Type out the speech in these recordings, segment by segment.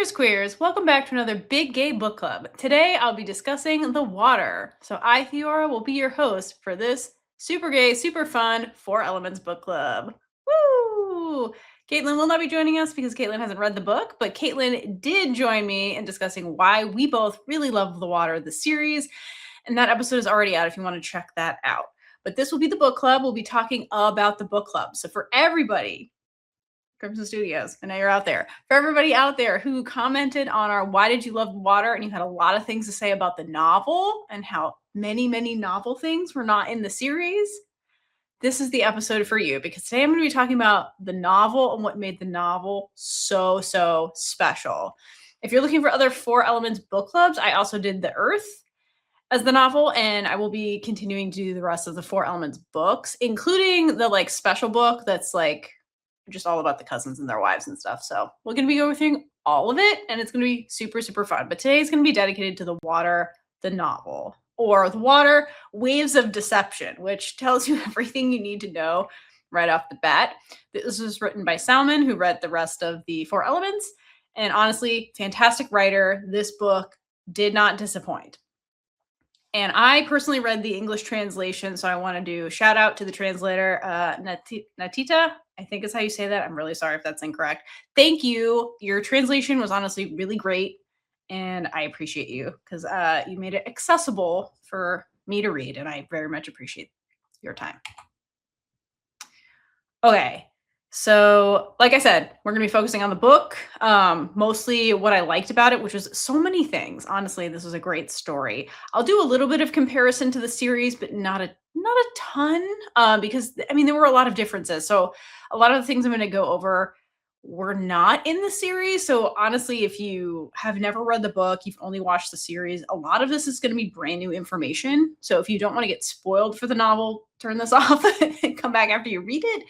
Queers, queers, welcome back to another Big Gay Book Club. Today I'll be discussing The Water. So I, Theora, will be your host for this super gay, super fun 4 Elements book club. Woo! Caitlin will not be joining us because Caitlin hasn't read the book, but Caitlin did join me in discussing why we both really love The Water, the series, and that episode is already out if you want to check that out. But this will be the book club. We'll be talking about the book club. So for everybody, Crimson Studios, I know you're out there. For everybody out there who commented on our Why Did You Love the Water, and you had a lot of things to say about the novel and how many novel things were not in the series, this is the episode for you, because today I'm going to be talking about the novel and what made the novel so special. If you're looking for other 4 Elements book clubs, I also did The Earth as the novel, and I will be continuing to do the rest of the 4 Elements books, including the special book that's just all about the cousins and their wives and stuff. So we're going to be going through all of it, and it's going to be super fun. But today is going to be dedicated to The Water, the novel, or The Water, Waves of Deception, which tells you everything you need to know right off the bat. This was written by Salmon, who read the rest of the 4 Elements. And honestly, fantastic writer. This book did not disappoint. And I personally read the English translation, so I want to do a shout out to the translator, Natita. I think is how you say that. I'm really sorry if that's incorrect. Thank you. Your translation was honestly really great, and I appreciate you because you made it accessible for me to read, and I very much appreciate your time. Okay. So, like I said, we're going to be focusing on the book, mostly what I liked about it, which was so many things. Honestly, this was a great story. I'll do a little bit of comparison to the series, but not a ton, because I mean, there were a lot of differences. So a lot of the things I'm going to go over were not in the series. So honestly, if you have never read the book, you've only watched the series, a lot of this is going to be brand new information. So if you don't want to get spoiled for the novel, turn this off and come back after you read it.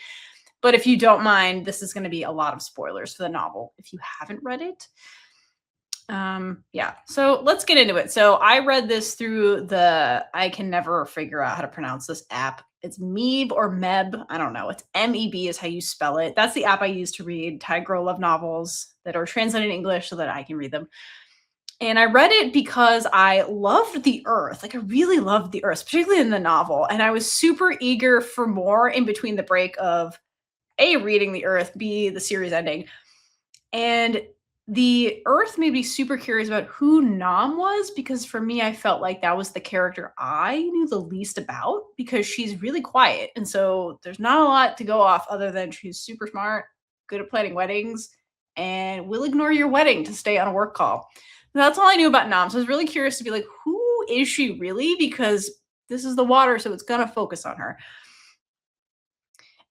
But if you don't mind, this is going to be a lot of spoilers for the novel if you haven't read it. Yeah, so let's get into it. So I read this through I can never figure out how to pronounce this app. It's Meeb or Meb. I don't know. It's MEB is how you spell it. That's the app I use to read Thai girl love novels that are translated in English so that I can read them. And I read it because I loved the Earth. I really loved the Earth, particularly in the novel. And I was super eager for more in between the break of A, reading the Earth, B, the series ending. And the Earth made me super curious about who Nam was, because for me, I felt like that was the character I knew the least about, because she's really quiet. And so there's not a lot to go off other than she's super smart, good at planning weddings, and will ignore your wedding to stay on a work call. And that's all I knew about Nam. So I was really curious to be like, who is she really? Because this is The Water, so it's going to focus on her.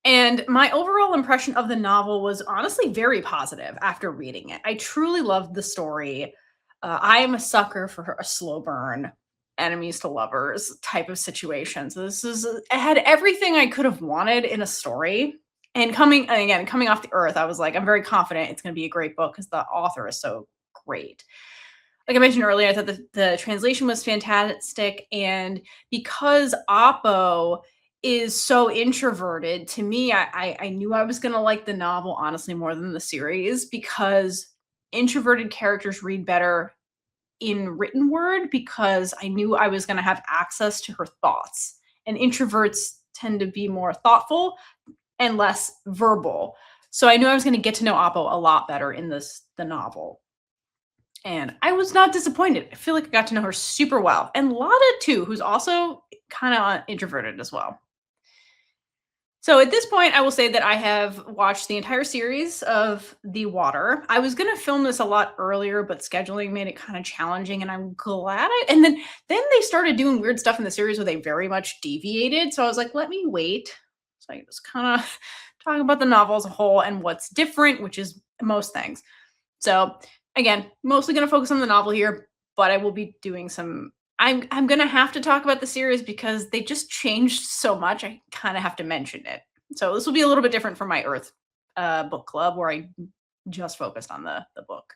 And my overall impression of the novel was honestly very positive after reading it. I truly loved the story. I am a sucker for a slow burn, enemies to lovers type of situation. So it had everything I could have wanted in a story. And coming off the Earth, I was like, I'm very confident it's going to be a great book because the author is so great. Like I mentioned earlier, I thought the translation was fantastic. And because Oppo is so introverted, to me, I knew I was going to like the novel honestly more than the series, because introverted characters read better in written word, because I knew I was going to have access to her thoughts, and introverts tend to be more thoughtful and less verbal. So I knew I was going to get to know Oppo a lot better in the novel. And I was not disappointed. I feel like I got to know her super well. And Lada too, who's also kind of introverted as well. So at this point, I will say that I have watched the entire series of The Water. I was going to film this a lot earlier, but scheduling made it kind of challenging, and I'm glad and then they started doing weird stuff in the series where they very much deviated. So I was like, let me wait. So I just kind of talk about the novel as a whole and what's different, which is most things. So again, mostly going to focus on the novel here, but I will be doing some I'm going to have to talk about the series because they just changed so much. I kind of have to mention it. So this will be a little bit different from my Earth book club, where I just focused on the book.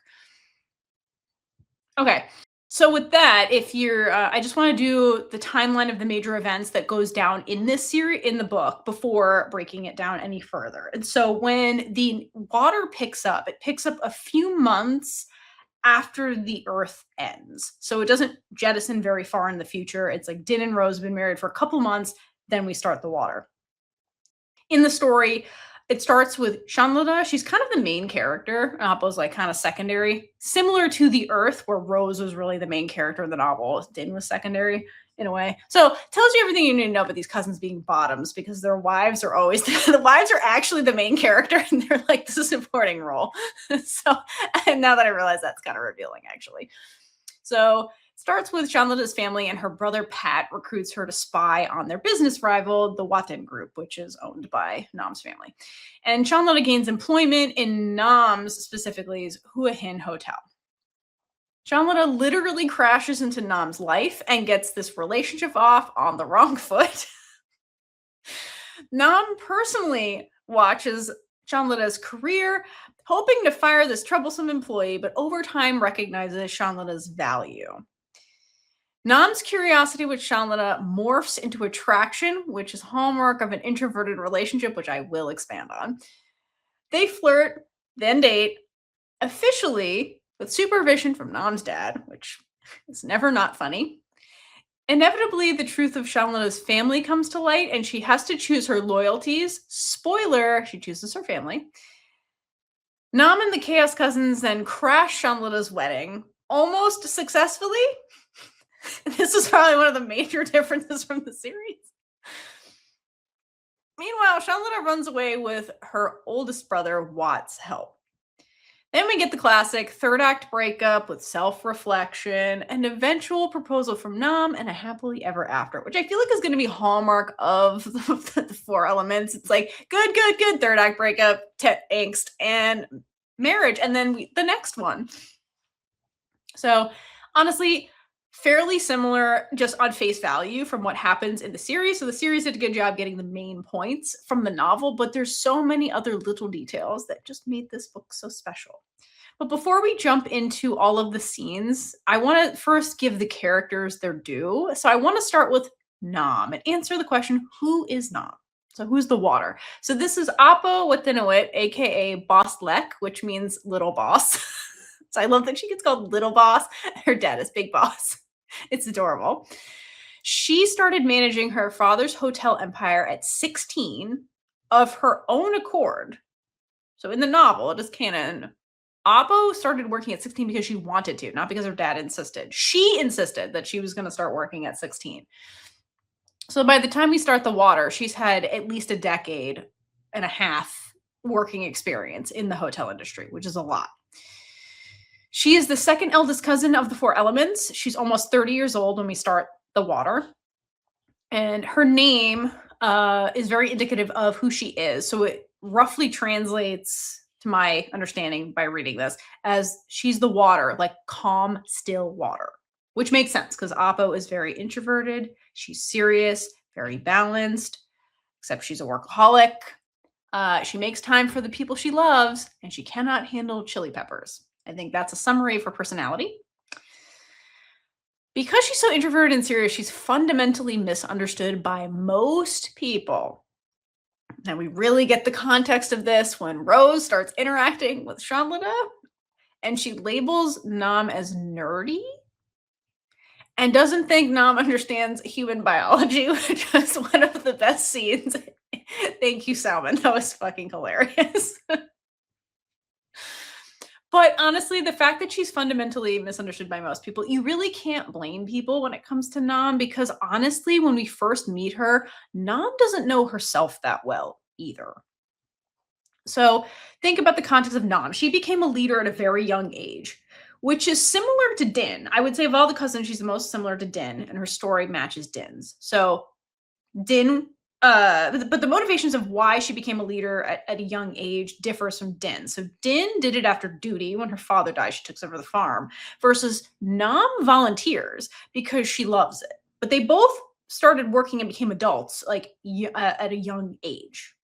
Okay. So with that, if you're, I just want to do the timeline of the major events that goes down in this series, in the book, before breaking it down any further. And so when the water picks up, it picks up a few months after the Earth ends. So it doesn't jettison very far in the future. It's like Din and Rose have been married for a couple months, then we start the water. In the story, it starts with Shanlada. She's kind of the main character. Appo's like kind of secondary, similar to the Earth, where Rose was really the main character in the novel. Din was secondary in a way. So it tells you everything you need to know about these cousins being bottoms because their wives are always the wives are actually the main character and they're like the supporting role. So and now that I realize that's kind of revealing actually. So starts with Shanlada's family and her brother Pat recruits her to spy on their business rival, the Wathin Group, which is owned by Nam's family. And Shanlada gains employment in Nam's, specifically Hua Hin Hotel. Shanlada literally crashes into Nam's life and gets this relationship off on the wrong foot. Nam personally watches Shanlada's career, hoping to fire this troublesome employee, but over time recognizes Shanlada's value. Nam's curiosity with Shanlada morphs into attraction, which is hallmark of an introverted relationship, which I will expand on. They flirt, then date, officially with supervision from Nam's dad, which is never not funny. Inevitably, the truth of Shanlada's family comes to light, and she has to choose her loyalties. Spoiler, she chooses her family. Nam and the Chaos Cousins then crash Shanlada's wedding, almost successfully. This is probably one of the major differences from the series. Meanwhile, Shanlada runs away with her oldest brother, Watt's help. Then we get the classic third act breakup with self-reflection, an eventual proposal from Nam, and a happily ever after, which I feel like is going to be hallmark of the four elements. It's like good, third act breakup, angst, and marriage, and then the next one. So honestly, fairly similar just on face value from what happens in the series. So the series did a good job getting the main points from the novel, but there's so many other little details that just made this book so special. But before we jump into all of the scenes, I want to first give the characters their due. So I want to start with Nam and answer the question, who is Nam? So who's the water? So this is Appo Wathinwanit, aka Boss Lek, which means little boss. So I love that she gets called little boss. Her dad is big boss. It's adorable. She started managing her father's hotel empire at 16 of her own accord. So in the novel, it is canon. Appo started working at 16 because she wanted to, not because her dad insisted. She insisted that she was going to start working at 16. So by the time we start the water, she's had at least a decade and a half working experience in the hotel industry, which is a lot. She is the second eldest cousin of the four elements. She's almost 30 years old when we start the water. And her name is very indicative of who she is. So it roughly translates, to my understanding by reading this, as she's the water, like calm, still water, which makes sense because Appo is very introverted. She's serious, very balanced, except she's a workaholic. She makes time for the people she loves, and she cannot handle chili peppers. I think that's a summary of her personality. Because she's so introverted and serious, she's fundamentally misunderstood by most people. Now we really get the context of this when Rose starts interacting with Shanlada, and she labels Nam as nerdy and doesn't think Nam understands human biology, which was one of the best scenes. Thank you, Salmon. That was fucking hilarious. But honestly, the fact that she's fundamentally misunderstood by most people, you really can't blame people when it comes to Nam, because honestly, when we first meet her, Nam doesn't know herself that well either. So think about the context of Nam. She became a leader at a very young age, which is similar to Din. I would say of all the cousins, she's the most similar to Din, and her story matches Din's. So Din, but the motivations of why she became a leader at a young age differs from Din. So Din did it after duty. When her father died, she took over the farm, versus Nam volunteers because she loves it. But they both started working and became adults like at a young age.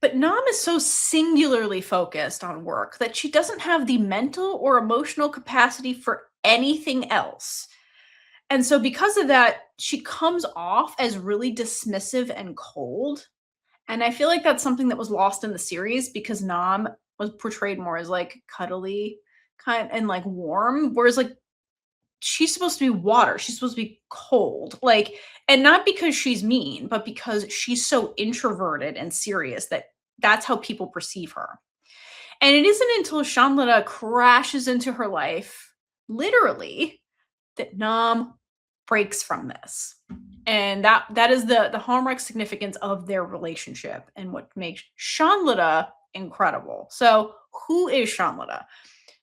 But Nam is so singularly focused on work that she doesn't have the mental or emotional capacity for anything else. And so because of that, she comes off as really dismissive and cold. And I feel like that's something that was lost in the series because Nam was portrayed more as like cuddly kind and like warm, whereas like she's supposed to be water. She's supposed to be cold. Like, and not because she's mean, but because she's so introverted and serious that that's how people perceive her. And it isn't until Shanlata crashes into her life, literally, that Nam breaks from this. And that is the hallmark significance of their relationship and what makes Shanlata incredible. So, who is Shanlata?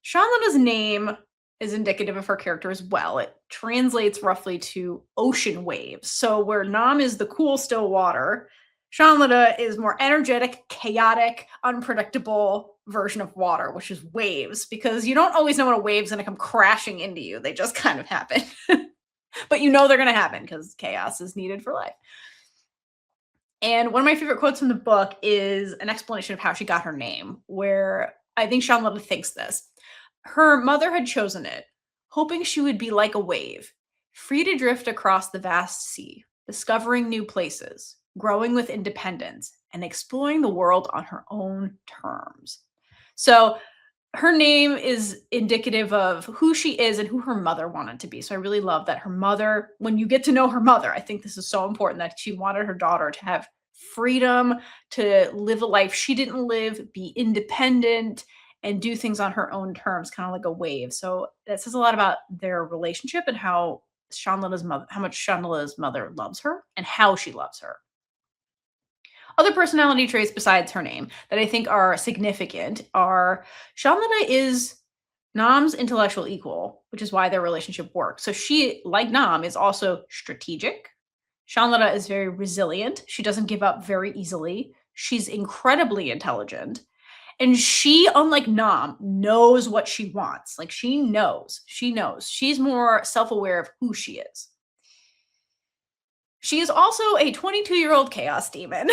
Shanlata's name is indicative of her character as well. It translates roughly to ocean waves. So where Nam is the cool, still water, Shanlata is more energetic, chaotic, unpredictable version of water, which is waves, because you don't always know when a wave's going to come crashing into you. They just kind of happen. But you know they're going to happen because chaos is needed for life. And one of my favorite quotes from the book is an explanation of how she got her name, where I think Shanlata thinks this. Her mother had chosen it, hoping she would be like a wave, free to drift across the vast sea, discovering new places, growing with independence, and exploring the world on her own terms. So her name is indicative of who she is and who her mother wanted to be. So I really love that her mother, when you get to know her mother, I think this is so important that she wanted her daughter to have freedom, to live a life she didn't live, be independent, and do things on her own terms, kind of like a wave. So that says a lot about their relationship and how how much Shanlata's mother loves her and how she loves her. Other personality traits besides her name that I think are significant are Shamlana is Nam's intellectual equal, which is why their relationship works. So she, like Nam, is also strategic. Shamlana is very resilient. She doesn't give up very easily. She's incredibly intelligent. And she, unlike Nam, knows what she wants. Like she knows. She knows. She's more self aware of who she is. She is also a 22-year-old chaos demon.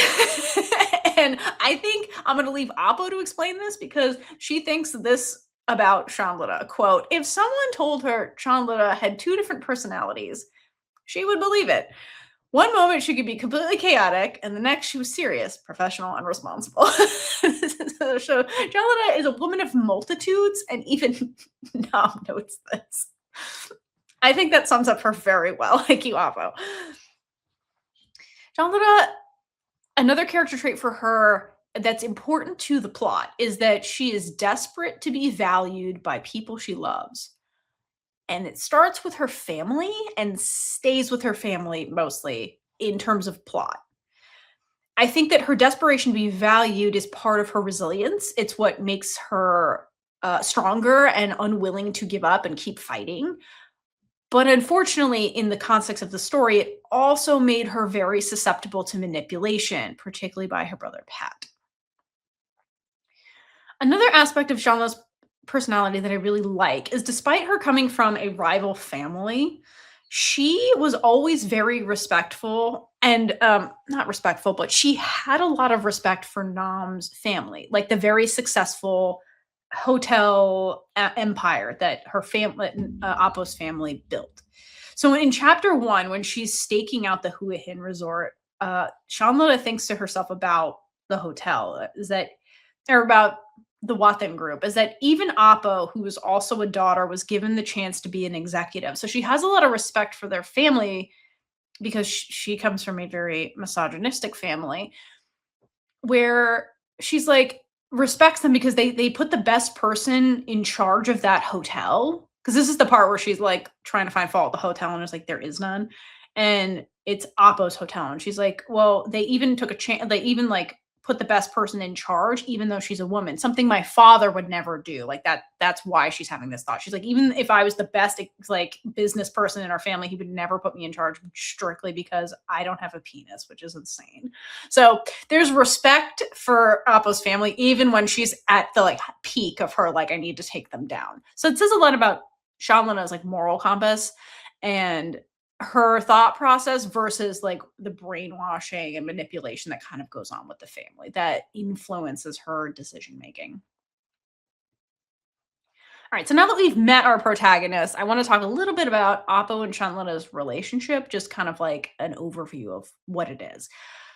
And I think I'm going to leave Appo to explain this because she thinks this about Shanlata. Quote, if someone told her Shanlata had two different personalities, she would believe it. One moment she could be completely chaotic, and the next she was serious, professional, and responsible. So Shanlata is a woman of multitudes, and even Nam notes this. I think that sums up her very well. Thank you, Appo. Shanlata, another character trait for her that's important to the plot is that she is desperate to be valued by people she loves. And it starts with her family and stays with her family mostly in terms of plot. I think that her desperation to be valued is part of her resilience. It's what makes her stronger and unwilling to give up and keep fighting. But unfortunately, in the context of the story, it also made her very susceptible to manipulation, particularly by her brother Pat. Another aspect of Shanla's personality that I really like is despite her coming from a rival family, she was always very respectful and not respectful, but she had a lot of respect for Nam's family, like the very successful hotel empire that her family, Appo's family built. So in chapter one, when she's staking out the Hua Hin resort, Shanlata thinks to herself about the hotel, is that, or about the Wathin group, is that even Appo, who was also a daughter, was given the chance to be an executive. So she has a lot of respect for their family because she comes from a very misogynistic family where she's like respects them because they put the best person in charge of that hotel. Because this is the part where she's like trying to find fault with the hotel and it's like there is none. And it's Appo's hotel. And she's like, well, they even took a chance, they even like put the best person in charge, even though she's a woman, something my father would never do. Like that's why she's having this thought. She's like, even if I was the best like business person in our family, he would never put me in charge strictly because I don't have a penis, which is insane. So there's respect for Appo's family, even when she's at the like peak of her, like, I need to take them down. So it says a lot about Shamlana's like moral compass and her thought process versus like the brainwashing and manipulation that kind of goes on with the family that influences her decision making. All right, so now that we've met our protagonist, I want to talk a little bit about Appo and Shanlana's relationship, just kind of like an overview of what it is.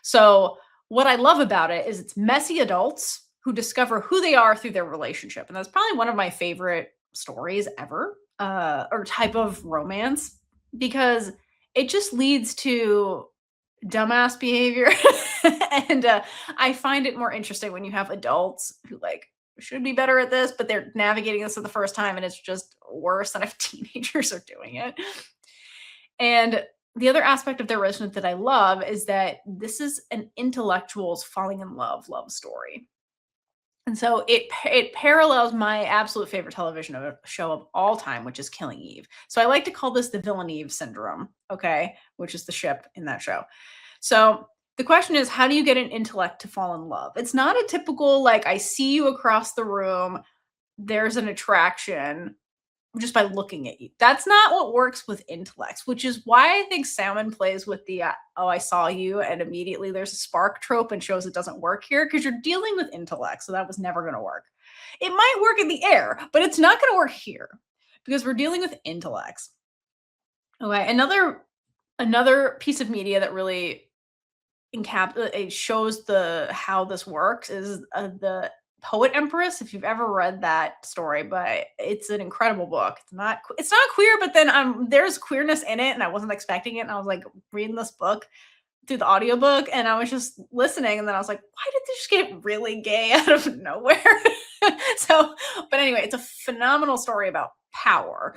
So, what I love about it is it's messy adults who discover who they are through their relationship. And that's probably one of my favorite stories ever, or type of romance, because it just leads to dumbass behavior. And I find it more interesting when you have adults who like should be better at this, but they're navigating this for the first time and it's just worse than if teenagers are doing it. And the other aspect of their relationship that I love is that this is an intellectuals falling in love story. And so it parallels my absolute favorite television show of all time, which is Killing Eve. So I like to call this the Villeneuve syndrome, okay, which is the ship in that show. So the question is, how do you get an intellect to fall in love? It's not a typical like I see you across the room, there's an attraction just by looking at you. That's not what works with intellects, which is why I think Salmon plays with the oh, I saw you, and immediately there's a spark trope and shows it doesn't work here because you're dealing with intellect. So that was never going to work. It might work in the air, but it's not going to work here because we're dealing with intellects. Okay, another piece of media that really it shows the how this works is the Poet Empress, if you've ever read that story, but it's an incredible book. It's not queer, but then there's queerness in it and I wasn't expecting it, and I was like reading this book through the audiobook and I was just listening and then I was like, why did this get really gay out of nowhere? So, but anyway, it's a phenomenal story about power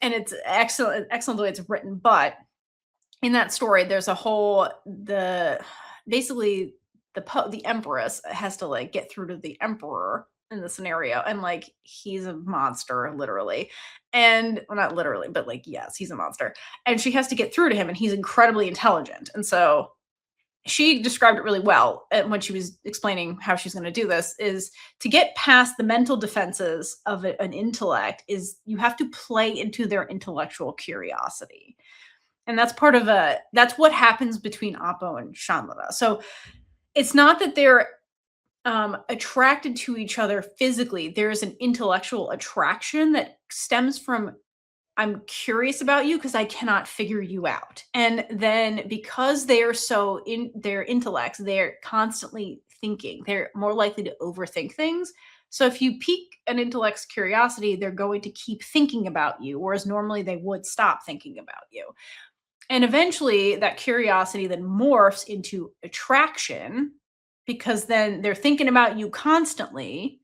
and it's excellent the way it's written, but in that story there's a whole the basically the empress has to like get through to the emperor in the scenario, and like he's a monster literally, and well, not literally but like yes, he's a monster, and she has to get through to him and he's incredibly intelligent. And so she described it really well when she was explaining how she's going to do this, is to get past the mental defenses of an intellect is you have to play into their intellectual curiosity. And that's what happens between Oppo and Shanlada. So it's not that they're attracted to each other physically. There's an intellectual attraction that stems from I'm curious about you because I cannot figure you out. And then because they are so in their intellects, they're constantly thinking. They're more likely to overthink things. So if you pique an intellect's curiosity, they're going to keep thinking about you, whereas normally they would stop thinking about you. And eventually that curiosity then morphs into attraction because then they're thinking about you constantly.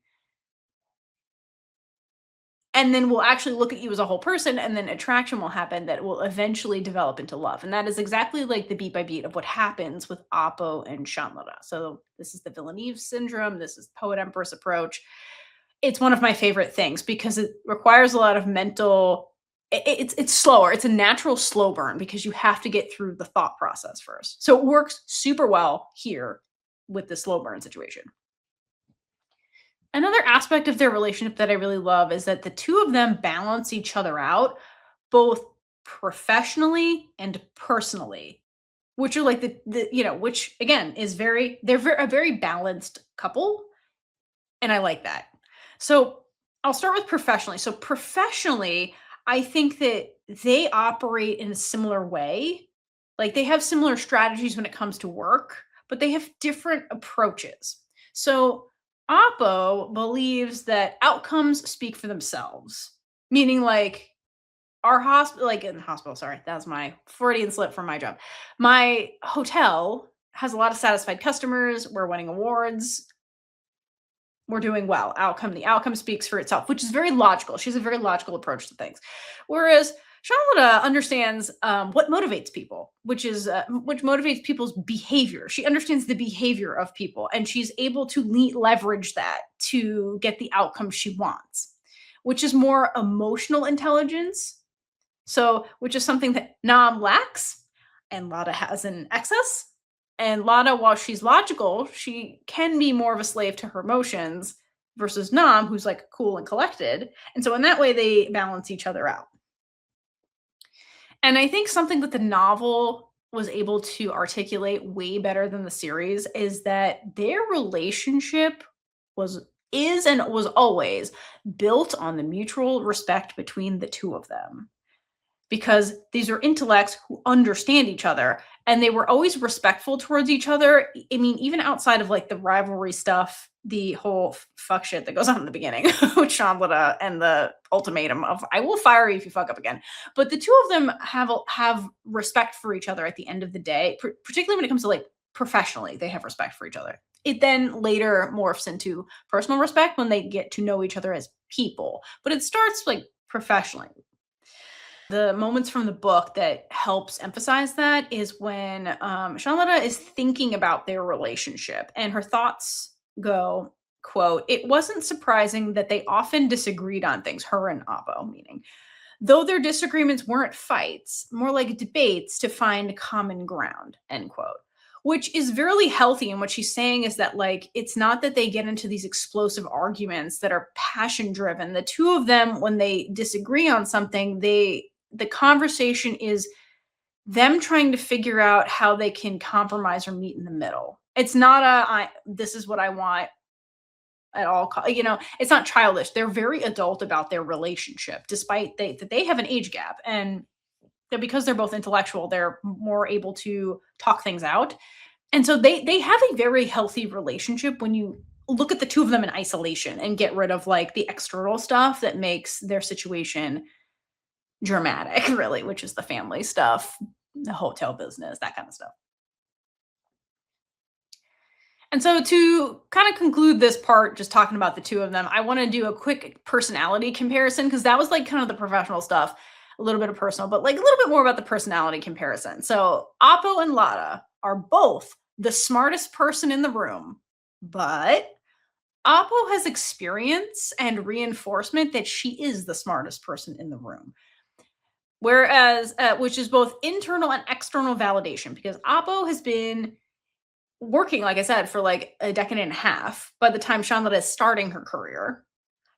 And then we'll actually look at you as a whole person, and then attraction will happen that will eventually develop into love. And that is exactly like the beat by beat of what happens with Oppo and Shanlada. So this is the Villeneuve syndrome. This is Poet Empress approach. It's one of my favorite things because it requires a lot of mental it's slower. It's a natural slow burn because you have to get through the thought process first. So it works super well here with the slow burn situation. Another aspect of their relationship that I really love is that the two of them balance each other out both professionally and personally, which are like which again is a very balanced couple, and I like that. So I'll start with professionally. So professionally, I think that they operate in a similar way. Like they have similar strategies when it comes to work, but they have different approaches. So Oppo believes that outcomes speak for themselves, meaning like our hospital, like in the hospital, sorry, that's my Freudian slip from my job. My hotel has a lot of satisfied customers. We're winning awards. We're doing well. The outcome speaks for itself, which is very logical. She has a very logical approach to things. Whereas Charlotte understands what motivates people, which motivates people's behavior. She understands the behavior of people, and she's able to leverage that to get the outcome she wants, which is more emotional intelligence. So, which is something that Nam lacks, and Lada has in excess. And Lada, while she's logical, she can be more of a slave to her emotions versus Nam, who's like cool and collected. And so in that way, they balance each other out. And I think something that the novel was able to articulate way better than the series is that their relationship is and was always built on the mutual respect between the two of them. Because these are intellects who understand each other, and they were always respectful towards each other. I mean, even outside of like the rivalry stuff the whole fuck shit that goes on in the beginning with Shamlada and the ultimatum of "I will fire you if you fuck up again." But the two of them have respect for each other at the end of the day, particularly when it comes to like professionally, they have respect for each other. It then later morphs into personal respect when they get to know each other as people, but it starts like professionally. The moments from the book that helps emphasize that is when Shamlada is thinking about their relationship, and her thoughts go, quote, "It wasn't surprising that they often disagreed on things," her and Apo, meaning, "though their disagreements weren't fights, more like debates to find common ground," end quote. Which is very healthy. And what she's saying is that, like, it's not that they get into these explosive arguments that are passion driven. The two of them, when they disagree on something, the conversation is them trying to figure out how they can compromise or meet in the middle. It's not this is what I want at all it's not childish. They're very adult about their relationship, despite that they have an age gap, and that because they're both intellectual, they're more able to talk things out. And so they have a very healthy relationship when you look at the two of them in isolation and get rid of like the external stuff that makes their situation dramatic, really, which is the family stuff, the hotel business, that kind of stuff. And so to kind of conclude this part, just talking about the two of them, I want to do a quick personality comparison because that was like kind of the professional stuff, a little bit of personal, but like a little bit more about the personality comparison. So Apo and Lada are both the smartest person in the room, but Apo has experience and reinforcement that she is the smartest person in the room. Whereas, which is both internal and external validation, because Apo has been working, like I said, for like a decade and a half by the time Shamlada is starting her career.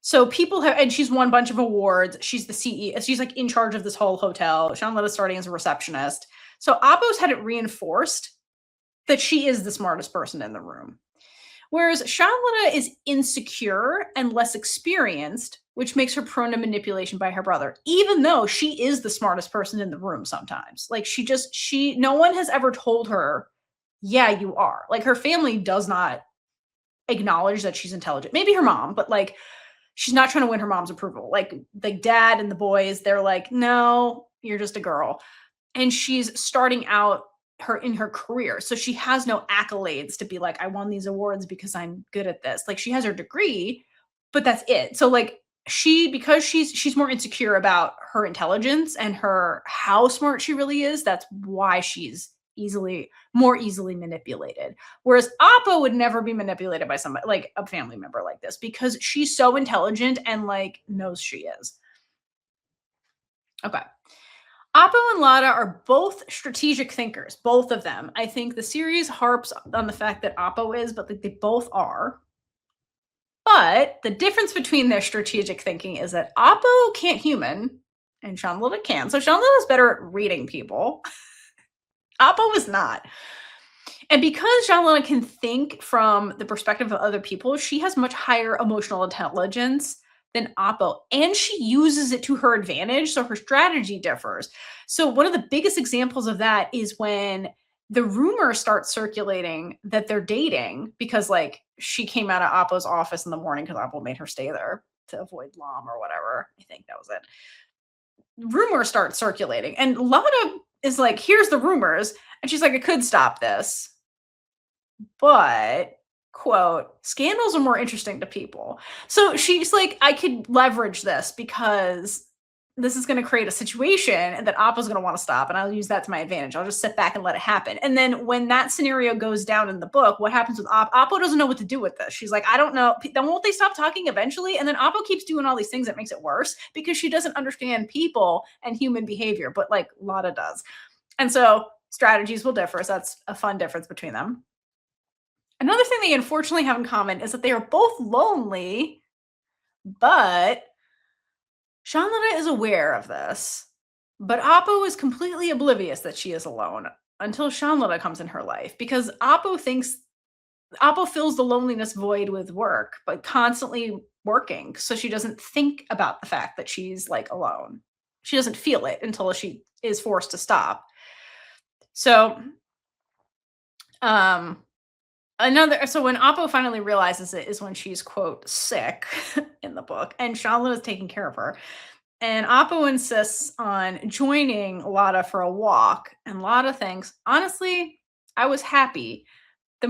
So people have, and she's won a bunch of awards. She's the CEO. She's like in charge of this whole hotel. Shamlada is starting as a receptionist. So Apo's had it reinforced that she is the smartest person in the room. Whereas Shamlada is insecure and less experienced, which makes her prone to manipulation by her brother, even though she is the smartest person in the room sometimes. Like no one has ever told her, yeah, you are. Like her family does not acknowledge that she's intelligent. Maybe her mom, but like she's not trying to win her mom's approval. Like the dad and the boys, they're like, no, you're just a girl. And she's starting out in her career. So she has no accolades to be like, I won these awards because I'm good at this. Like she has her degree, but that's it. So like because she's more insecure about her intelligence and how smart she really is, that's why she's more easily manipulated. Whereas Appa would never be manipulated by somebody like a family member like this because she's so intelligent and like knows she is. Okay. Appo and Lada are both strategic thinkers, both of them. I think the series harps on the fact that Appo is, but they both are. But the difference between their strategic thinking is that Appo can't human and Shamlada can. So Shamlada is better at reading people. Appo is not. And because Shamlada can think from the perspective of other people, she has much higher emotional intelligence than Appo, and she uses it to her advantage, so her strategy differs. So one of the biggest examples of that is when the rumor starts circulating that they're dating because like she came out of Appo's office in the morning because Appo made her stay there to avoid Lam or whatever. I think that was it. Rumors start circulating, and Lana is like, here's the rumors, and she's like, I could stop this, but quote, scandals are more interesting to people. So she's like, I could leverage this because this is going to create a situation that Appo's going to want to stop, and I'll use that to my advantage. I'll just sit back and let it happen. And then when that scenario goes down in the book, what happens with Appo doesn't know what to do with this. She's like, I don't know. Then won't they stop talking eventually? And then Appo keeps doing all these things that makes it worse because she doesn't understand people and human behavior, but like Lada does. And so strategies will differ. So that's a fun difference between them. Another thing they unfortunately have in common is that they are both lonely, but Shamlada is aware of this. But Appo is completely oblivious that she is alone until Shamlada comes in her life because Appo fills the loneliness void with work, but constantly working. So she doesn't think about the fact that she's like alone. She doesn't feel it until she is forced to stop. So, So when Appo finally realizes it is when she's quote sick in the book, and Charlotte is taking care of her. And Appo insists on joining Lada for a walk, and Lada thinks, honestly, I was happy. The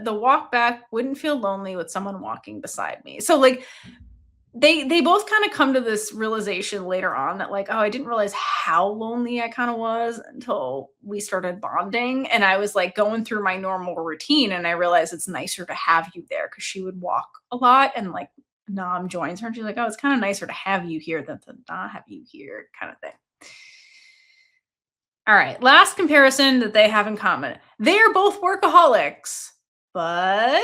walk back wouldn't feel lonely with someone walking beside me. So like they both kind of come to this realization later on that like, oh, I didn't realize how lonely I kind of was until we started bonding. And I was like going through my normal routine and I realized it's nicer to have you there because she would walk a lot and like Nam joins her and she's like, oh, it's kind of nicer to have you here than to not have you here, kind of thing. All right, last comparison that they have in common. They are both workaholics, but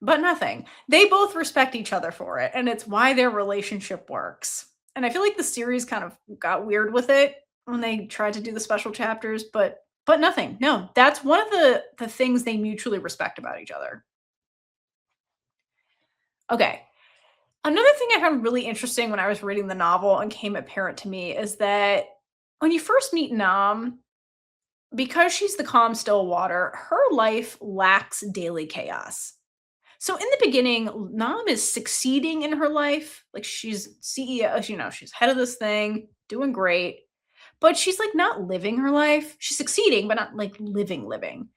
nothing. They both respect each other for it, and it's why their relationship works. And I feel like the series kind of got weird with it when they tried to do the special chapters, but nothing. No, that's one of the things they mutually respect about each other. Okay. Another thing I found really interesting when I was reading the novel and came apparent to me is that when you first meet Nam, because she's the calm, still water, her life lacks daily chaos. So in the beginning, Nam is succeeding in her life. Like she's CEO, she's head of this thing, doing great. But she's like not living her life. She's succeeding, but not like living.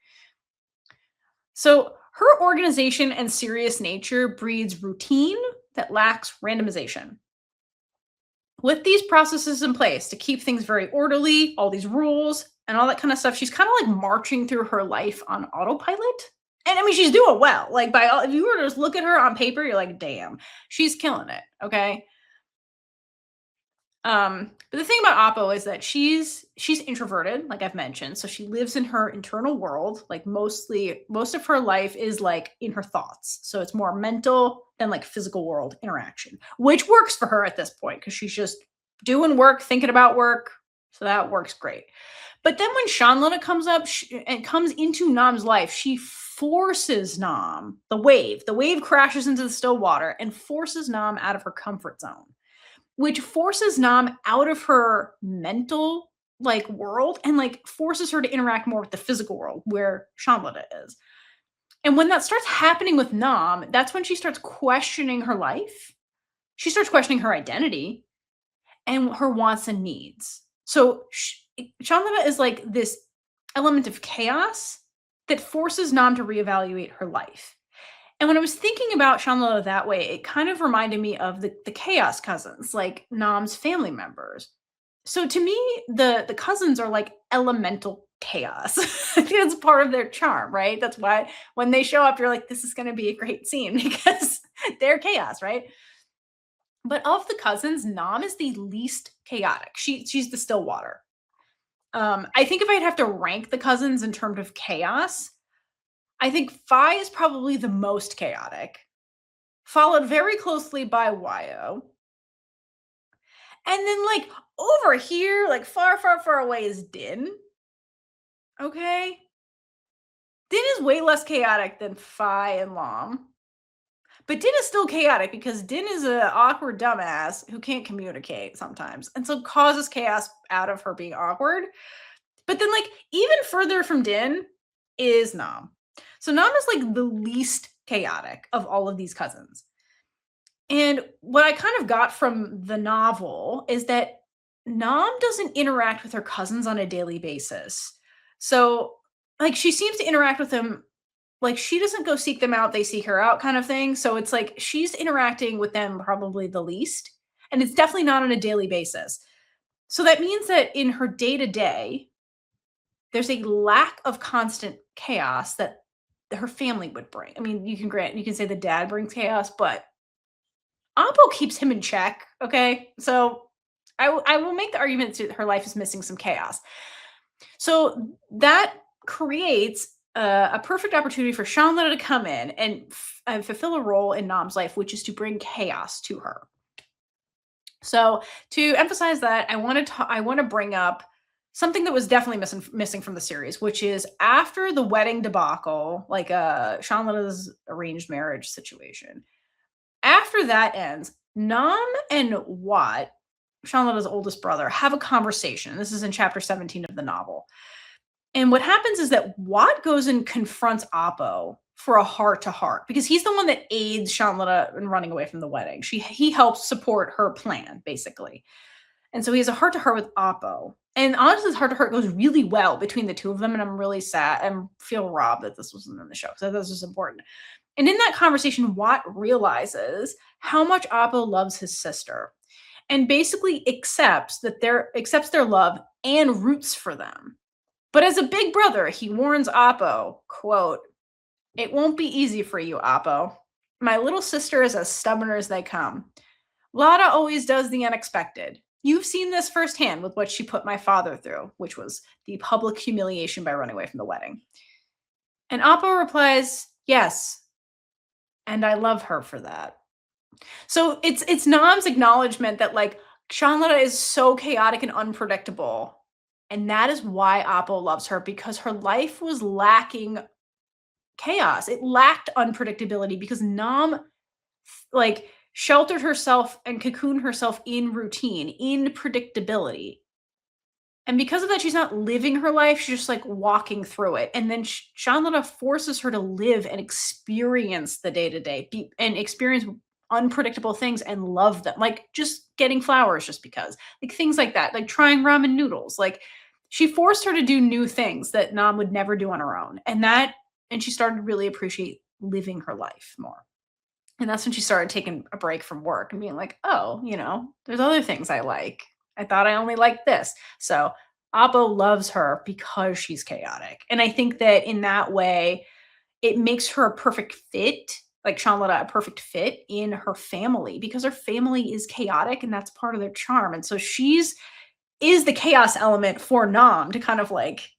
So her organization and serious nature breeds routine that lacks randomization. With these processes in place to keep things very orderly, all these rules and all that kind of stuff, she's kind of like marching through her life on autopilot. And I mean, she's doing well. Like by all, if you were to just look at her on paper, you're like, damn, she's killing it. Okay. But the thing about Oppo is that she's introverted, like I've mentioned. So she lives in her internal world. Like most of her life is like in her thoughts. So it's more mental than like physical world interaction, which works for her at this point because she's just doing work, thinking about work. So that works great. But then when Shanlana comes up and comes into Nam's life, she forces Nam, the wave crashes into the still water and forces Nam out of her comfort zone, which forces Nam out of her mental like world and like forces her to interact more with the physical world where Shanlana is. And when that starts happening with Nam, that's when she starts questioning her life. She starts questioning her identity and her wants and needs. So Chandana is like this element of chaos that forces Nam to reevaluate her life. And when I was thinking about Chandana that way, it kind of reminded me of the chaos cousins, like Nam's family members. So to me, the cousins are like elemental chaos. I think that's part of their charm, right? That's why when they show up, you're like, this is going to be a great scene because they're chaos, right? But of the cousins, Nam is the least chaotic. She's the still water. I think if I'd have to rank the cousins in terms of chaos, I think Phi is probably the most chaotic, followed very closely by Wyo. And then like over here, like far away is Din. Okay. Din is way less chaotic than Phi and Lam. But Din is still chaotic because Din is an awkward dumbass who can't communicate sometimes. And so causes chaos out of her being awkward. But then, like, even further from Din is Nam. So Nam is like the least chaotic of all of these cousins. And what I kind of got from the novel is that Nam doesn't interact with her cousins on a daily basis. So, like, she seems to interact with them like, she doesn't go seek them out, they seek her out kind of thing, so it's like she's interacting with them probably the least, and it's definitely not on a daily basis. So that means that in her day-to-day, there's a lack of constant chaos that her family would bring. I mean, you can say the dad brings chaos, but Appo keeps him in check, okay? So I will make the argument that her life is missing some chaos. So that creates a perfect opportunity for Shanlana to come in and fulfill a role in Nam's life, which is to bring chaos to her. So to emphasize that, I want to bring up something that was definitely missing from the series, which is after the wedding debacle, like Shanlana's arranged marriage situation. After that ends, Nam and Wat, Shanlana's oldest brother, have a conversation. This is in chapter 17 of the novel. And what happens is that Watt goes and confronts Oppo for a heart to heart because he's the one that aids Shanlata in running away from the wedding. He helps support her plan, basically. And so he has a heart to heart with Oppo. And honestly, this heart to heart goes really well between the two of them. And I'm really sad and feel robbed that this wasn't in the show. So this is important. And in that conversation, Watt realizes how much Oppo loves his sister and basically accepts their love and roots for them. But as a big brother, he warns Oppo, quote, "It won't be easy for you, Oppo. My little sister is as stubborn as they come. Lada always does the unexpected. You've seen this firsthand with what she put my father through, which was the public humiliation by running away from the wedding." And Oppo replies, "Yes, and I love her for that." So it's Nam's acknowledgement that like Shanlata is so chaotic and unpredictable. And that is why Oppo loves her because her life was lacking chaos. It lacked unpredictability because Nam like sheltered herself and cocooned herself in routine, in predictability. And because of that, she's not living her life. She's just like walking through it. And then Shanlata forces her to live and experience the day to day and experience unpredictable things and love them. Like just getting flowers just because, like things like that, like trying ramen noodles. Like she forced her to do new things that Nam would never do on her own. And she started to really appreciate living her life more. And that's when she started taking a break from work and being like, oh, there's other things I like. I thought I only liked this. So Oppo loves her because she's chaotic. And I think that in that way, it makes her a perfect fit, like Shanlata, a perfect fit in her family because her family is chaotic and that's part of their charm. And so is the chaos element for Nam to kind of like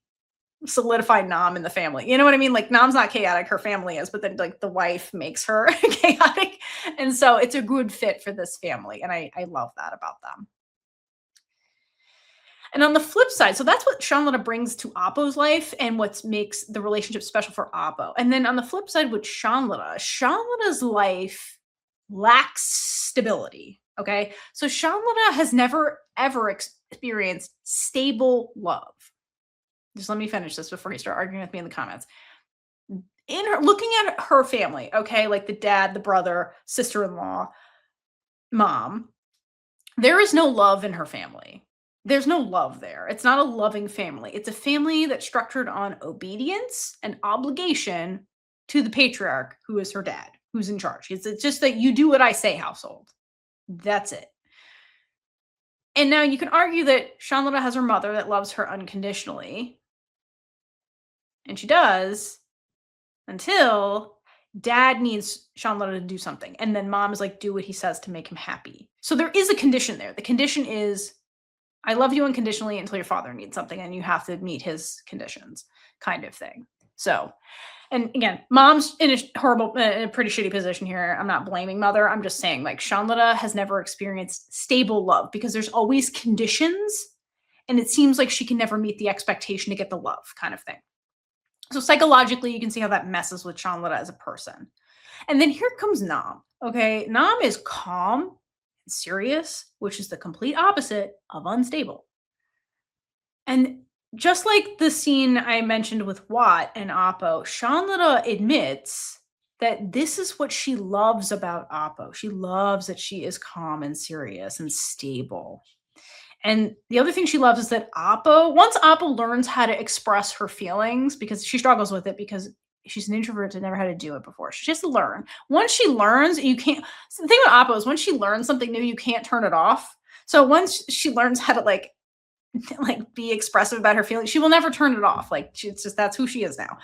solidify Nam in the family. You know what I mean? Like Nam's not chaotic, her family is, but then like the wife makes her chaotic. And so it's a good fit for this family. And I love that about them. And on the flip side, so that's what Shanlata brings to Oppo's life and what makes the relationship special for Oppo. And then on the flip side with Shanlata's life lacks stability. Okay. So Shanlata has never ever experienced stable love. Just let me finish this before you start arguing with me in the comments. In her looking at her family, okay, like the dad, the brother, sister-in-law, mom, there is no love in her family. There's no love there. It's not a loving family. It's a family that's structured on obedience and obligation to the patriarch, who is her dad, who's in charge. It's just that you do what I say household. That's it. And now you can argue that Shanlata has her mother that loves her unconditionally. And she does until dad needs Shanlata to do something. And then mom is like, do what he says to make him happy. So there is a condition there. The condition is, I love you unconditionally until your father needs something and you have to meet his conditions, kind of thing. So, and again, mom's in a pretty shitty position here. I'm not blaming mother. I'm just saying like Shanlata has never experienced stable love because there's always conditions and it seems like she can never meet the expectation to get the love kind of thing. So psychologically, you can see how that messes with Shanlata as a person. And then here comes Nam. Okay, Nam is calm and serious, which is the complete opposite of unstable. And just like the scene I mentioned with Watt and Oppo, Shanlata admits that this is what she loves about Oppo. She loves that she is calm and serious and stable. And the other thing she loves is that once Oppo learns how to express her feelings, because she struggles with it because she's an introvert and never had to do it before. She has to learn. Once she learns, you can't. So the thing with Oppo is once she learns something new, you can't turn it off. So once she learns how to like be expressive about her feelings, she will never turn it off. Like it's just that's who she is now.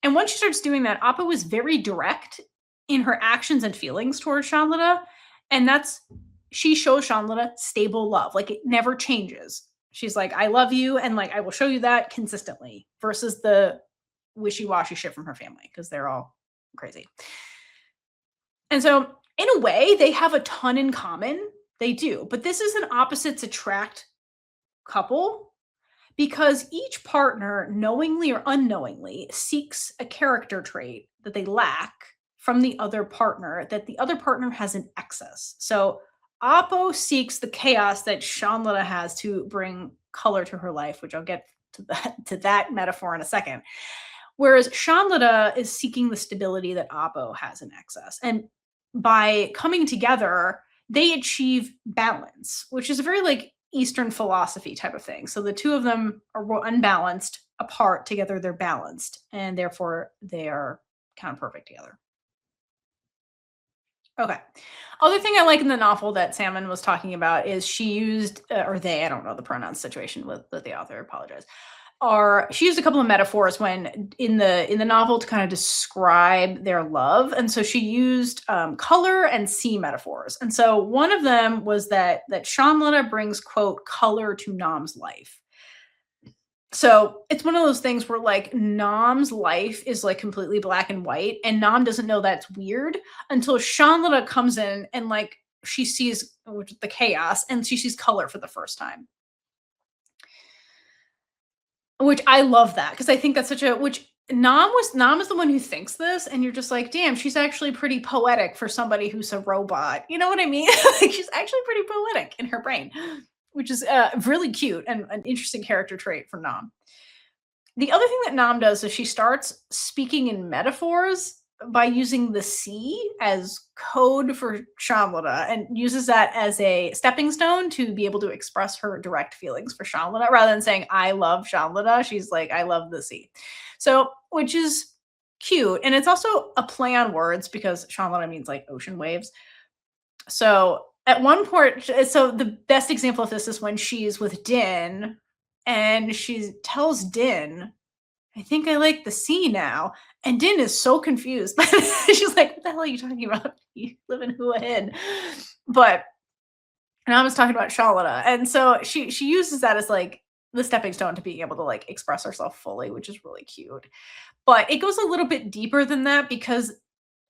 And once she starts doing that, Oppo is very direct in her actions and feelings towards Shanlata, and she shows Shanlata stable love. Like it never changes. She's like, I love you. And like, I will show you that consistently versus the wishy-washy shit from her family because they're all crazy. And so in a way, they have a ton in common. They do. But this is an opposites attract couple because each partner, knowingly or unknowingly, seeks a character trait that they lack from the other partner that the other partner has in excess. So Oppo seeks the chaos that Shanlata has to bring color to her life, which I'll get to that metaphor in a second. Whereas Shanlada is seeking the stability that Apo has in excess. And by coming together, they achieve balance, which is a very like Eastern philosophy type of thing. So the two of them are unbalanced, apart, together they're balanced, and therefore they are kind of perfect together. Okay. Other thing I like in the novel that Salmon was talking about is she used, or they, I don't know the pronoun situation with the author, I apologize. Are she used a couple of metaphors when in the novel to kind of describe their love, and so she used color and sea metaphors. And so one of them was that Shanlana brings quote color to Nam's life. So it's one of those things where like Nam's life is like completely black and white, and Nam doesn't know that's weird until Shanlana comes in and like she sees the chaos and she sees color for the first time. Which I love that because I think that's such a which Nam is the one who thinks this, and you're just like, damn, she's actually pretty poetic for somebody who's a robot. You know what I mean? Like she's actually pretty poetic in her brain, which is really cute and an interesting character trait for Nam. The other thing that Nam does is she starts speaking in metaphors by using the sea as code for Shamlada and uses that as a stepping stone to be able to express her direct feelings for Shamlada rather than saying, I love Shamlada. She's like, I love the sea. So, which is cute. And it's also a play on words because Shamlada means like ocean waves. So, at one point, so the best example of this is when she's with Din and she tells Din, I think I like the sea now. And Din is so confused. She's like, what the hell are you talking about? You live in Hua Hin. But and I was talking about Shalada. And so she uses that as like the stepping stone to being able to like express herself fully, which is really cute. But it goes a little bit deeper than that because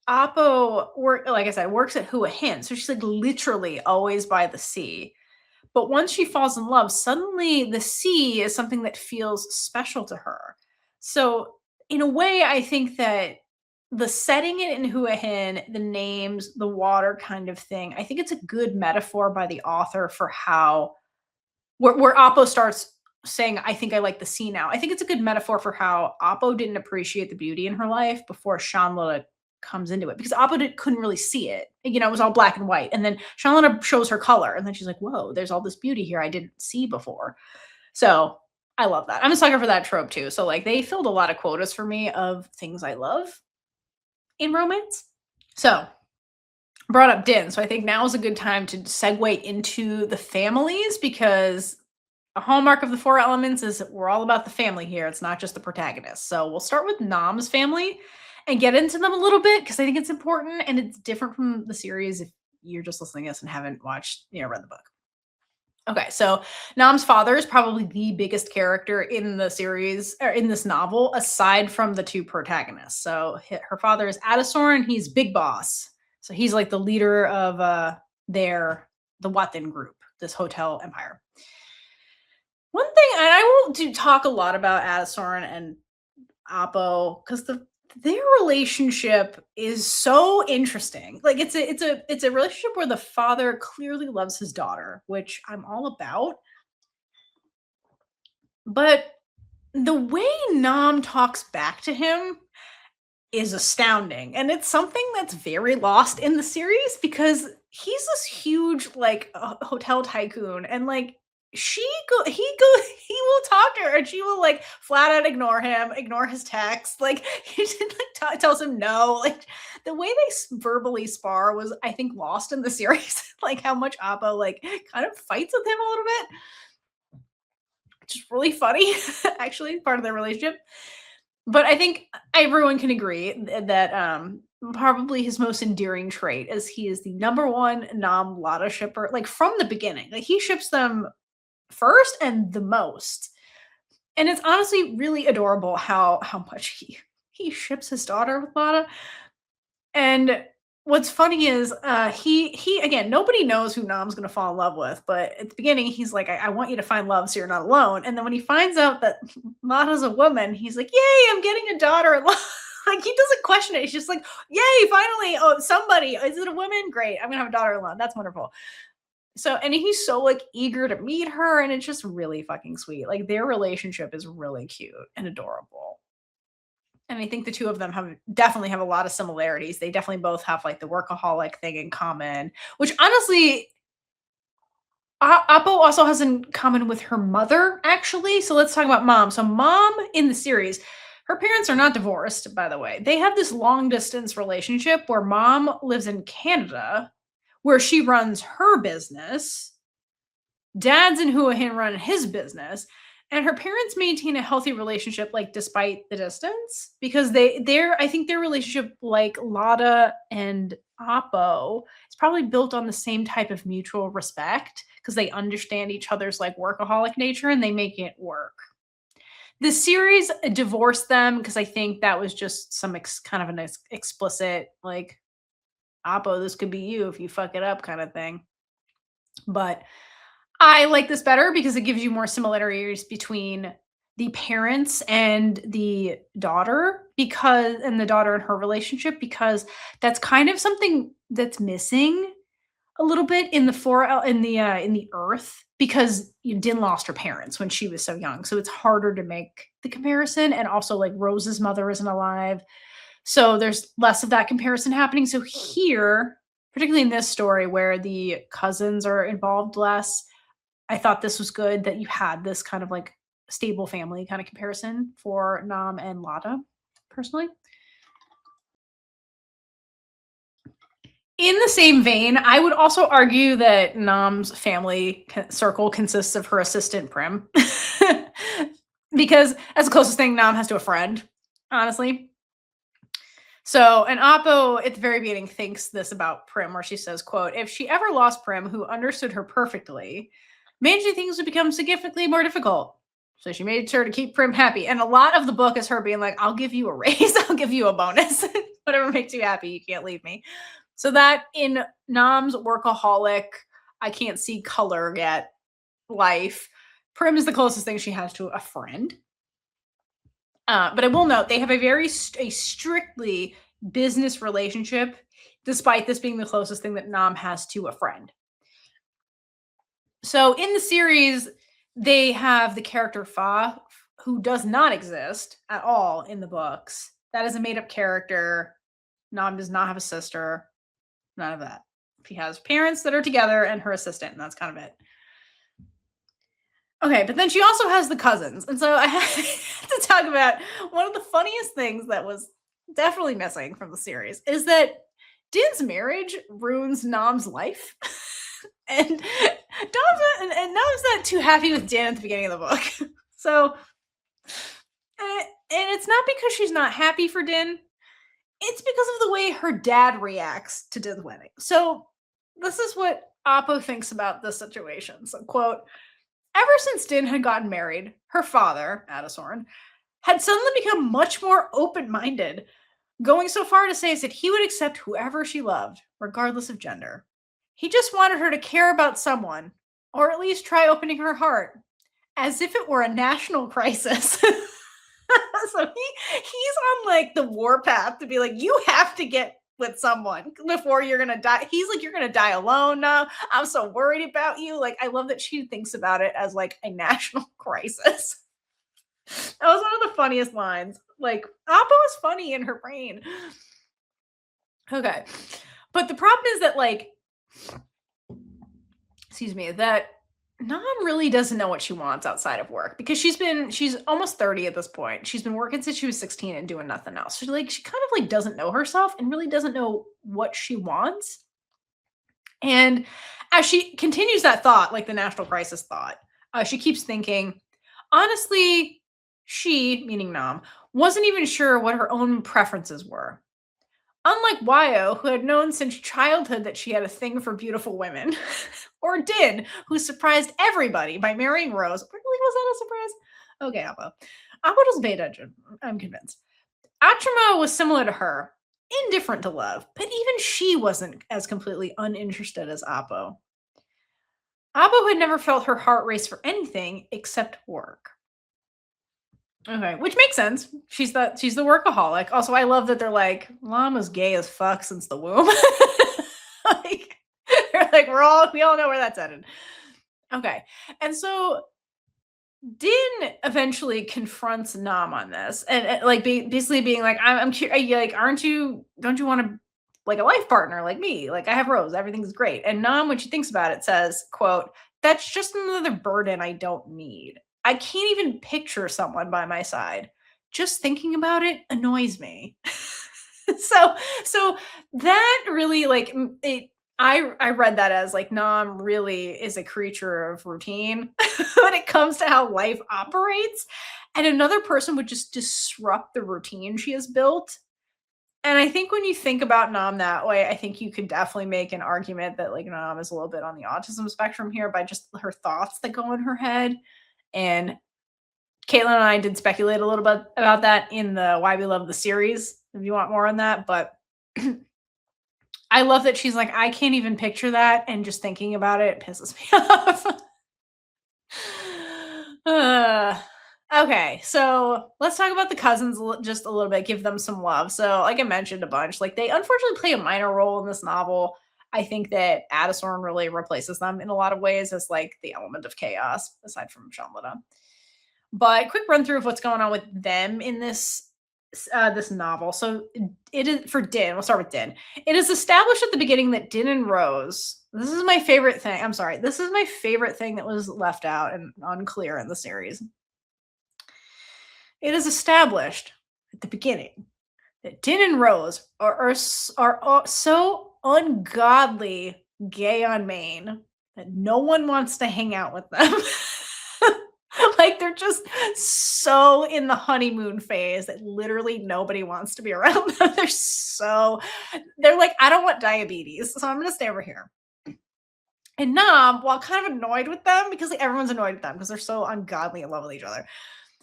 like I said, works at Hua Hin. So she's like literally always by the sea. But once she falls in love, suddenly the sea is something that feels special to her. So, in a way, I think that the setting it in Hua Hin, the names, the water kind of thing, I think it's a good metaphor by the author for how where Appo starts saying, I think I like the sea now. I think it's a good metaphor for how Appo didn't appreciate the beauty in her life before Shanla comes into it because Appo couldn't really see it. You know, it was all black and white. And then Shanlana shows her color. And then she's like, whoa, there's all this beauty here I didn't see before. So I love that. I'm a sucker for that trope too. So like they filled a lot of quotas for me of things I love in romance. So brought up Din. So I think now is a good time to segue into the families because a hallmark of the four elements is that we're all about the family here. It's not just the protagonist. So we'll start with Nam's family and get into them a little bit because I think it's important and it's different from the series if you're just listening to this and haven't watched, read the book. Okay, so Nam's father is probably the biggest character in the series or in this novel, aside from the two protagonists. So her father is Adasorn, and he's big boss. So he's like the leader of the Wathin group, this hotel empire. One thing, and I won't talk a lot about Adasorn and Appo because their relationship is so interesting. Like it's a relationship where the father clearly loves his daughter, which I'm all about. But the way Nam talks back to him is astounding. And it's something that's very lost in the series because he's this huge like hotel tycoon and like he will talk to her and she will like flat out ignore him, ignore his text. Like he like tells him no. Like the way they verbally spar was, I think, lost in the series. Like how much Appa like kind of fights with him a little bit, which is really funny. Actually, part of their relationship. But I think everyone can agree that probably his most endearing trait is he is the number one Nam Lada shipper, like from the beginning. Like he ships them first and the most. And it's honestly really adorable how much he ships his daughter with Lada. And what's funny is he again, nobody knows who Nam's gonna fall in love with, but at the beginning he's like, I want you to find love so you're not alone. And then when he finds out that Lada's a woman, he's like, yay, I'm getting a daughter-in-law. Like he doesn't question it. He's just like, yay, finally, oh, somebody, is it a woman? Great, I'm gonna have a daughter-in-law. That's wonderful. So, and he's so like eager to meet her, and it's just really fucking sweet. Like their relationship is really cute and adorable. And I think the two of them have a lot of similarities. They definitely both have like the workaholic thing in common, which honestly, Appo also has in common with her mother, actually. So let's talk about mom. So, mom in the series, her parents are not divorced, by the way. They have this long distance relationship where mom lives in Canada, where she runs her business. Dad's in Hua Hin run his business. And her parents maintain a healthy relationship, like despite the distance, because I think their relationship, like Lada and Oppo, is probably built on the same type of mutual respect because they understand each other's like workaholic nature and they make it work. The series divorced them because I think that was just some kind of an explicit like Oppo, this could be you if you fuck it up kind of thing. But I like this better because it gives you more similarities between the parents and the daughter, because and the daughter and her relationship, because that's kind of something that's missing a little bit in the in the earth, because Din lost her parents when she was so young. So it's harder to make the comparison, and also like Rose's mother isn't alive. So there's less of that comparison happening. So here, particularly in this story where the cousins are involved less, I thought this was good that you had this kind of like stable family kind of comparison for Nam and Lada, personally. In the same vein, I would also argue that Nam's family circle consists of her assistant Prim. Because that's the closest thing Nam has to a friend, honestly. So, and Oppo at the very beginning thinks this about Prim, where she says, quote, if she ever lost Prim, who understood her perfectly, managing things would become significantly more difficult. So she made sure to keep Prim happy. And a lot of the book is her being like, I'll give you a raise, I'll give you a bonus. Whatever makes you happy, you can't leave me. So that in Nam's workaholic, I can't see color yet life, Prim is the closest thing she has to a friend. But I will note they have a strictly business relationship, despite this being the closest thing that Nam has to a friend. So in the series, they have the character Fa, who does not exist at all in the books. That is a made up character. Nam does not have a sister. None of that. He has parents that are together and her assistant, and that's kind of it. Okay, but then she also has the cousins. And so I have to talk about one of the funniest things that was definitely missing from the series is that Din's marriage ruins Nam's life. and Nam's not too happy with Din at the beginning of the book. So, and it's not because she's not happy for Din. It's because of the way her dad reacts to Din's wedding. So, this is what Appo thinks about this situation. So, quote, ever since Din had gotten married, her father, Adasorn, had suddenly become much more open-minded, going so far to say that he would accept whoever she loved, regardless of gender. He just wanted her to care about someone, or at least try opening her heart, as if it were a national crisis. So he's on like the warpath to be like, you have to get with someone before you're gonna die. He's like, you're gonna die alone now. I'm so worried about you. Like, I love that she thinks about it as like a national crisis. That was one of the funniest lines. Like, Appa is funny in her brain. Okay. But the problem is that, like, excuse me, that Nam really doesn't know what she wants outside of work, because she's almost 30 at this point. She's been working since she was 16 and doing nothing else. So she kind of like doesn't know herself and really doesn't know what she wants. And as she continues that thought, like the national crisis thought, she keeps thinking, honestly, she, meaning Nam, wasn't even sure what her own preferences were. Unlike Wyo, who had known since childhood that she had a thing for beautiful women, or Din, who surprised everybody by marrying Rose. Really, was that a surprise? Okay, Appa. Appa doesn't pay attention, I'm convinced. Atrama was similar to her, indifferent to love, but even she wasn't as completely uninterested as Appo. Appo had never felt her heart race for anything except work. Okay, which makes sense. She's the workaholic. Also, I love that they're like, Llama's gay as fuck since the womb. Like, they're Like we all know where that's headed. Okay. And so Din eventually confronts Nam on this, and like basically being like, I'm curious, like, don't you want to like a life partner like me? Like I have Rose, everything's great. And Nam, when she thinks about it, says, "quote That's just another burden I don't need. I can't even picture someone by my side. Just thinking about it annoys me." so so that really like it I read that as like Nam really is a creature of routine when it comes to how life operates, and another person would just disrupt the routine she has built. And I think when you think about Nam that way, I think you could definitely make an argument that like Nam is a little bit on the autism spectrum here by just her thoughts that go in her head. And Caitlin and I did speculate a little bit about that in the Why We Love the series, if you want more on that. But I love that she's like, I can't even picture that. And just thinking about it pisses me off. Uh, okay, so let's talk about the cousins just a little bit, give them some love. So, like I mentioned a bunch, like they unfortunately play a minor role in this novel. I think that Addison really replaces them in a lot of ways as like the element of chaos, aside from Shamlada. But quick run through of what's going on with them in this novel. So it is for Din. We'll start with Din. It is established at the beginning that Din and Rose. This is my favorite thing. I'm sorry. This is my favorite thing that was left out and unclear in the series. It is established at the beginning that Din and Rose are so ungodly gay on Maine that no one wants to hang out with them. Like they're just so in the honeymoon phase that literally nobody wants to be around them. They're like, I don't want diabetes, so I'm gonna stay over here. And Nam, while kind of annoyed with them, because like everyone's annoyed with them because they're so ungodly in love with each other,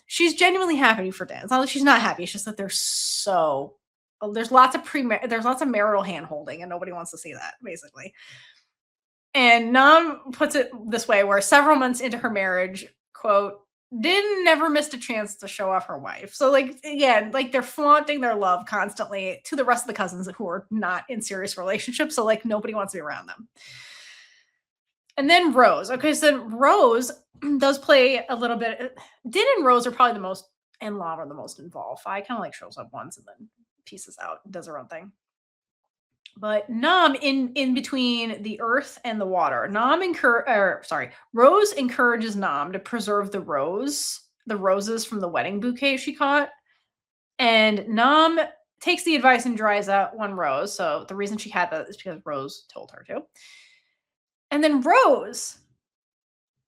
she's genuinely happy for Dan. It's not like she's not happy. It's just that they're so there's lots of marital hand holding, and nobody wants to see that, basically. And Nam puts it this way, where several months into her marriage, quote, Din never missed a chance to show off her wife. So, like, again, like they're flaunting their love constantly to the rest of the cousins who are not in serious relationships. So, like, nobody wants to be around them. And then Rose. Okay, so then Rose does play a little bit. Din and Rose are probably the most, and Lava are the most involved. I kind of like shows up once and then pieces out, does her own thing. But Nam in between the earth and the water. Rose encourages Nam to preserve the roses from the wedding bouquet she caught. And Nam takes the advice and dries out one rose. So the reason she had that is because Rose told her to. And then Rose,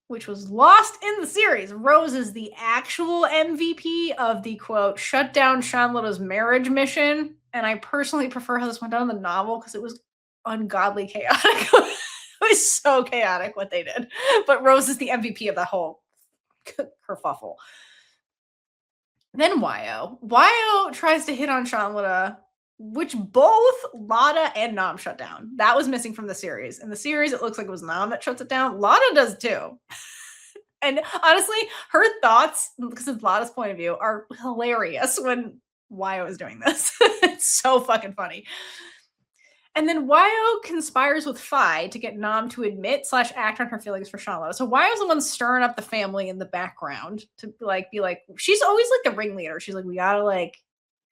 which was lost in the series, Rose is the actual MVP of the quote, shut down Shanlada's marriage mission. And I personally prefer how this went down in the novel because it was ungodly chaotic. It was so chaotic what they did. But Rose is the MVP of the whole kerfuffle. Then Wyo tries to hit on Shanlada, which both Lada and Nam shut down. That was missing from the series. In the series, it looks like it was Nam that shuts it down. Lada does too. And honestly, her thoughts, because of Lada's point of view, are hilarious when Wyo is doing this. It's so fucking funny. And then Wyo conspires with Phi to get Nam to admit / act on her feelings for Shanlada. So Wyo's the one stirring up the family in the background to like be like, she's always like the ringleader. She's like, we gotta like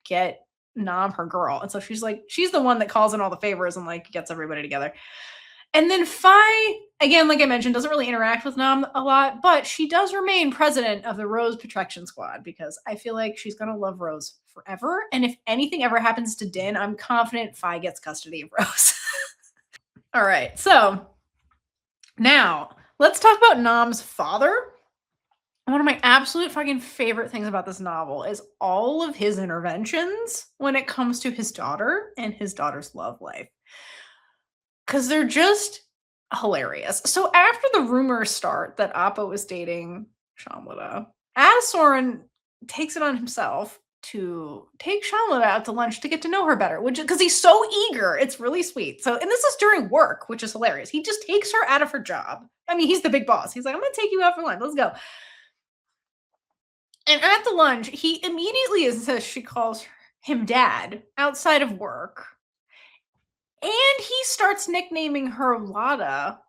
get Nam her girl. And so she's the one that calls in all the favors and like gets everybody together. And then Phi, again, like I mentioned, doesn't really interact with Nam a lot, but she does remain president of the Rose Protection Squad because I feel like she's going to love Rose forever. And if anything ever happens to Din, I'm confident Phi gets custody of Rose. All right. So now let's talk about Nam's father. One of my absolute fucking favorite things about this novel is all of his interventions when it comes to his daughter and his daughter's love life. Because they're just hilarious. So after the rumors start that Appa was dating Shamlada, Adesoran takes it on himself to take Shamlada out to lunch to get to know her better, which because he's so eager. It's really sweet. So, and this is during work, which is hilarious. He just takes her out of her job. I mean, he's the big boss. He's like, I'm going to take you out for lunch. Let's go. And at the lunch, he immediately says she calls him dad outside of work. And he starts nicknaming her Lada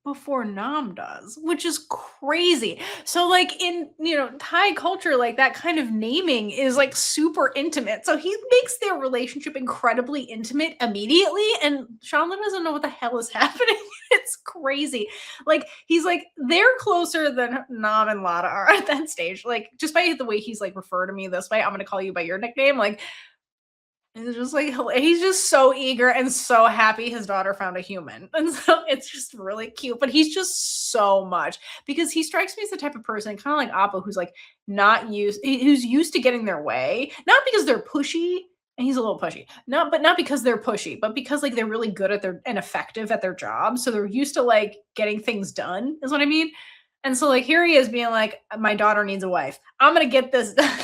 before Nam does, which is crazy. So, like, in, Thai culture, like, that kind of naming is, like, super intimate. So he makes their relationship incredibly intimate immediately, and Chandler doesn't know what the hell is happening. It's crazy. Like, he's like, they're closer than Nam and Lada are at that stage. Like, just by the way he's like, refer to me this way, I'm gonna call you by your nickname. Like, it's just like he's just so eager and so happy his daughter found a human. And so it's just really cute. But he's just so much because he strikes me as the type of person, kind of like Appa, who's like who's used to getting their way, not because they're pushy. And he's a little pushy. Not because they're pushy, but because like they're really good at their and effective at their job. So they're used to like getting things done, is what I mean. And so like here he is being like, my daughter needs a wife. I'm gonna get this done.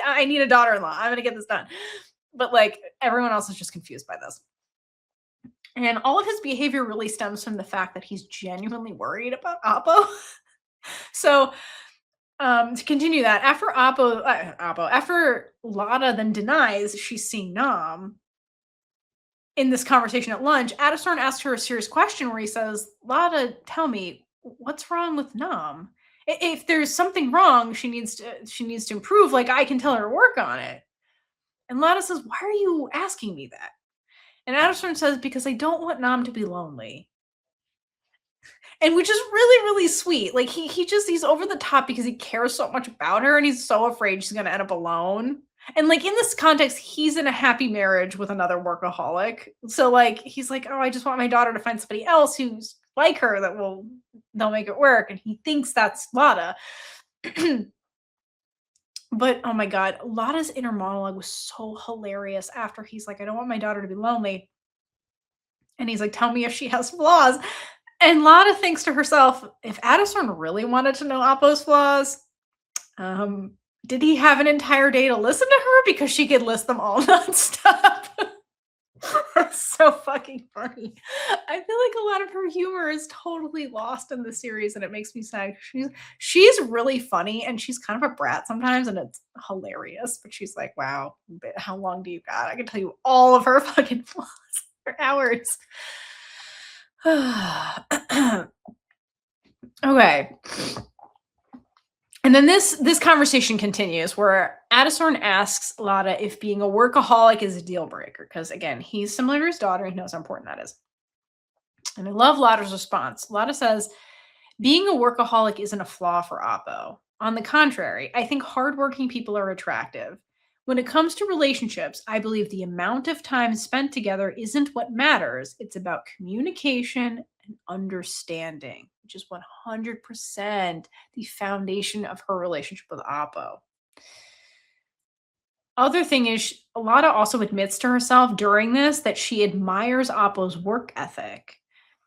I need a daughter-in-law. I'm gonna get this done. But like everyone else is just confused by this. And all of his behavior really stems from the fact that he's genuinely worried about Oppo. So to continue that, after Lada then denies she's seeing Nam in this conversation at lunch, Adastorn asks her a serious question where he says, Lada, tell me, what's wrong with Nam? If there's something wrong, she needs to improve. Like I can tell her to work on it. And Lada says, why are you asking me that? And Adderson says, because I don't want Nam to be lonely. And which is really, really sweet. Like he's over the top because he cares so much about her and he's so afraid she's gonna end up alone. And like in this context, he's in a happy marriage with another workaholic. So like he's like, oh, I just want my daughter to find somebody else who's like her they'll make it work. And he thinks that's Lada. But oh my god, Lada's inner monologue was so hilarious after he's like, I don't want my daughter to be lonely. And he's like, tell me if she has flaws. And Lada thinks to herself, if Addison really wanted to know Appo's flaws, did he have an entire day to listen to her? Because she could list them all nonstop. That's so fucking funny. I feel like a lot of her humor is totally lost in the series, and it makes me sad. She's really funny, and she's kind of a brat sometimes, and it's hilarious. But she's like, "Wow, how long do you got? I can tell you all of her fucking flaws for hours." Okay. And then this conversation continues where Addison asks Lada if being a workaholic is a deal breaker because again he's similar to his daughter. He knows how important that is. And I love Lada's response. Lada says, "Being a workaholic isn't a flaw for Oppo. On the contrary, I think hardworking people are attractive. When it comes to relationships, I believe the amount of time spent together isn't what matters. It's about communication and understanding, which is 100% the foundation of her relationship with Oppo." Other thing is, Lada also admits to herself during this that she admires Oppo's work ethic.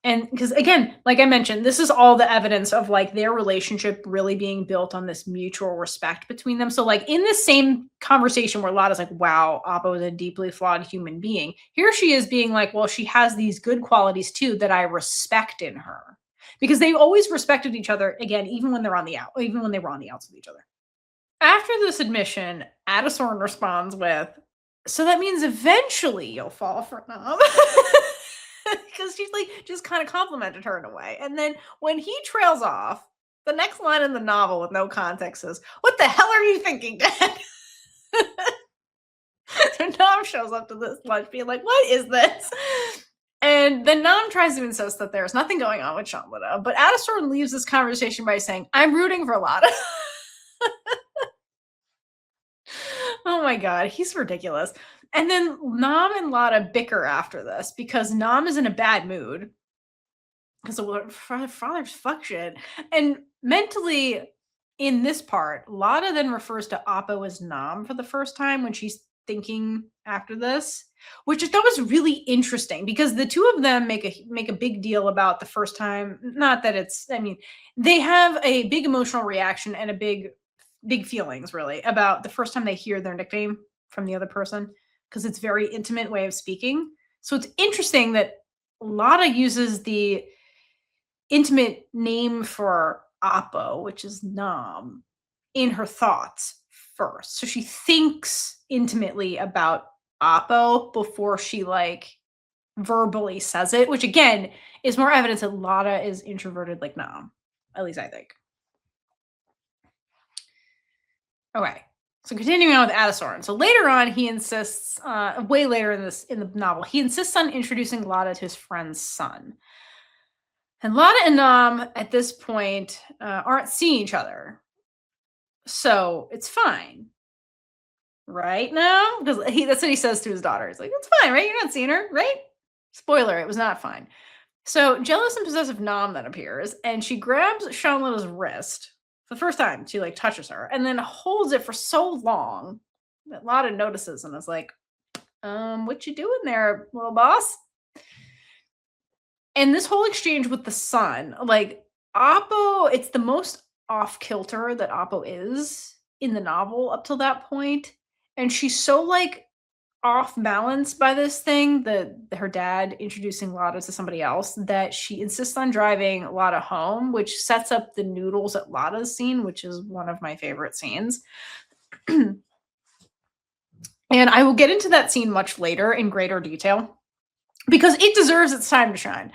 And because again, like I mentioned, this is all the evidence of like their relationship really being built on this mutual respect between them. So, like in the same conversation where Lada's like, wow, Oppo is a deeply flawed human being, here she is being like, well, she has these good qualities too that I respect in her. Because they always respected each other, again, even when even when they were on the outs with each other. After this admission, Addison responds with, "So that means eventually you'll fall for Nom." Because she's like just kind of complimented her in a way. And then when he trails off, the next line in the novel with no context is, "What the hell are you thinking, Dad?" So Nom shows up to this lunch being like, "What is this?" And then Nam tries to insist that there's nothing going on with Shamlada, but Addison leaves this conversation by saying, "I'm rooting for Lada." Oh my god, he's ridiculous. And then Nam and Lada bicker after this because Nam is in a bad mood because of what father's fuck shit. And mentally, in this part, Lada then refers to Appo as Nam for the first time when she's thinking after this, which I thought was really interesting because the two of them make a big deal about the first time. Not that it's, I mean, they have a big emotional reaction and a big feelings really about the first time they hear their nickname from the other person because it's very intimate way of speaking. So it's interesting that Lada uses the intimate name for Appo, which is Nam, in her thoughts first. So she thinks intimately about Appo before she like verbally says it, which again is more evidence that Lada is introverted like Nam. At least I think. Okay. So continuing on with Adesorin. So later on, he insists, way later in the novel, he insists on introducing Lada to his friend's son. And Lada and Nam at this point aren't seeing each other, so it's fine, right? Now, because that's what he says to his daughter. He's like, "It's fine, right? You're not seeing her, right?" Spoiler: it was not fine. So jealous and possessive Nam then appears, and she grabs Shanlata's wrist for the first time. She like touches her, and then holds it for so long that Lada notices and is like, what you doing there, little boss?" And this whole exchange with the son, like Oppo, it's the most off kilter that Oppo is in the novel up till that point. And she's so like off balance by this thing, that her dad introducing Lada to somebody else, that she insists on driving Lada home, which sets up the noodles at Lada's scene, which is one of my favorite scenes. And I will get into that scene much later in greater detail because it deserves its time to shine.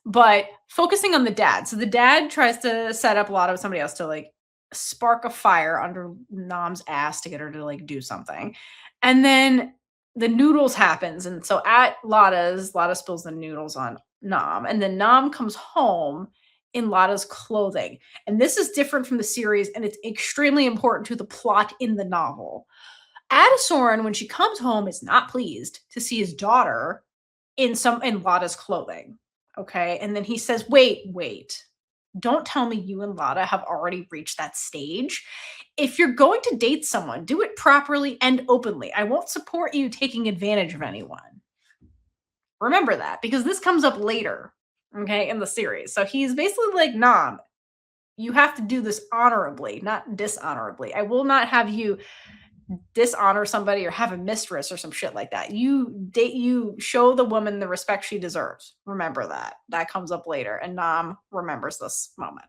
But focusing on the dad. So the dad tries to set up Lada with somebody else to like spark a fire under Nam's ass to get her to like do something. And then the noodles happens. And so at Lada spills the noodles on Nam. And then Nam comes home in Lada's clothing. And this is different from the series, and it's extremely important to the plot in the novel. Adesorin, when she comes home, is not pleased to see his daughter in Lada's clothing. Okay. And then he says, wait. Don't tell me you and Lada have already reached that stage. If you're going to date someone, do it properly and openly. I won't support you taking advantage of anyone. Remember that, because this comes up later, okay, in the series. So he's basically like, "Nah, you have to do this honorably, not dishonorably. I will not have you dishonor somebody or have a mistress or some shit like that. You show the woman the respect she deserves. Remember that. That comes up later, and Nam remembers this moment.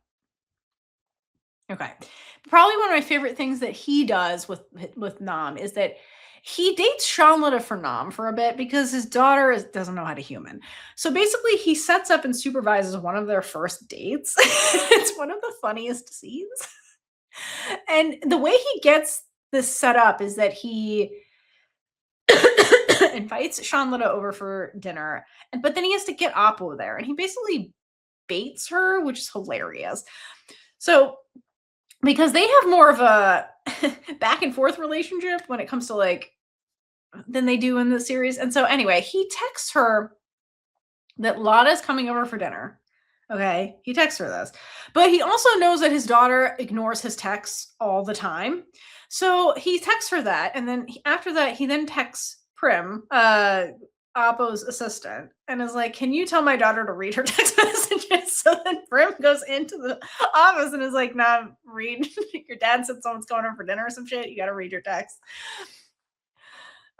Okay. Probably one of my favorite things that he does with Nam is that he dates Shanlata for Nam for a bit because his daughter doesn't know how to human. So basically, he sets up and supervises one of their first dates. It's one of the funniest scenes. And the way he gets this set up is that he invites Shanlata over for dinner, but then he has to get Oppo there, and he basically baits her, which is hilarious. So because they have more of a back and forth relationship when it comes to like than they do in the series. And so anyway, he texts her that Lada is coming over for dinner. Okay, he texts her this, but he also knows that his daughter ignores his texts all the time. So he texts her that, and then after that, he then texts Prim, Oppo's assistant, and is like, "Can you tell my daughter to read her text messages?" So then Prim goes into the office and is like, "Nah, read. Your dad said someone's going over for dinner or some shit. You got to read your text."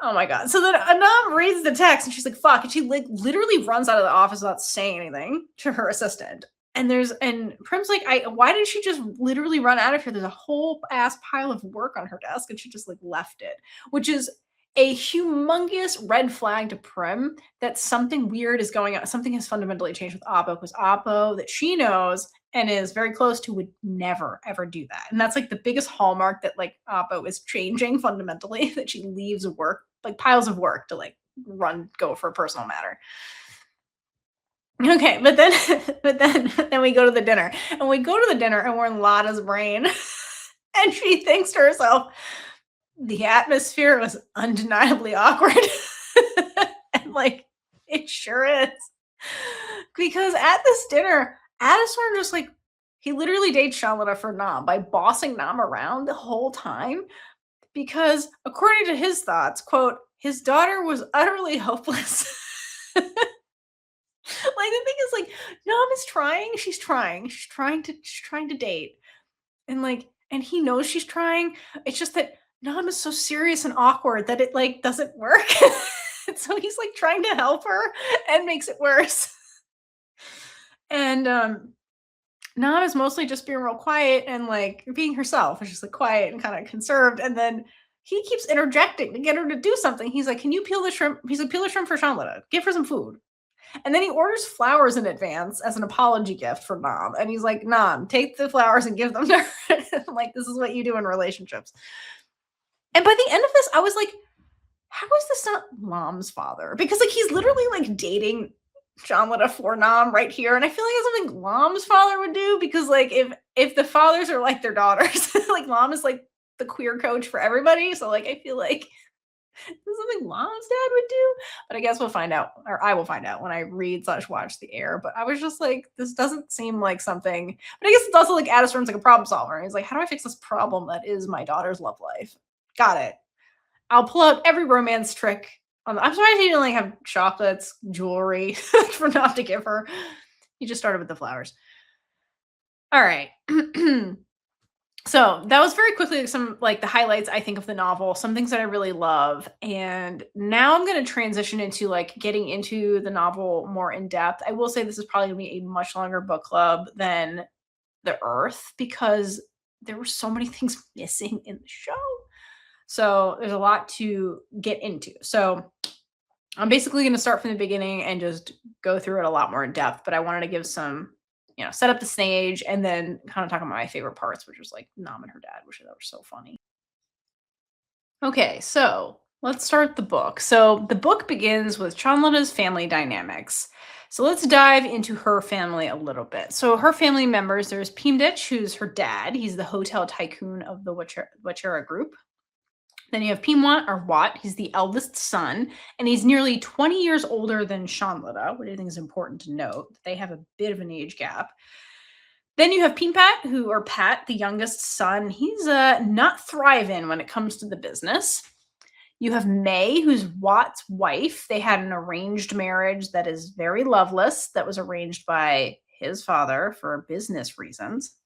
Oh my god. So then Anam reads the text and she's like, "Fuck." And she like literally runs out of the office without saying anything to her assistant. And Prim's like, why did she just literally run out of here? There's a whole ass pile of work on her desk, and she just like left it, which is a humongous red flag to Prim that something weird is going on. Something has fundamentally changed with Oppo, because Oppo that she knows and is very close to would never ever do that. And that's like the biggest hallmark that like Oppo is changing fundamentally, that she leaves work, like piles of work, to like go for a personal matter. Okay, but then then we go to the dinner. And we go to the dinner and we're in Lada's brain. And she thinks to herself, the atmosphere was undeniably awkward. And like it sure is. Because at this dinner, Addison just like he literally dates Shalada for Nam by bossing Nam around the whole time. Because according to his thoughts, quote, his daughter was utterly hopeless. Like the thing is like Nam is trying, she's trying to date. And like and he knows she's trying. It's just that Nam is so serious and awkward that it like doesn't work. So he's like trying to help her and makes it worse. And Nam is mostly just being real quiet and like being herself. It's just like quiet and kind of conserved. And then he keeps interjecting to get her to do something. He's like, "Can you peel the shrimp?" He's like, "Peel the shrimp for Shamletta. Give her some food." And then he orders flowers in advance as an apology gift for Nam. And he's like, "Nam, take the flowers and give them to her." I'm like, this is what you do in relationships. And by the end of this, I was like, how is this not Mom's father? Because like he's literally like dating Shamletta for Nam right here. And I feel like it's something Mom's father would do because like if the fathers are like their daughters, like Mom is like the queer coach for everybody. So like I feel like this is something Mom's dad would do. But I guess we'll find out, or I will find out when I read slash watch The Heir. But I was just like, this doesn't seem like something. But I guess it's also like Addison's like a problem solver. He's like, how do I fix this problem that is my daughter's love life? Got it. I'll pull out every romance trick. I'm surprised he didn't like have chocolates, jewelry for not to give her. He just started with the flowers. All right. So that was very quickly some like the highlights I think of the novel, some things that I really love. And now I'm going to transition into like getting into the novel more in depth. I will say this is probably going to be a much longer book club than The Earth because there were so many things missing in the show. So there's a lot to get into. So I'm basically going to start from the beginning and just go through it a lot more in depth, but I wanted to give some, set up the stage and then kind of talk about my favorite parts, which was like Nam and her dad, which I thought was so funny. Okay, so let's start the book. So the book begins with Chanlata's family dynamics. So let's dive into her family a little bit. So her family members, there's Pimdich, who's her dad. He's the hotel tycoon of the Wachera group. Then you have Pimwat or Wat. He's the eldest son, and he's nearly 20 years older than Shanlata, which I think is important to note. They have a bit of an age gap. Then you have Pimpat, or Pat, the youngest son. He's not thriving when it comes to the business. You have May, who's Wat's wife. They had an arranged marriage that is very loveless, that was arranged by his father for business reasons.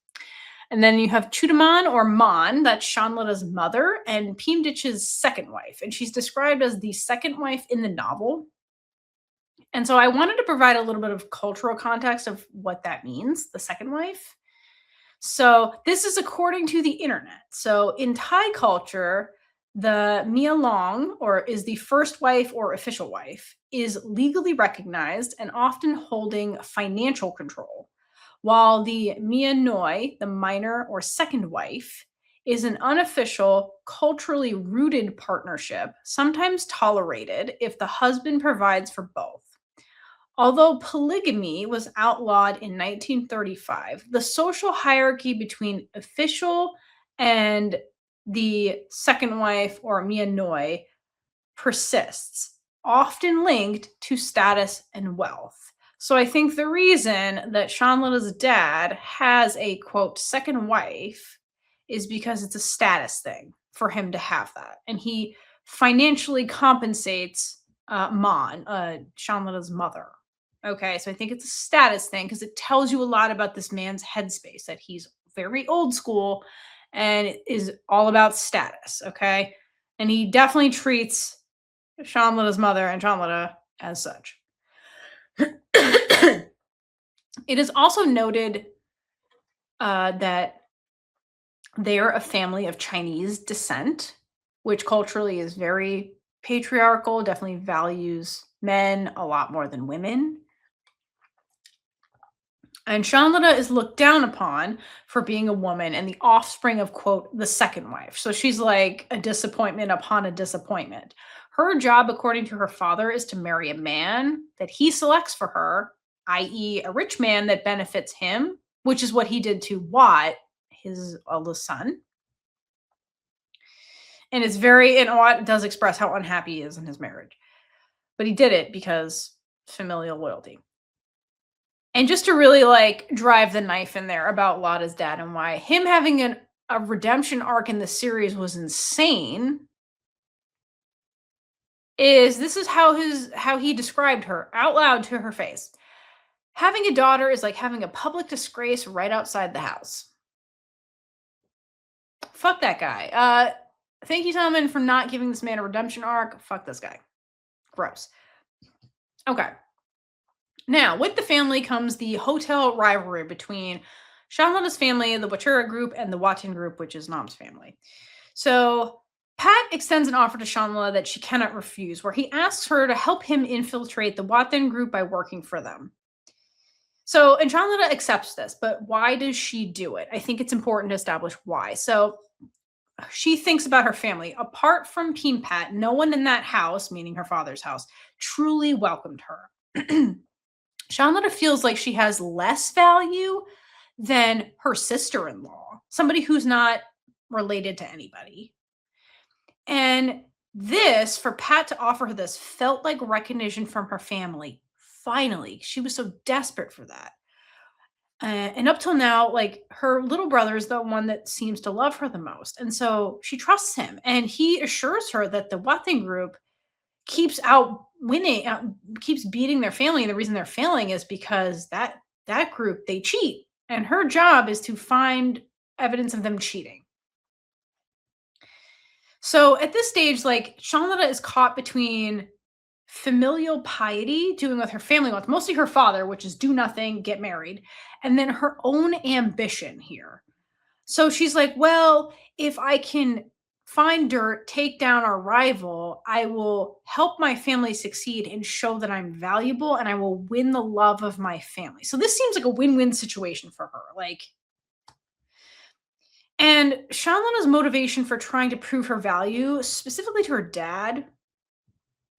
And then you have Chudaman or Mon, that's Shanlata's mother, and Pimdich's second wife. And she's described as the second wife in the novel. And so I wanted to provide a little bit of cultural context of what that means, the second wife. So this is according to the internet. So in Thai culture, the Mia Long, or is the first wife or official wife, is legally recognized and often holding financial control, while the Mia Noi, the minor or second wife, is an unofficial, culturally rooted partnership, sometimes tolerated if the husband provides for both. Although polygamy was outlawed in 1935, the social hierarchy between official and the second wife or Mia Noi persists, often linked to status and wealth. So I think the reason that Shanlata's dad has a quote second wife is because it's a status thing for him to have that. And he financially compensates Mon, Shanlata's mother. Okay, so I think it's a status thing because it tells you a lot about this man's headspace, that he's very old school and is all about status. Okay, and he definitely treats Shamlata's mother and Shamlata as such. It is also noted that they're a family of Chinese descent, which culturally is very patriarchal, definitely values men a lot more than women. And Shanlata is looked down upon for being a woman and the offspring of, quote, the second wife. So she's like a disappointment upon a disappointment. Her job, according to her father, is to marry a man that he selects for her, i.e., a rich man that benefits him, which is what he did to Wat, his eldest son. And Wat does express how unhappy he is in his marriage. But he did it because familial loyalty. And just to really like drive the knife in there about Lada's dad and why him having a redemption arc in the series was insane this is how he described her out loud to her face. Having a daughter is like having a public disgrace right outside the house. Fuck that guy. Thank you, Salmon, for not giving this man a redemption arc. Fuck this guy. Gross. Okay. Now, with the family comes the hotel rivalry between Shanlata's family, the Wachura group, and the Wattin group, which is Nam's family. So, Pat extends an offer to Shanla that she cannot refuse, where he asks her to help him infiltrate the Wathin group by working for them. So, and Shanla accepts this, but why does she do it? I think it's important to establish why. So, she thinks about her family. Apart from Peen Pat, no one in that house, meaning her father's house, truly welcomed her. Shanla feels like she has less value than her sister in law, somebody who's not related to anybody. And this, for Pat to offer her this, felt like recognition from her family. Finally, she was so desperate for that. And up till now, like her little brother is the one that seems to love her the most. And so she trusts him. And he assures her that the Wathin group keeps out winning, keeps beating their family. And the reason they're failing is because that group, they cheat. And her job is to find evidence of them cheating. So at this stage, like Shanlata is caught between familial piety, doing what her family wants, mostly her father, which is do nothing, get married, and then her own ambition here. So she's like, well, if I can find dirt, take down our rival, I will help my family succeed and show that I'm valuable and I will win the love of my family. So this seems like a win-win situation for her. Like, and Shanlana's motivation for trying to prove her value, specifically to her dad,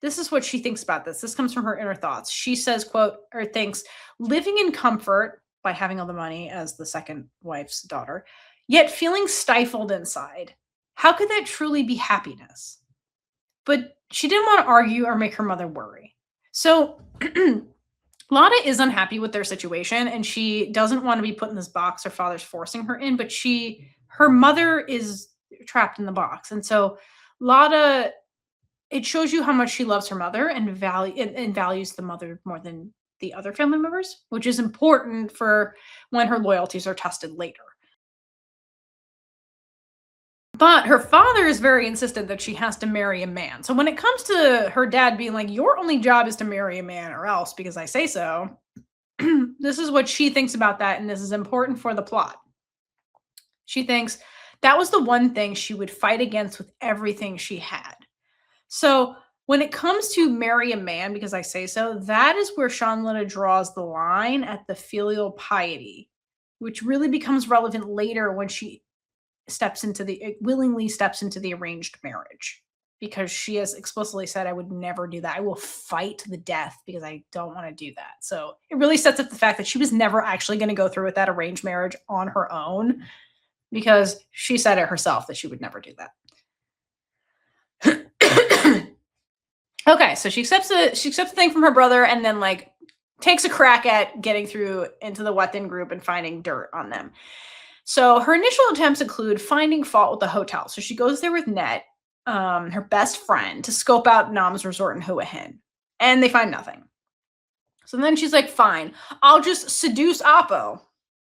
this is what she thinks about this. This comes from her inner thoughts. She says, quote, or thinks, living in comfort by having all the money as the second wife's daughter, yet feeling stifled inside. How could that truly be happiness? But she didn't want to argue or make her mother worry. So Lada is unhappy with their situation and she doesn't want to be put in this box her father's forcing her in, but her mother is trapped in the box. And so Lada, it shows you how much she loves her mother and values the mother more than the other family members, which is important for when her loyalties are tested later. But her father is very insistent that she has to marry a man. So when it comes to her dad being like, your only job is to marry a man or else because I say so, this is what she thinks about that. And this is important for the plot. She thinks that was the one thing she would fight against with everything she had. So when it comes to marry a man, because I say so, that is where Shanlata draws the line at the filial piety, which really becomes relevant later when she willingly steps into the arranged marriage, because she has explicitly said, I would never do that. I will fight to the death because I don't want to do that. So it really sets up the fact that she was never actually going to go through with that arranged marriage on her own, because she said it herself that she would never do that. Okay, so she accepts the thing from her brother and then like takes a crack at getting through into the Wathin group and finding dirt on them. So her initial attempts include finding fault with the hotel. So she goes there with Net, her best friend, to scope out Nam's resort in Hua Hin. And they find nothing. So then she's like, fine, I'll just seduce Apo.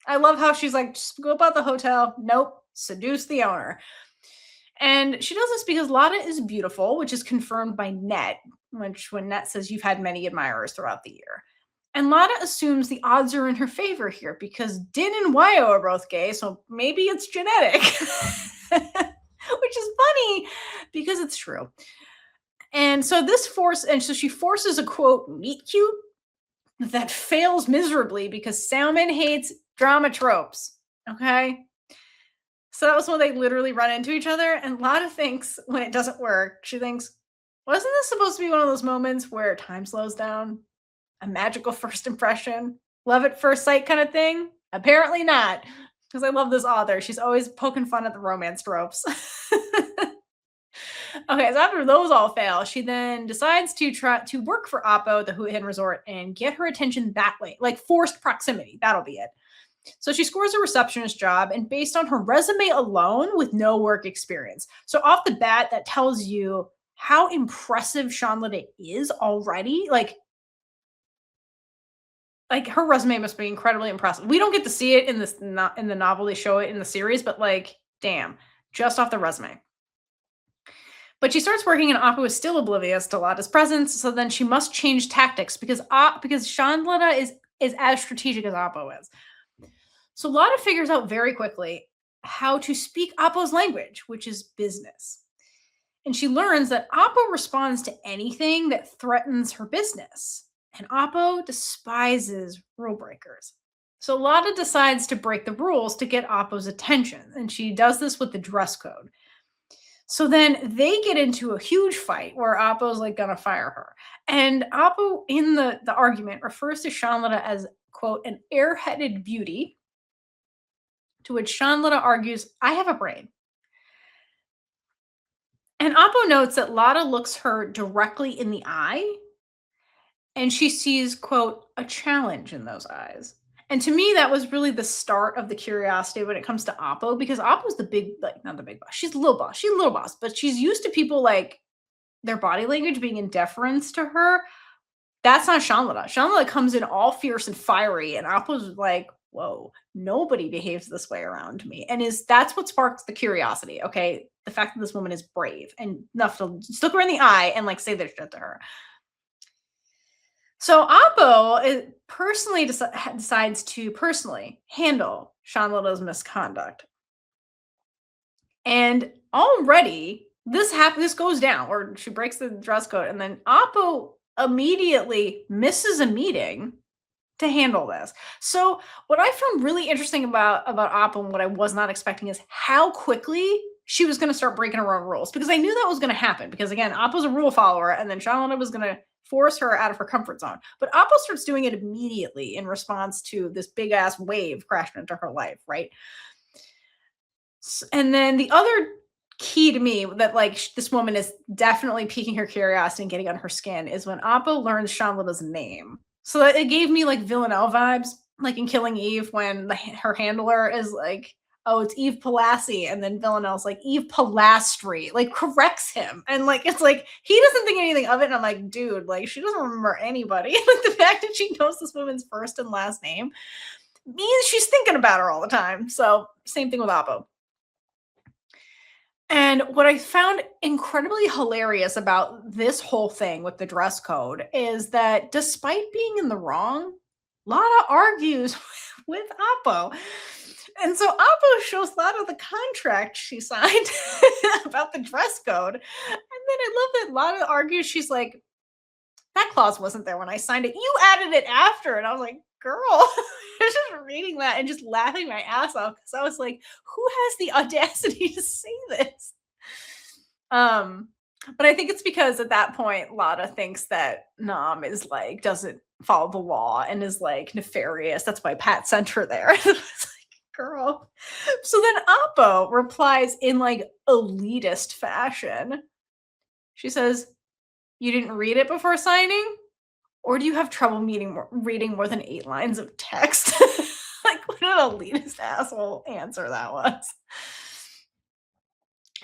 I love how she's like, scope out the hotel. Nope, seduce the owner. And she does this because Lada is beautiful, which is confirmed by Net, when Net says you've had many admirers throughout the year. And Lada assumes the odds are in her favor here because Din and Wayo are both gay, so maybe it's genetic. Which is funny because it's true. And so she forces a quote meet cute that fails miserably because salmon hates drama tropes. Okay. So that was when they literally run into each other. And Lada thinks when it doesn't work, she thinks, wasn't this supposed to be one of those moments where time slows down? A magical first impression, love at first sight kind of thing? Apparently not, because I love this author. She's always poking fun at the romance tropes. Okay, so after those all fail, she then decides to try to work for Apo at the Hua Hin Resort and get her attention that way, like forced proximity. That'll be it. So she scores a receptionist job, and based on her resume alone with no work experience. So off the bat, that tells you how impressive Shanlata is already. Like her resume must be incredibly impressive. We don't get to see it in this, not in the novel. They show it in the series, but like, damn, just off the resume. But she starts working and Appa is still oblivious to Lada's presence. So then she must change tactics because Shanlata is as strategic as Appa is. So Lada figures out very quickly how to speak Appo's language, which is business. And she learns that Appo responds to anything that threatens her business. And Appo despises rule breakers. So Lada decides to break the rules to get Appo's attention. And she does this with the dress code. So then they get into a huge fight where Appo's like gonna fire her. And Appo in the argument refers to Shanlada as, quote, an airheaded beauty, to which Shanlada argues, I have a brain. And Appo notes that Lada looks her directly in the eye and she sees, quote, a challenge in those eyes. And to me, that was really the start of the curiosity when it comes to Appo, because Appo's the big, like, not the big boss. She's the little boss. She's a little boss, but she's used to people like their body language being in deference to her. That's not Shanlada. Shanlada comes in all fierce and fiery, and Appo's like, whoa, nobody behaves this way around me. And that's what sparks the curiosity, okay? The fact that this woman is brave and enough to look her in the eye and like say this shit to her. So Appo personally decides to personally handle Shanlada's misconduct. And already this goes down, or she breaks the dress code, and then Appo immediately misses a meeting to handle this. So what I found really interesting about Appo and what I was not expecting is how quickly she was going to start breaking her own rules, because I knew that was going to happen, because again, Appo's a rule follower, and then Shanlada was going to force her out of her comfort zone. But Appo starts doing it immediately in response to this big ass wave crashing into her life, right? And then the other key to me that like this woman is definitely piquing her curiosity and getting on her skin is when Appo learns Shanlada's name. So it gave me like Villanelle vibes, like in Killing Eve when her handler is like, oh, it's Eve Pelassi, and then Villanelle's like Eve Pilastri, like corrects him, and like it's like he doesn't think anything of it, and I'm like, dude, like she doesn't remember anybody. Like the fact that she knows this woman's first and last name means she's thinking about her all the time. So same thing with Appo. And what I found incredibly hilarious about this whole thing with the dress code is that despite being in the wrong, Lada argues with Appo. And so Appo shows Lada the contract she signed about the dress code. And then I love that Lada argues, she's like, that clause wasn't there when I signed it. You added it after. And I was like, girl, I was just reading that and just laughing my ass off, because I was like, who has the audacity to say this? But I think it's because at that point, Lada thinks that Nam is like, doesn't follow the law and is like nefarious. That's why Pat sent her there. It's like, girl. So then Appo replies in like elitist fashion. She says, you didn't read it before signing? Or do you have trouble reading more than 8 lines of text? Like, what an elitist asshole answer that was.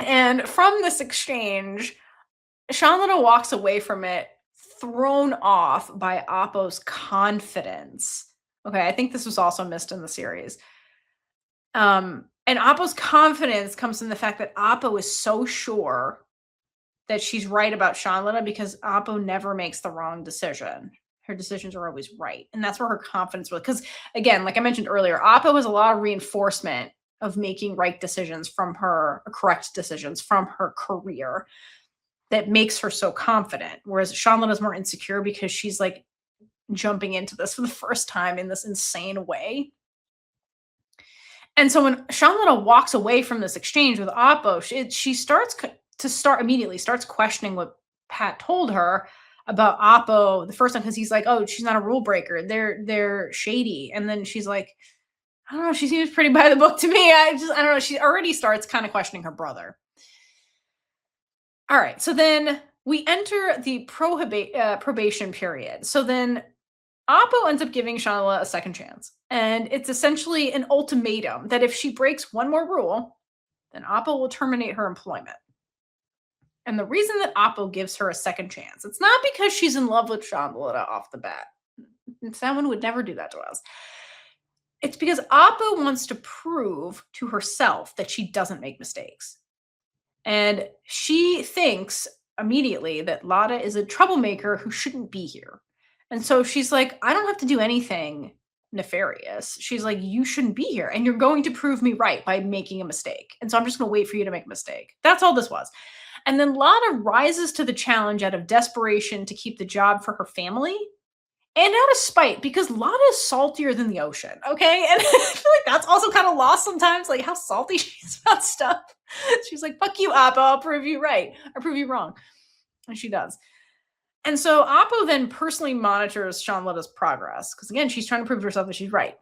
And from this exchange, Shanlada walks away from it thrown off by Appo's confidence. Okay, I think this was also missed in the series. And Appo's confidence comes from the fact that Appo is so sure that she's right about Shanlada, because Appo never makes the wrong decision. Her decisions are always right. And that's where her confidence was. Because again, like I mentioned earlier, Appo has a lot of reinforcement of making right decisions from her, correct decisions from her career, that makes her so confident. Whereas Shanlada's more insecure because she's like jumping into this for the first time in this insane way. And so when Shanlada walks away from this exchange with Appo, she starts questioning what Pat told her about Appo the first time, because he's like, oh, she's not a rule breaker. They're shady. And then she's like, I don't know, she seems pretty by the book to me. I don't know. She already starts kind of questioning her brother. All right. So then we enter the probation period. So then Appo ends up giving Shanlada a second chance. And it's essentially an ultimatum that if she breaks one more rule, then Appo will terminate her employment. And the reason that Appo gives her a second chance, it's not because she's in love with Shanlada off the bat. Someone would never do that to us. It's because Appo wants to prove to herself that she doesn't make mistakes. And she thinks immediately that Lada is a troublemaker who shouldn't be here. And so she's like, I don't have to do anything nefarious. She's like, you shouldn't be here, and you're going to prove me right by making a mistake. And so I'm just going to wait for you to make a mistake. That's all this was. And then Lada rises to the challenge out of desperation to keep the job for her family and out of spite because Lada is saltier than the ocean. Okay. And I feel like that's also kind of lost sometimes, like how salty she is about stuff. She's like, fuck you, Appa. I'll prove you right. I'll prove you wrong. And she does. And so Appa then personally monitors Shanlada's progress because, again, she's trying to prove to herself that she's right.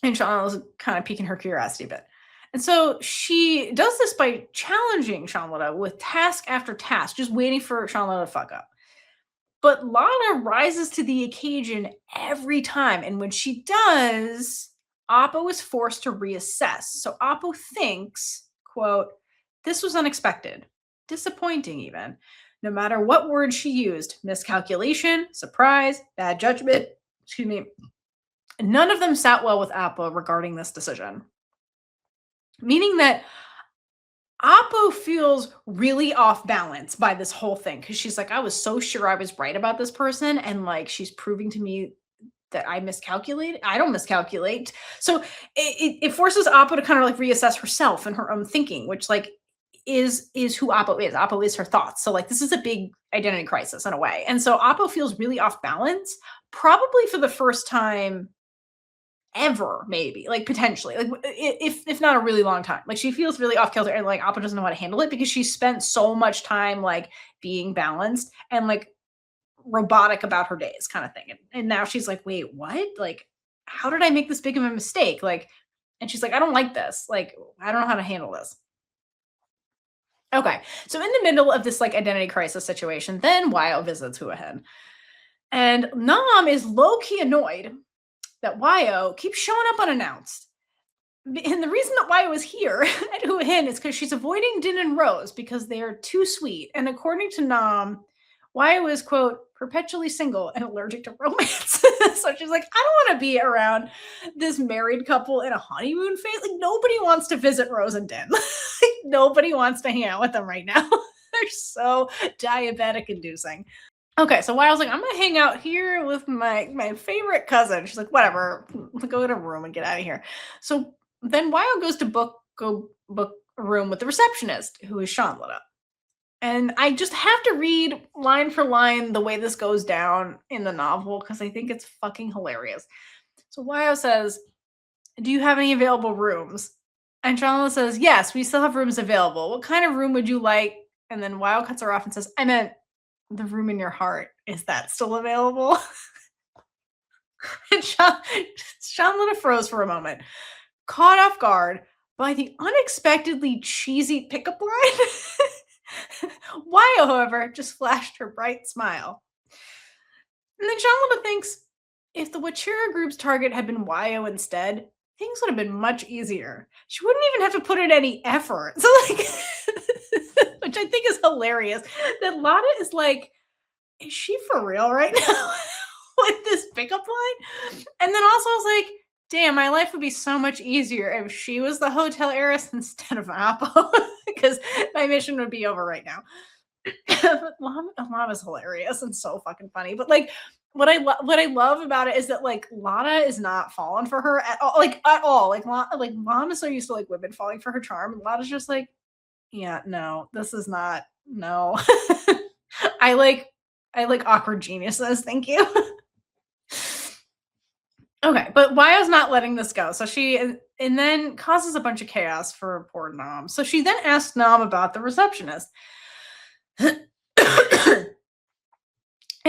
And Shanlada's kind of piquing her curiosity a bit. And so she does this by challenging Shanlada with task after task, just waiting for Shanlada to fuck up. But Lada rises to the occasion every time. And when she does, Appo is forced to reassess. So Appo thinks, quote, this was unexpected, disappointing even. No matter what word she used, miscalculation, surprise, bad judgment, excuse me, none of them sat well with Appo regarding this decision. Meaning that Appo feels really off balance by this whole thing because she's like, I was so sure I was right about this person, and like she's proving to me that I miscalculated. I don't miscalculate. So it forces Appo to kind of like reassess herself and her own thinking, which like is who Appo is. Appo is her thoughts. So like this is a big identity crisis in a way. And so Appo feels really off balance, probably for the first time ever, maybe, like potentially, like if not a really long time. Like she feels really off kilter and like Appa doesn't know how to handle it because she spent so much time like being balanced and like robotic about her days kind of thing. And now she's like, wait, what? Like, how did I make this big of a mistake? Like, and she's like, I don't like this. Like, I don't know how to handle this. Okay. So in the middle of this like identity crisis situation, then Wyo visits Huahen. And Nam is low-key annoyed that Wyo keeps showing up unannounced. And the reason that Wyo is here at Huahin is because she's avoiding Din and Rose because they are too sweet. And according to Nam, Wyo is, quote, perpetually single and allergic to romance. So she's like, I don't want to be around this married couple in a honeymoon phase. Like, nobody wants to visit Rose and Din. Like, nobody wants to hang out with them right now. They're so diabetic inducing. Okay, so Wyo's like, I'm gonna hang out here with my favorite cousin. She's like, whatever, go in a room and get out of here. So then Wyo goes to book a room with the receptionist, who is Shanlada. And I just have to read line for line the way this goes down in the novel because I think it's fucking hilarious. So Wyo says, do you have any available rooms? And Shanlada says, yes, we still have rooms available. What kind of room would you like? And then Wyo cuts her off and says, I meant the room in your heart. Is that still available? And Shanlada froze for a moment, caught off guard by the unexpectedly cheesy pickup line. Wyo, however, just flashed her bright smile. And then Shanlada thinks if the Wachira group's target had been Wyo instead, things would have been much easier. She wouldn't even have to put in any effort. So like which I think is hilarious. That Lada is like, is she for real right now with this pickup line? And then also I was like, damn, my life would be so much easier if she was the hotel heiress instead of Appo, because my mission would be over right now. But Lada's hilarious and so fucking funny. But like, what I love about it is that like Lada is not falling for her at all, like at all. Like Mom is so used to like women falling for her charm, and Lada's just like, yeah, no, this is not, no. I like awkward geniuses, thank you. Okay, but Wyo's not letting this go. So she and then causes a bunch of chaos for poor Nam. So she then asks Nam about the receptionist. And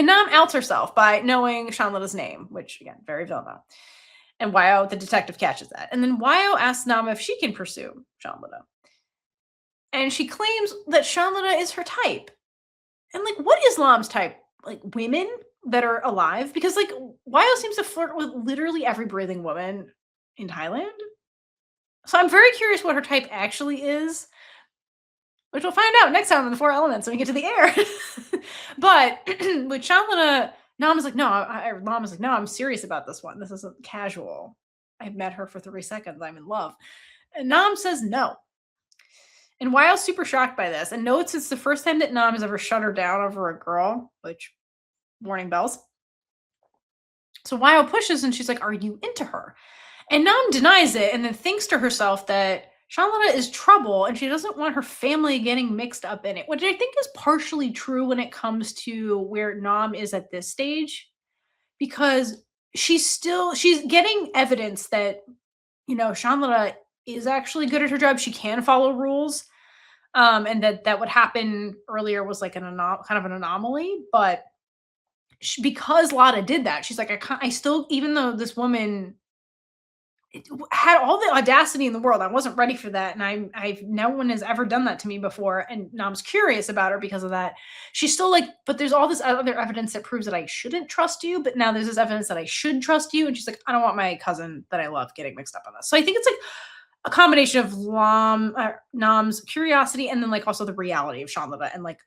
Nam outs herself by knowing Shanlada's name, which again, very Vilna. And Wyo, the detective, catches that. And then Wyo asks Nam if she can pursue Shanlada. And she claims that Shanlada is her type. And like, what is Nam's type? Like women that are alive? Because like Wyo seems to flirt with literally every breathing woman in Thailand. So I'm very curious what her type actually is, which we'll find out next time in the Four Elements when we get to the air. But with Shanlada, Nam is like, no, Nam is like, no, I'm serious about this one. This isn't casual. I've met her for 3 seconds. I'm in love. And Nam says no. And Wyo's super shocked by this and notes it's the first time that Nam has ever shut her down over a girl, which, warning bells. So Wyo pushes and she's like, are you into her? And Nam denies it and then thinks to herself that Shanlata is trouble and she doesn't want her family getting mixed up in it, which I think is partially true when it comes to where Nam is at this stage because she's getting evidence that, Shanlata is actually good at her job. She can follow rules. And that what happened earlier was like kind of an anomaly, but because Lada did that, she's like, I still, even though this woman had all the audacity in the world. I wasn't ready for that, and I've no one has ever done that to me before. And Nam's curious about her because of that. She's still like, but there's all this other evidence that proves that I shouldn't trust you. But now there's this evidence that I should trust you, and she's like, I don't want my cousin that I love getting mixed up on this. So I think it's like a combination of Nam's curiosity and then like also the reality of Shanlata and like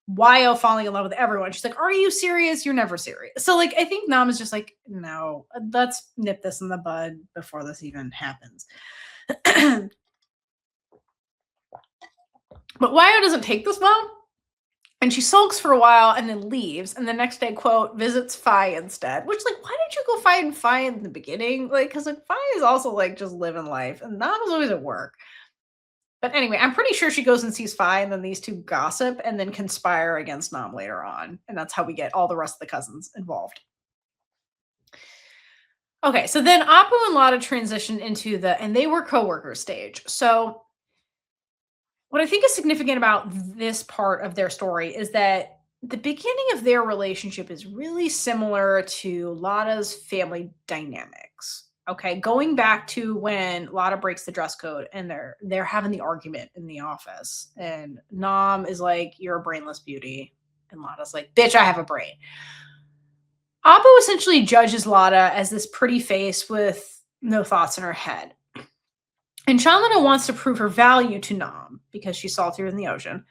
Wyo falling in love with everyone. She's like, "Are you serious? You're never serious." So like, I think Nam is just like, "No, let's nip this in the bud before this even happens." But Wyo doesn't take this well, and she sulks for a while and then leaves. And the next day, quote, visits Fi instead. Which, like, why did you go find Fi in the beginning? Like, because like Fi is also like just living life, and Nam is always at work. But anyway, I'm pretty sure she goes and sees Fi, and then these two gossip and then conspire against Nam later on. And that's how we get all the rest of the cousins involved. Okay, so then Appu and Lada transition into and they were co-workers stage. So what I think is significant about this part of their story is that the beginning of their relationship is really similar to Lada's family dynamics. Okay, going back to when Lada breaks the dress code and they're having the argument in the office, and Nam is like, "You're a brainless beauty," and Lada's like, "Bitch, I have a brain." Appu essentially judges Lada as this pretty face with no thoughts in her head. And Shanlata wants to prove her value to Nam because she's saltier than the ocean.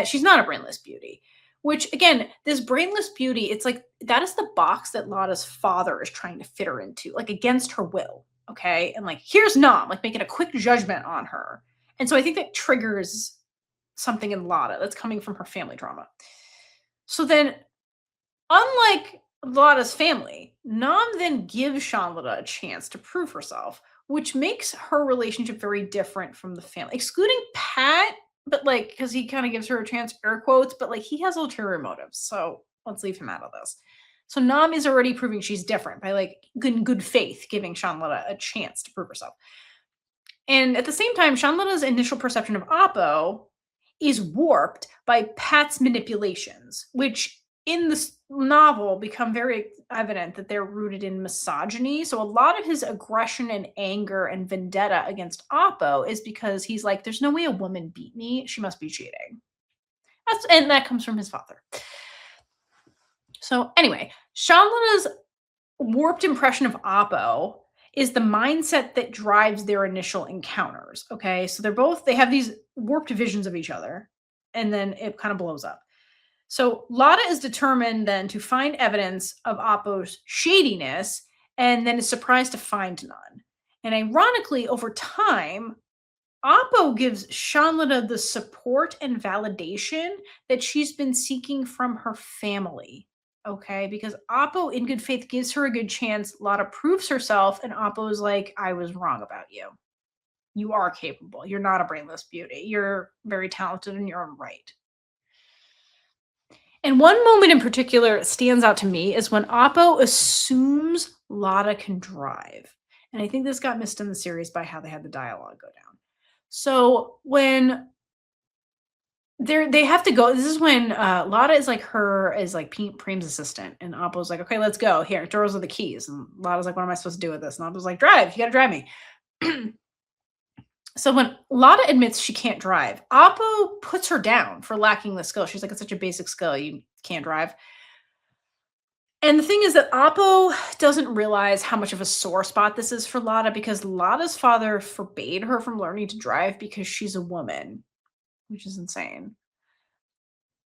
She's not a brainless beauty. Which, again, this brainless beauty, it's like that is the box that Lada's father is trying to fit her into, like against her will. Okay. And like, here's Nam, like making a quick judgment on her. And so I think that triggers something in Lada that's coming from her family drama. So then, unlike Lada's family, Nam then gives Shanlata a chance to prove herself, which makes her relationship very different from the family, excluding Pat, but like, because he kind of gives her a chance, air quotes, but like he has ulterior motives. So let's leave him out of this. So Nam is already proving she's different by like good faith giving Shanlata a chance to prove herself. And at the same time, Shanlata's initial perception of Appo is warped by Pat's manipulations, which in this novel become very evident that they're rooted in misogyny. So a lot of his aggression and anger and vendetta against Appo is because he's like, there's no way a woman beat me. She must be cheating. And that comes from his father. So anyway, Shanlata's warped impression of Appo is the mindset that drives their initial encounters. Okay. So they have these warped visions of each other, and then it kind of blows up. So Lada is determined then to find evidence of Appo's shadiness, and then is surprised to find none. And ironically, over time, Appo gives Shanlata the support and validation that she's been seeking from her family. Okay, because Appo, in good faith, gives her a good chance. Lada proves herself, and Appo is like, I was wrong about you. You are capable. You're not a brainless beauty. You're very talented in your own right. And one moment in particular that stands out to me is when Appo assumes Lada can drive. And I think this got missed in the series by how they had the dialogue go down. So when they have to go, this is when Lada is like Preem's assistant, and Appo's like, okay, let's go. Here, throws her the keys. And Lada's like, what am I supposed to do with this? And Appo's like, drive, you gotta drive me. So when Lada admits she can't drive, Appo puts her down for lacking the skill. She's like, it's such a basic skill, you can't drive. And the thing is that Appo doesn't realize how much of a sore spot this is for Lada, because Lada's father forbade her from learning to drive because she's a woman, which is insane.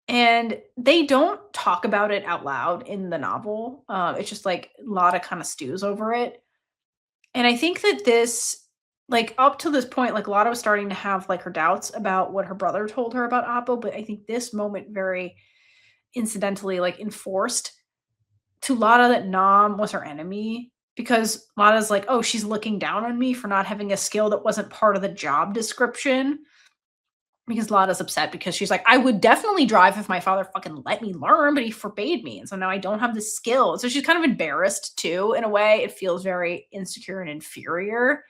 And they don't talk about it out loud in the novel. It's just like Lada kind of stews over it. And I think that this, like up to this point, like Lada was starting to have like her doubts about what her brother told her about Appo, but I think this moment very incidentally like enforced to Lada that Nam was her enemy, because Lada's like, oh, she's looking down on me for not having a skill that wasn't part of the job description. Because Lada's upset because she's like, I would definitely drive if my father fucking let me learn, but he forbade me. And so now I don't have the skill. So she's kind of embarrassed too, in a way. It feels very insecure and inferior.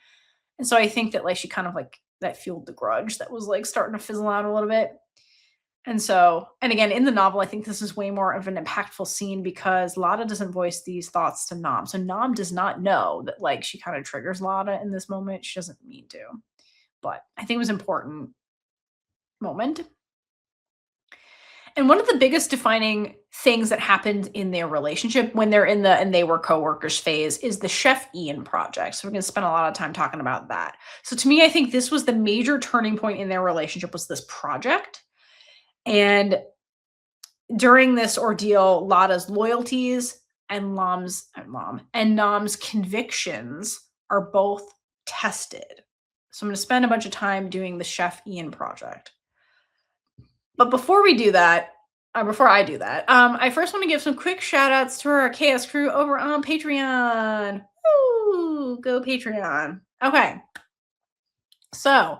And so I think that like she kind of like that fueled the grudge that was like starting to fizzle out a little bit. And so, and again, in the novel, I think this is way more of an impactful scene because Lada doesn't voice these thoughts to Nam. So Nam does not know that like she kind of triggers Lada in this moment. She doesn't mean to. But I think it was important moment. And one of the biggest defining things that happened in their relationship when they're in the and they were coworkers phase is the Chef Ian project. So we're going to spend a lot of time talking about that. So to me, I think this was the major turning point in their relationship was this project. And during this ordeal, Lada's loyalties and Nam's convictions are both tested. So I'm going to spend a bunch of time doing the Chef Ian project. But before we do that, before I do that, I first want to give some quick shout outs to our Chaos crew over on Patreon. Woo! Go Patreon. Okay. So I'm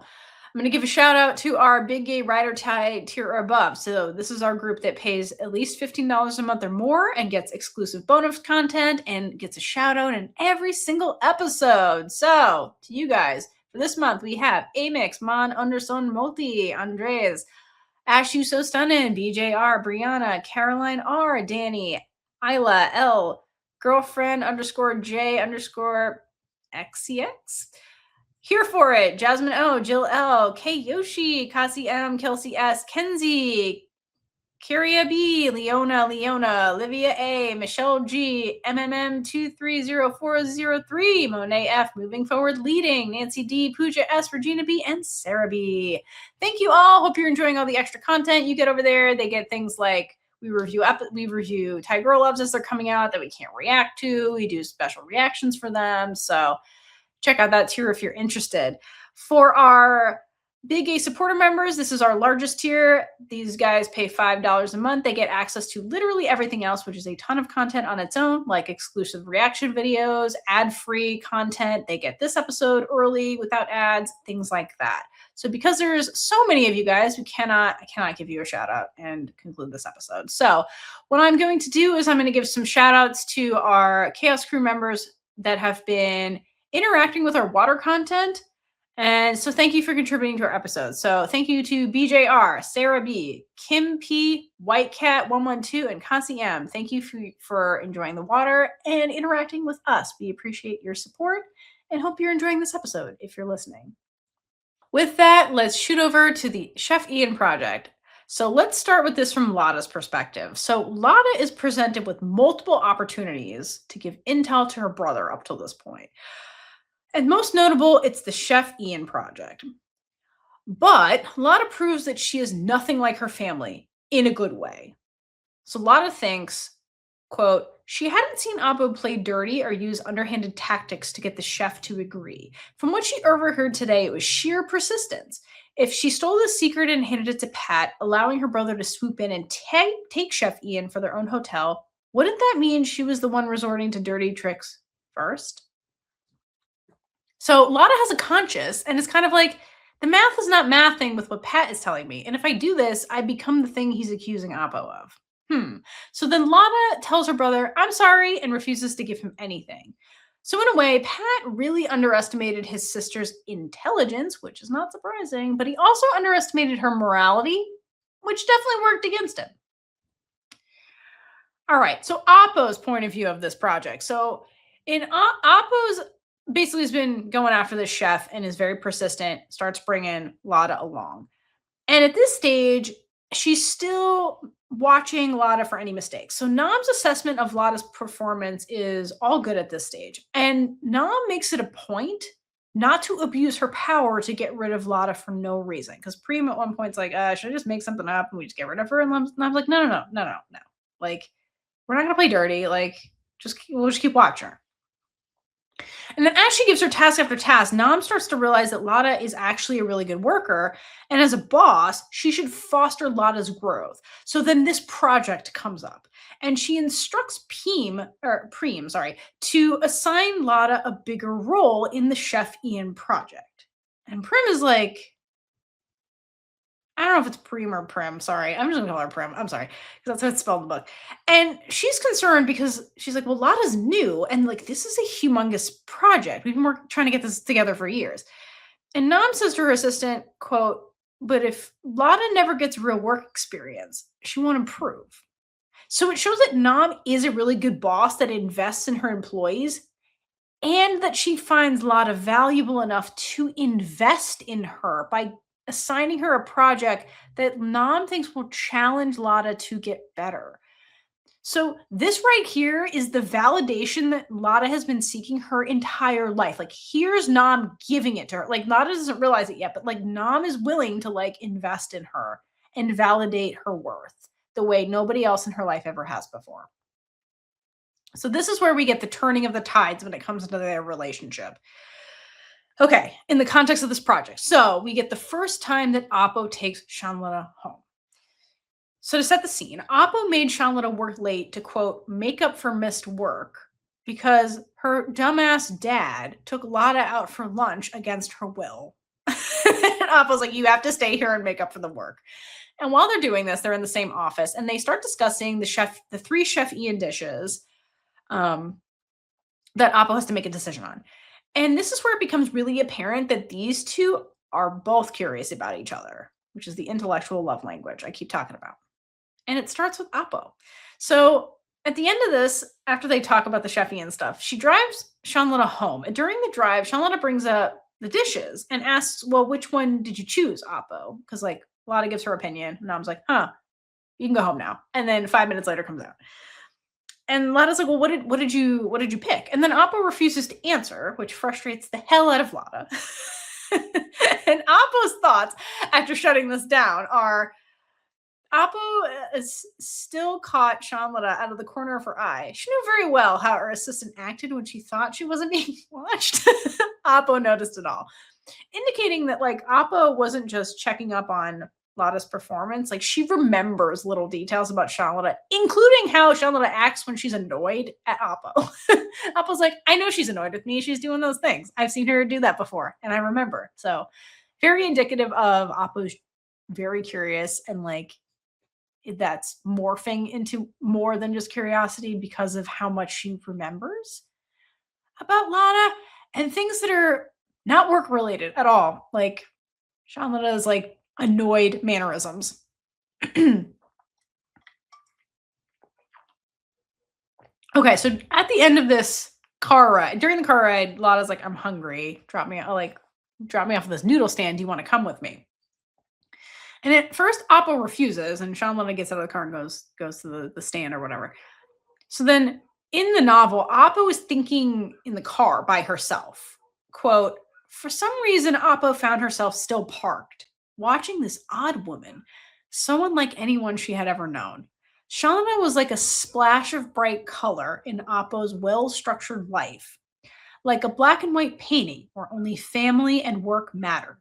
going to give a shout out to our Big Gay Rider tier or above. So this is our group that pays at least $15 a month or more and gets exclusive bonus content and gets a shout out in every single episode. So to you guys, for this month, we have Amix, Mon, Anderson, Multi, Andres, Ash You So Stunning, BJR, Brianna, Caroline R, Danny, Isla, L, girlfriend _ J _ XCX. Here for it, Jasmine O, Jill L, K Yoshi, Kasi M, Kelsey S, Kenzie, Kyria B, Leona, Olivia A, Michelle G, MMM230403, Monet F, Moving Forward Leading, Nancy D, Pooja S, Regina B, and Sarah B. Thank you all. Hope you're enjoying all the extra content you get over there. They get things like we review Thai Girl Loves as they're coming out that we can't react to. We do special reactions for them. So check out that tier if you're interested. For our Big Gay supporter members, this is our largest tier. These guys pay $5 a month. They get access to literally everything else, which is a ton of content on its own, like exclusive reaction videos, ad-free content. They get this episode early without ads, things like that. So because there's so many of you guys, I cannot give you a shout out and conclude this episode. So what I'm going to do is I'm going to give some shout outs to our Chaos crew members that have been interacting with our water content. And so thank you for contributing to our episode. So thank you to BJR, Sarah B, Kim P, White Cat 112, and Consi M. Thank you for enjoying the water and interacting with us. We appreciate your support and hope you're enjoying this episode if you're listening. With that, let's shoot over to the Chef Ian project. So let's start with this from Lada's perspective. So Lada is presented with multiple opportunities to give intel to her brother up till this point. And most notable, it's the Chef Ian project. But Lada proves that she is nothing like her family in a good way. So Lada thinks, quote, she hadn't seen Apo play dirty or use underhanded tactics to get the chef to agree. From what she overheard today, it was sheer persistence. If she stole the secret and handed it to Pat, allowing her brother to swoop in and take Chef Ian for their own hotel, wouldn't that mean she was the one resorting to dirty tricks first? So Lada has a conscience, and it's kind of like, the math is not mathing with what Pat is telling me. And if I do this, I become the thing he's accusing Apo of. So then Lada tells her brother, I'm sorry, and refuses to give him anything. So in a way, Pat really underestimated his sister's intelligence, which is not surprising, but he also underestimated her morality, which definitely worked against him. All right, so Apo's point of view of this project. So in Apo's basically has been going after this chef and is very persistent, starts bringing Lada along. And at this stage, she's still watching Lada for any mistakes. So Nam's assessment of Lada's performance is all good at this stage. And Nam makes it a point not to abuse her power to get rid of Lada for no reason. Because Prem at one point's like, should I just make something up and we just get rid of her? And Nam's like, no. Like, we're not going to play dirty. Like, we'll just keep watching her. And then as she gives her task after task, Nam starts to realize that Lada is actually a really good worker. And as a boss, she should foster Lada's growth. So then this project comes up. And she instructs Preem, to assign Lada a bigger role in the Chef Ian project. And Prim is like, I don't know if it's Prim or Prim. Sorry. I'm just gonna call her Prim. I'm sorry. Because that's how it's spelled in the book. And she's concerned because she's like, well, Lada's new. And like, this is a humongous project. We've been trying to get this together for years. And Nam says to her assistant, quote, but if Lada never gets real work experience, she won't improve. So it shows that Nam is a really good boss that invests in her employees and that she finds Lada valuable enough to invest in her by assigning her a project that Nam thinks will challenge Lada to get better. So this right here is the validation that Lada has been seeking her entire life. Like here's Nam giving it to her. Like Lada doesn't realize it yet, but like Nam is willing to like invest in her and validate her worth the way nobody else in her life ever has before. So this is where we get the turning of the tides when it comes into their relationship. Okay, in the context of this project. So we get the first time that Appo takes Shanlata home. So to set the scene, Appo made Shanlata work late to, quote, make up for missed work because her dumbass dad took Lada out for lunch against her will. And Appo's like, you have to stay here and make up for the work. And while they're doing this, they're in the same office and they start discussing the three Chef Ian dishes that Appo has to make a decision on. And this is where it becomes really apparent that these two are both curious about each other, which is the intellectual love language I keep talking about. And it starts with Appo. So at the end of this, after they talk about the Chef Ian stuff, she drives Shanlata home. And during the drive, Shanlata brings up the dishes and asks, well, which one did you choose, Appo? Because like Lada gives her opinion. And Nam's like, you can go home now. And then 5 minutes later comes out. And Lada's like, well, what did you pick? And then Appo refuses to answer, which frustrates the hell out of Lada. And Appo's thoughts after shutting this down are, Appo is still caught Shanlata out of the corner of her eye. She knew very well how her assistant acted when she thought she wasn't being watched. Appo noticed it all, indicating that like Appo wasn't just checking up on Lada's performance. Like she remembers little details about Shanlata, including how Shanlata acts when she's annoyed at Appo. Appo's like, I know she's annoyed with me. She's doing those things. I've seen her do that before, and I remember. So very indicative of Appo's very curious and like that's morphing into more than just curiosity because of how much she remembers about Lada and things that are not work related at all. Like Shanlata's like annoyed mannerisms. Okay, so at the end of this car ride, during the car ride, Lada's like, I'm hungry. Drop me off of this noodle stand. Do you want to come with me? And at first, Appo refuses, and Shanlata gets out of the car and goes to the stand or whatever. So then in the novel, Appo is thinking in the car by herself. Quote, for some reason, Appo found herself still parked, watching this odd woman, someone like anyone she had ever known. Shanlata was like a splash of bright color in Appo's well-structured life, like a black and white painting where only family and work mattered,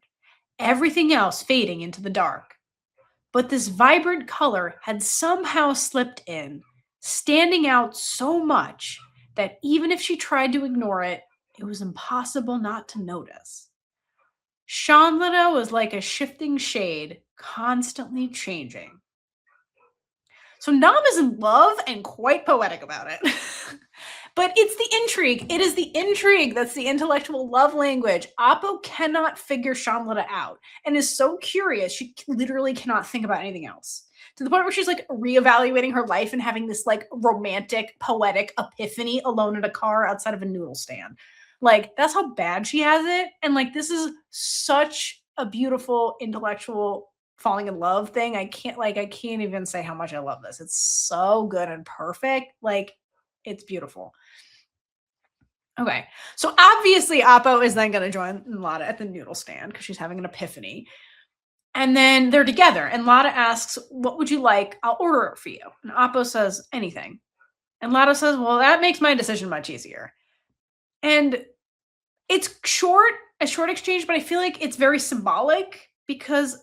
everything else fading into the dark. But this vibrant color had somehow slipped in, standing out so much that even if she tried to ignore it, it was impossible not to notice. Shanlata was like a shifting shade, constantly changing. So Nam is in love and quite poetic about it. But it's the intrigue. It is the intrigue that's the intellectual love language. Appo cannot figure Shanlata out and is so curious she literally cannot think about anything else. To the point where she's like reevaluating her life and having this like romantic, poetic epiphany alone in a car outside of a noodle stand. Like that's how bad she has it. And like this is such a beautiful intellectual falling in love thing. I can't even say how much I love this. It's so good and perfect. Like it's beautiful. Okay, so obviously Appo is then going to join Lada at the noodle stand because she's having an epiphany. And then they're together, and Lada asks, what would you like? I'll order it for you. And Appo says, anything. And Lada says, well, that makes my decision much easier. And it's a short exchange, but I feel like it's very symbolic because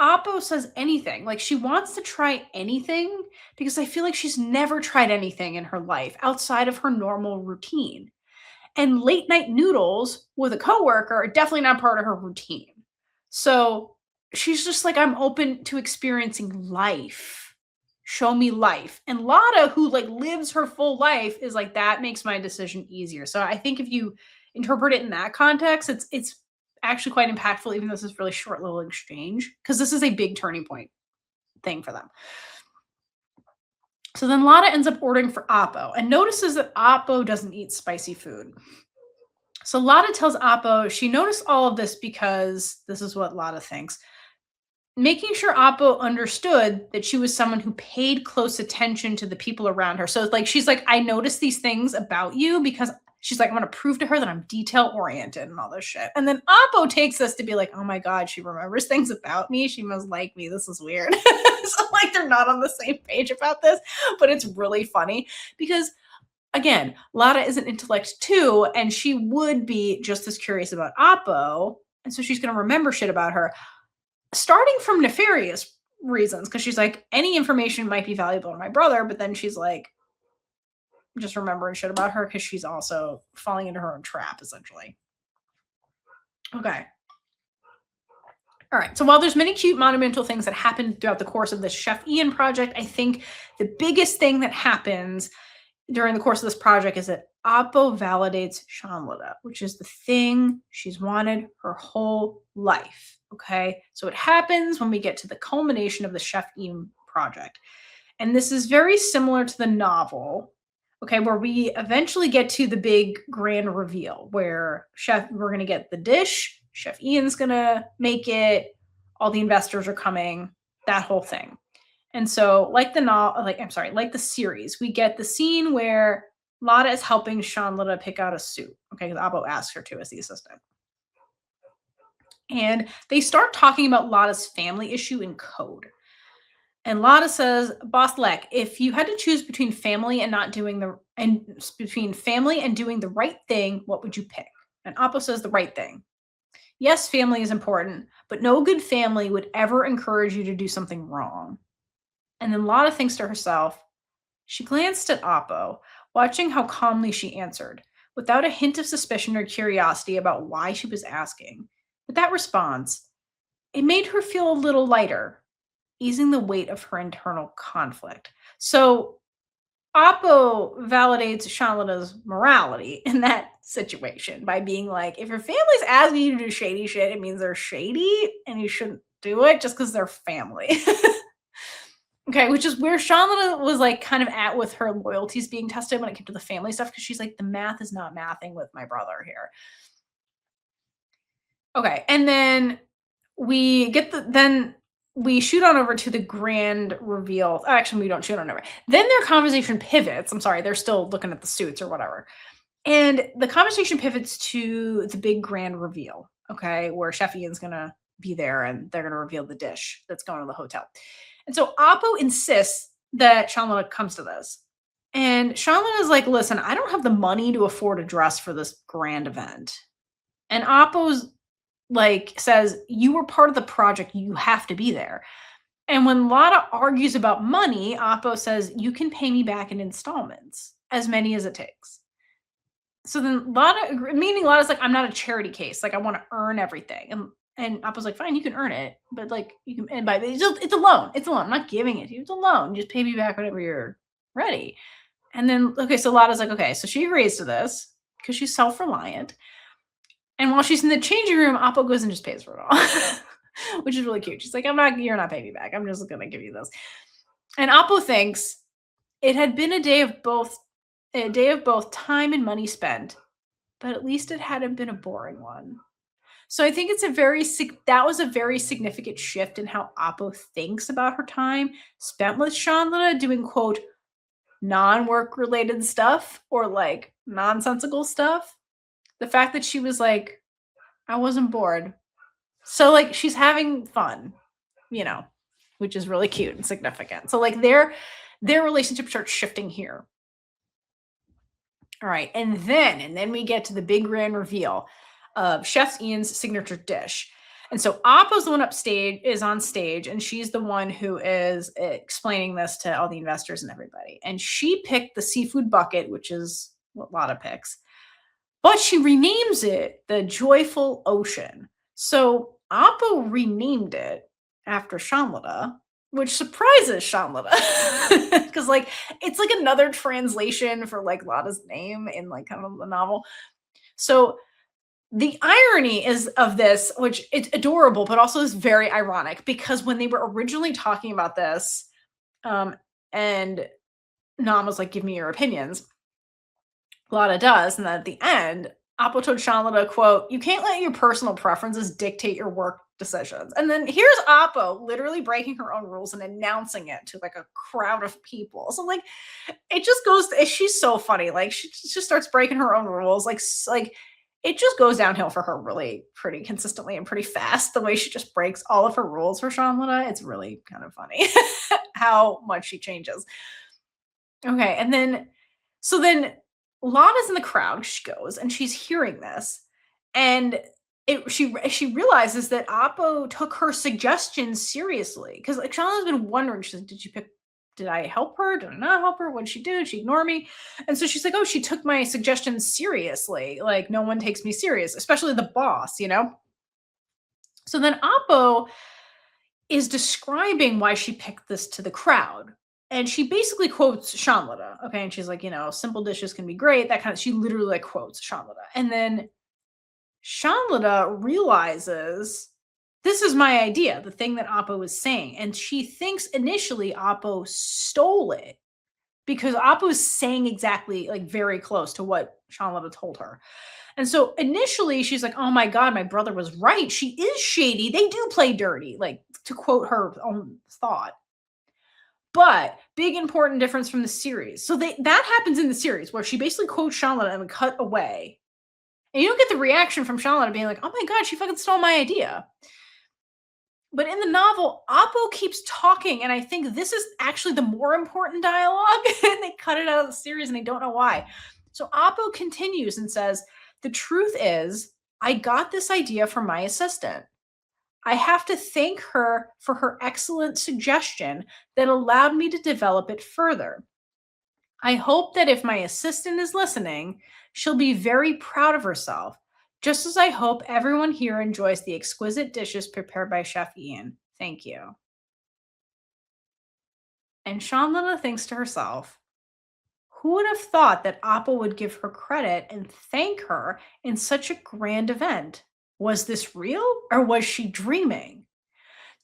Appo says anything. Like she wants to try anything because I feel like she's never tried anything in her life outside of her normal routine. And late night noodles with a coworker are definitely not part of her routine. So she's just like, I'm open to experiencing life. Show me life. And Lada, who like lives her full life, is like, that makes my decision easier. So I think if you interpret it in that context, it's actually quite impactful, even though this is really short little exchange, because this is a big turning point thing for them. So then Lada ends up ordering for Appo and notices that Appo doesn't eat spicy food. So Lada tells Appo she noticed all of this because this is what Lada thinks. Making sure Appo understood that she was someone who paid close attention to the people around her. So it's like she's like, I noticed these things about you because she's like, I'm gonna prove to her that I'm detail oriented and all this shit. And then Appo takes this to be like, oh my god, she remembers things about me. She must like me. This is weird. So like they're not on the same page about this, but it's really funny because again, Lada is an intellect too, and she would be just as curious about Appo. And so she's gonna remember shit about her starting from nefarious reasons because she's like, any information might be valuable to my brother, but then she's like, just remembering shit about her because she's also falling into her own trap, essentially. Okay. All right. So while there's many cute monumental things that happen throughout the course of this Chef Ian project, I think the biggest thing that happens during the course of this project is that Appo validates Lada, which is the thing she's wanted her whole life. Okay. So it happens when we get to the culmination of the Chef Ian project. And this is very similar to the novel, okay, where we eventually get to the big grand reveal where we're going to get the dish, Chef Ian's going to make it, all the investors are coming, that whole thing. And so, like the series, we get the scene where Lada is helping Lada pick out a suit, okay, because Abo asks her to as the assistant. And they start talking about Lada's family issue in code. And Lada says, Boss Lek, if you had to choose between family and doing the right thing, what would you pick? And Appo says the right thing. Yes, family is important, but no good family would ever encourage you to do something wrong. And then Lada thinks to herself. She glanced at Appo, watching how calmly she answered, without a hint of suspicion or curiosity about why she was asking. With that response, it made her feel a little lighter, easing the weight of her internal conflict. So Appo validates Lada's morality in that situation by being like, if your family's asking you to do shady shit, it means they're shady and you shouldn't do it just because they're family. Okay, which is where Lada was like kind of at with her loyalties being tested when it came to the family stuff because she's like, the math is not mathing with my brother here. Okay, and then we shoot on over to the grand reveal. Actually, we don't shoot on over. Then their conversation pivots. I'm sorry, they're still looking at the suits or whatever. And the conversation pivots to the big grand reveal, okay, where Chef Ian's gonna be there and they're gonna reveal the dish that's going to the hotel. And so Appo insists that Lada comes to this. And Lada is like, listen, I don't have the money to afford a dress for this grand event. And Appo's like says, you were part of the project, you have to be there. And when Lada argues about money, Appo says, you can pay me back in installments, as many as it takes. So then Lada's like, I'm not a charity case. Like, I want to earn everything. And Appo's like, fine, you can earn it, but like you can, and by it's a loan. It's a loan. I'm not giving it to you. It's a loan. Just pay me back whenever you're ready. And then, okay, so Lada's like, okay, so she agrees to this because she's self-reliant. And while she's in the changing room, Appo goes and just pays for it all, which is really cute. She's like, you're not paying me back. I'm just gonna give you this. And Appo thinks it had been a day of both time and money spent, but at least it hadn't been a boring one. So I think that was a very significant shift in how Appo thinks about her time spent with Lada doing quote non-work related stuff or like nonsensical stuff. The fact that she was like, I wasn't bored. So like she's having fun, which is really cute and significant. So like their relationship starts shifting here. All right, and then we get to the big grand reveal of Chef Ian's signature dish. And so Appa's the one upstage is on stage, and she's the one who is explaining this to all the investors and everybody. And she picked the seafood bucket, which is what Lada picks, but she renames it the Joyful Ocean. So Appa renamed it after Shamlada, which surprises Shamlada. Because like it's like another translation for like Lada's name in like kind of the novel. So the irony is of this, which it's adorable, but also is very ironic because when they were originally talking about this, um, and Nam was like, "Give me your opinions." Lada does, and then at the end, Apple told Shanlada, quote, "You can't let your personal preferences dictate your work decisions." And then here's Appo literally breaking her own rules and announcing it to like a crowd of people. So like it just goes she's so funny. Like she just starts breaking her own rules. Like it just goes downhill for her really pretty consistently and pretty fast. The way she just breaks all of her rules for Shanlada, it's really kind of funny how much she changes. Okay, and then so then Lana's in the crowd, she goes, and she's hearing this, and she realizes that Appo took her suggestions seriously because like Shauna's been wondering. She's like, Did I help her? Did I not help her? What did she do? Did she ignore me?" And so she's like, "Oh, she took my suggestions seriously. Like no one takes me serious, especially the boss, you know." So then Appo is describing why she picked this to the crowd. And she basically quotes Shamlada. Okay. And she's like, simple dishes can be great. That kind of, she literally like quotes Shamlada. And then Shamlada realizes this is my idea, the thing that Appo was saying. And she thinks initially Appo stole it because Appo is saying exactly like very close to what Shamlada told her. And so initially she's like, "Oh my God, my brother was right. She is shady. They do play dirty," like to quote her own thought. But big important difference from the series. So that happens in the series where she basically quotes Shalana and cut away. And you don't get the reaction from Shalana being like, "Oh my God, she fucking stole my idea." But in the novel, Appo keeps talking, and I think this is actually the more important dialogue. And they cut it out of the series, and I don't know why. So Appo continues and says, "The truth is, I got this idea from my assistant. I have to thank her for her excellent suggestion that allowed me to develop it further. I hope that if my assistant is listening, she'll be very proud of herself, just as I hope everyone here enjoys the exquisite dishes prepared by Chef Ian. Thank you." And Shanlana thinks to herself, who would have thought that Appa would give her credit and thank her in such a grand event? Was this real or was she dreaming?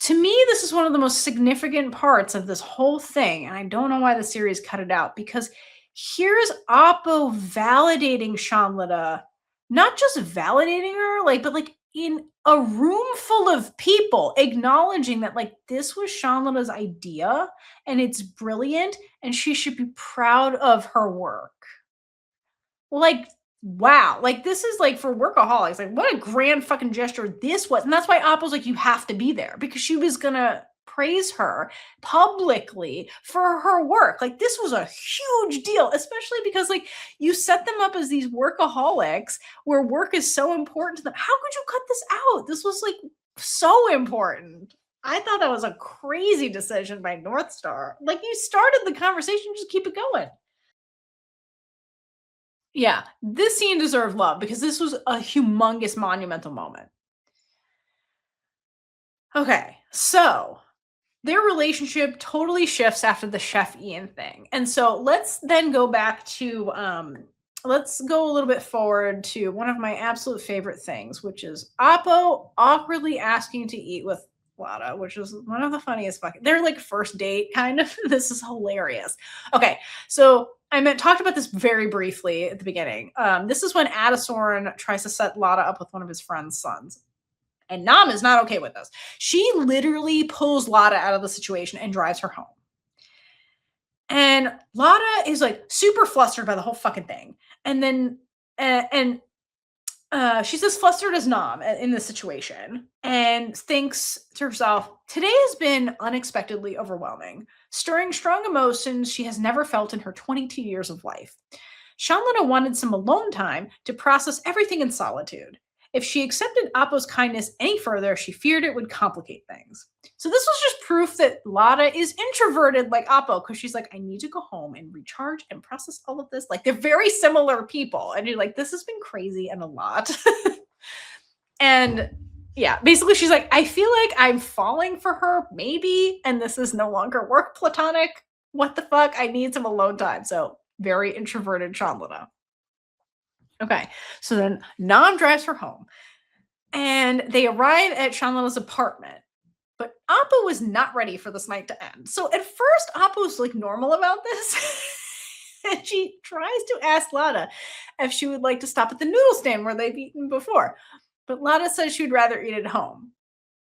To me, this is one of the most significant parts of this whole thing, and I don't know why the series cut it out because here's Oppo validating Shamlada, not just validating her, like, but like in a room full of people, acknowledging that like this was Shamlada's idea and it's brilliant, and she should be proud of her work. Like, wow. Like, this is like for workaholics. Like, what a grand fucking gesture this was. And that's why Appa's like, you have to be there because she was gonna praise her publicly for her work. Like, this was a huge deal, especially because like you set them up as these workaholics where work is so important to them. How could you cut this out? This was like so important. I thought that was a crazy decision by North Star. Like, you started the conversation, just keep it going. Yeah, this scene deserved love because this was a humongous monumental moment. Okay, so their relationship totally shifts after the Chef Ian thing. And so let's then go back to let's go a little bit forward to one of my absolute favorite things, which is Oppo awkwardly asking to eat with Lada, which is one of the funniest fucking they're like first date kind of. This is hilarious. Okay, so talked about this very briefly at the beginning. This is when Adasorn tries to set Lada up with one of his friend's sons. And Nam is not okay with this. She literally pulls Lada out of the situation and drives her home. And Lada is like super flustered by the whole fucking thing. And then, she's as flustered as Nam in this situation and thinks to herself, today has been unexpectedly overwhelming, stirring strong emotions she has never felt in her 22 years of life. Shanlina wanted some alone time to process everything in solitude. If she accepted Appo's kindness any further, she feared it would complicate things. So this was just proof that Lada is introverted like Appo, because she's like, I need to go home and recharge and process all of this. Like they're very similar people. And you're like, this has been crazy and a lot. And yeah, basically she's like, I feel like I'm falling for her, maybe, and this is no longer work platonic. What the fuck? I need some alone time. So very introverted Shanlina. Okay, so then Nam drives her home, and they arrive at Shanlina's apartment. But Appo was not ready for this night to end. So at first, Appo's like normal about this. And she tries to ask Lada if she would like to stop at the noodle stand where they've eaten before. But Lada says she would rather eat at home.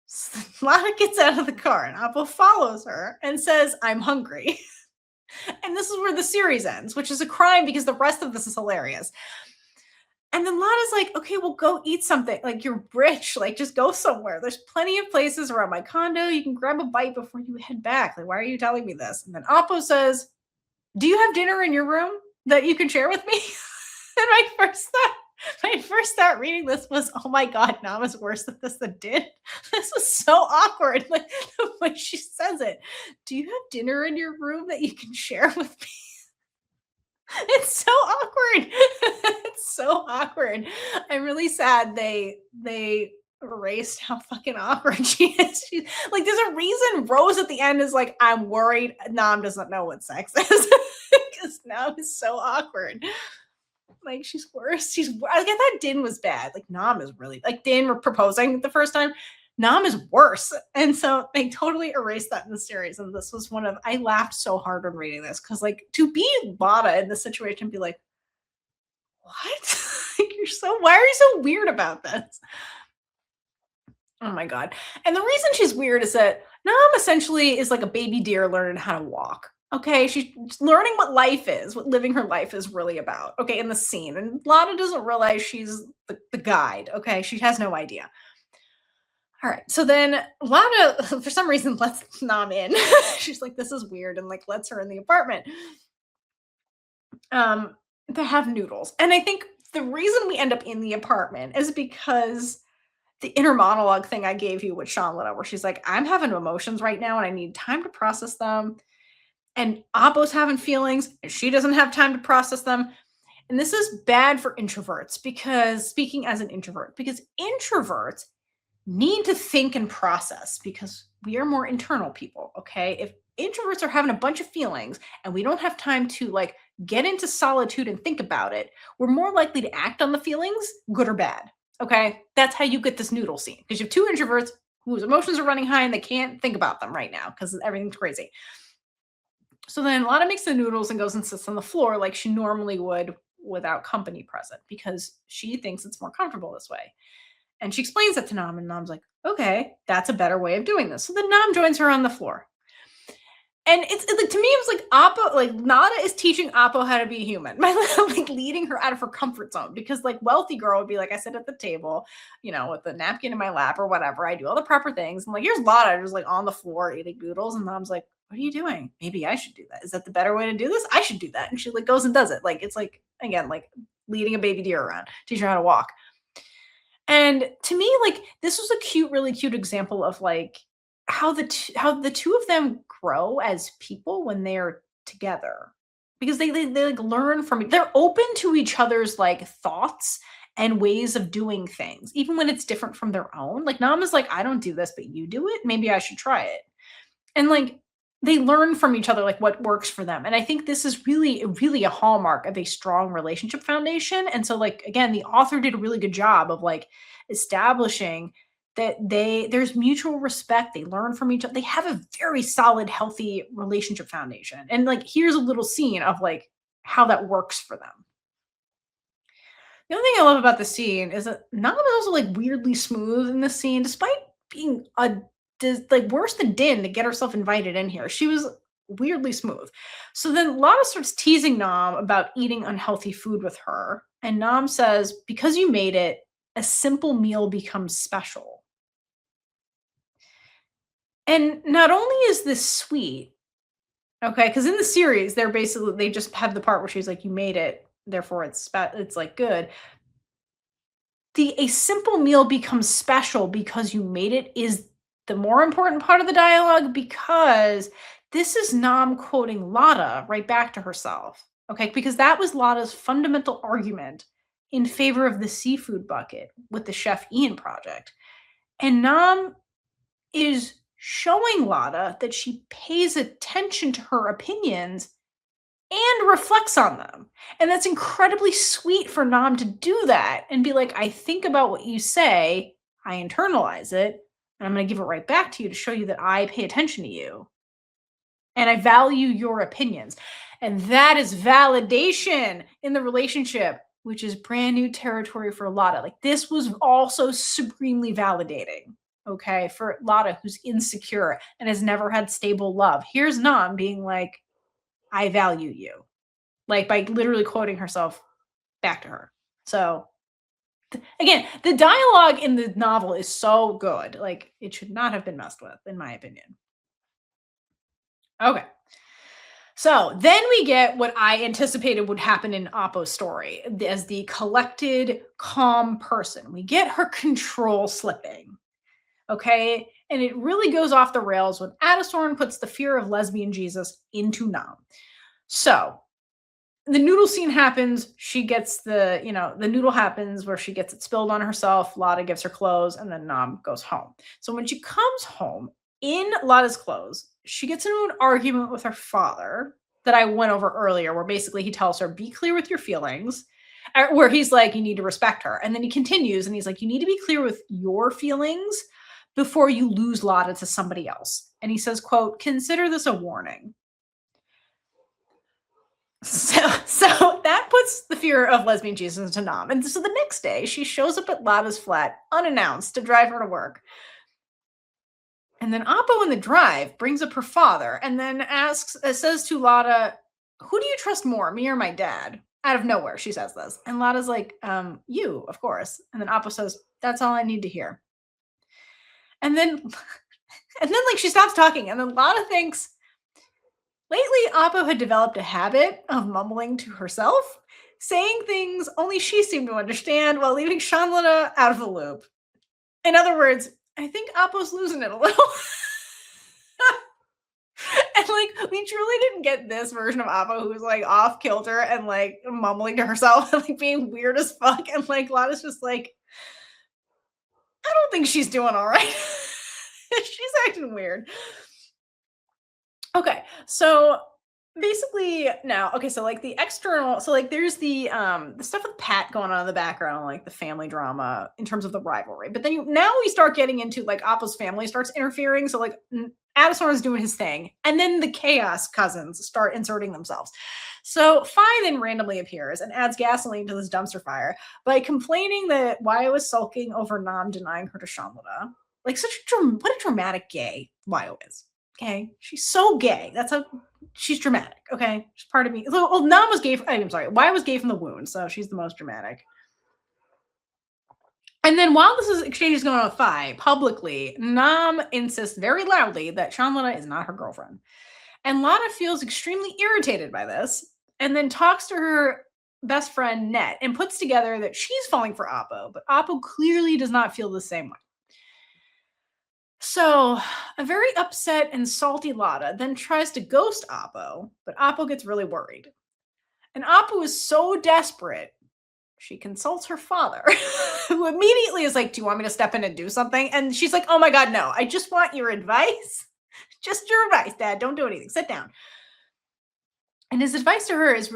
So Lada gets out of the car and Appo follows her and says, I'm hungry. And this is where the series ends, which is a crime because the rest of this is hilarious. And then Lana's like, okay, well, go eat something. Like, you're rich. Like, just go somewhere. There's plenty of places around my condo. You can grab a bite before you head back. Like, why are you telling me this? And then Appo says, do you have dinner in your room that you can share with me? And my first thought reading this was, oh my God, Nam is worse at this than Din. This was so awkward. Like, the way she says it. Do you have dinner in your room that you can share with me? It's so awkward. It's so awkward. I'm really sad they erased how fucking awkward she is. She, like, there's a reason Rose at the end is like, I'm worried Nam doesn't know what sex is. Because Nam is so awkward. Like, she's worse. I thought Din was bad. Like, Nam is really like Din were proposing the first time. Nam is worse. And so they totally erased that in the series. And this was I laughed so hard when reading this because, like, to be Lada in this situation, be like, what? Like, why are you so weird about this? Oh my God. And the reason she's weird is that Nam essentially is like a baby deer learning how to walk. Okay, she's learning what life is, what living her life is really about. Okay, in the scene. And Lada doesn't realize she's the guide. Okay, she has no idea. All right. So then Lana, for some reason, lets Nam in. She's like, this is weird, and like lets her in the apartment. Um, to have noodles. And I think the reason we end up in the apartment is because the inner monologue thing I gave you with Shanlina, where she's like, I'm having emotions right now and I need time to process them. And Appo's having feelings and she doesn't have time to process them. And this is bad for introverts because speaking as an introvert, because introverts need to think and process because we are more internal people. Okay. If introverts are having a bunch of feelings and we don't have time to like get into solitude and think about it, we're more likely to act on the feelings, good or bad. Okay. That's how you get this noodle scene because you have two introverts whose emotions are running high and they can't think about them right now because everything's crazy. So then Lana makes the noodles and goes and sits on the floor like she normally would without company present because she thinks it's more comfortable this way. And she explains it to Nam, and Nam's like, okay, that's a better way of doing this. So then Nam joins her on the floor. And it's like, to me, it was like Appo, like Nada is teaching Appo how to be human by like leading her out of her comfort zone. Because like wealthy girl would be like, I sit at the table, with the napkin in my lap or whatever. I do all the proper things. And like, here's Lada just like on the floor eating noodles. And Mom's like, what are you doing? Maybe I should do that. Is that the better way to do this? I should do that. And she like goes and does it. Like, it's like, again, like leading a baby deer around, teaching her how to walk. And to me, like, this was a really cute example of like how the two of them grow as people when they're together. Because they like learn from they're open to each other's like thoughts and ways of doing things, even when it's different from their own. Like Nam is like, I don't do this, but you do it. Maybe I should try it. And like they learn from each other like what works for them. And I think this is really a hallmark of a strong relationship foundation. And so like again, the author did a really good job of like establishing that there's mutual respect, they learn from each other, they have a very solid healthy relationship foundation. And like here's a little scene of like how that works for them. The other thing I love about the scene is that Nam is also like weirdly smooth in the scene, despite being like worse than Din to get herself invited in here. She was weirdly smooth. So then Lana starts teasing Nam about eating unhealthy food with her. And Nam says, because you made it, a simple meal becomes special. And not only is this sweet, okay, because in the series, they just have the part where she's like, you made it. therefore it's like good. A simple meal becomes special because you made it is the more important part of the dialogue, because this is Nam quoting Lada right back to herself. Okay, because that was Lada's fundamental argument in favor of the seafood bucket with the Chef Ian project. And Nam is showing Lada that she pays attention to her opinions and reflects on them. And that's incredibly sweet for Nam to do that and be like, I think about what you say, I internalize it, and I'm going to give it right back to you to show you that I pay attention to you and I value your opinions. And that is validation in the relationship, which is brand new territory for Lada. Like, this was also supremely validating, okay, for Lada, who's insecure and has never had stable love. Here's Nam being like, I value you, like by literally quoting herself back to her. So again, the dialogue in the novel is so good. Like, it should not have been messed with, in my opinion. Okay. So then we get what I anticipated would happen in Appo's story as the collected, calm person. We get her control slipping. Okay. And it really goes off the rails when Adastorn puts the fear of lesbian Jesus into Nam. So the noodle scene happens. She gets the noodle happens where she gets it spilled on herself. Lada gives her clothes, and then Nam goes home. So when she comes home in Lada's clothes, she gets into an argument with her father that I went over earlier, where basically he tells her, be clear with your feelings, where he's like, you need to respect her. And then he continues and he's like, you need to be clear with your feelings before you lose Lada to somebody else. And he says, quote, consider this a warning. So that puts the fear of lesbian Jesus into Nam. And so the next day, she shows up at Lada's flat unannounced to drive her to work. And then Appo in the drive brings up her father and then says to Lada, who do you trust more, me or my dad? Out of nowhere, she says this. And Lada's like, you, of course. And then Appo says, that's all I need to hear. And then like she stops talking. And then Lada thinks, lately, Appo had developed a habit of mumbling to herself, saying things only she seemed to understand while leaving Shanlana out of the loop. In other words, I think Appo's losing it a little. And like, we truly didn't get this version of Appo who's like off kilter and like mumbling to herself and like being weird as fuck. And like Lada's just like, I don't think she's doing all right. She's acting weird. Okay, so basically now, okay, so like the external, so like there's the stuff with Pat going on in the background, like the family drama in terms of the rivalry. But then now we start getting into like Appo's family starts interfering. So like Adastorn is doing his thing, and then the Chaos cousins start inserting themselves. So Phi then randomly appears and adds gasoline to this dumpster fire by complaining that Wyo was sulking over Nam denying her to Shamlada. Like what a dramatic gay Wyo is. Okay, she's so gay. That's how she's dramatic. Okay, she's part of me. Well, Nam was gay. I'm sorry, Wyo was gay from the wound, so she's the most dramatic. And then while this exchange is going on with Phi, publicly, Nam insists very loudly that Shanlana is not her girlfriend. And Lada feels extremely irritated by this, and then talks to her best friend Net and puts together that she's falling for Appo, but Appo clearly does not feel the same way. So, a very upset and salty Lada then tries to ghost Appo, but Appo gets really worried. And Appo is so desperate, she consults her father, who immediately is like, do you want me to step in and do something? And she's like, oh my God, no, I just want your advice. Just your advice, Dad. Don't do anything. Sit down. And his advice to her is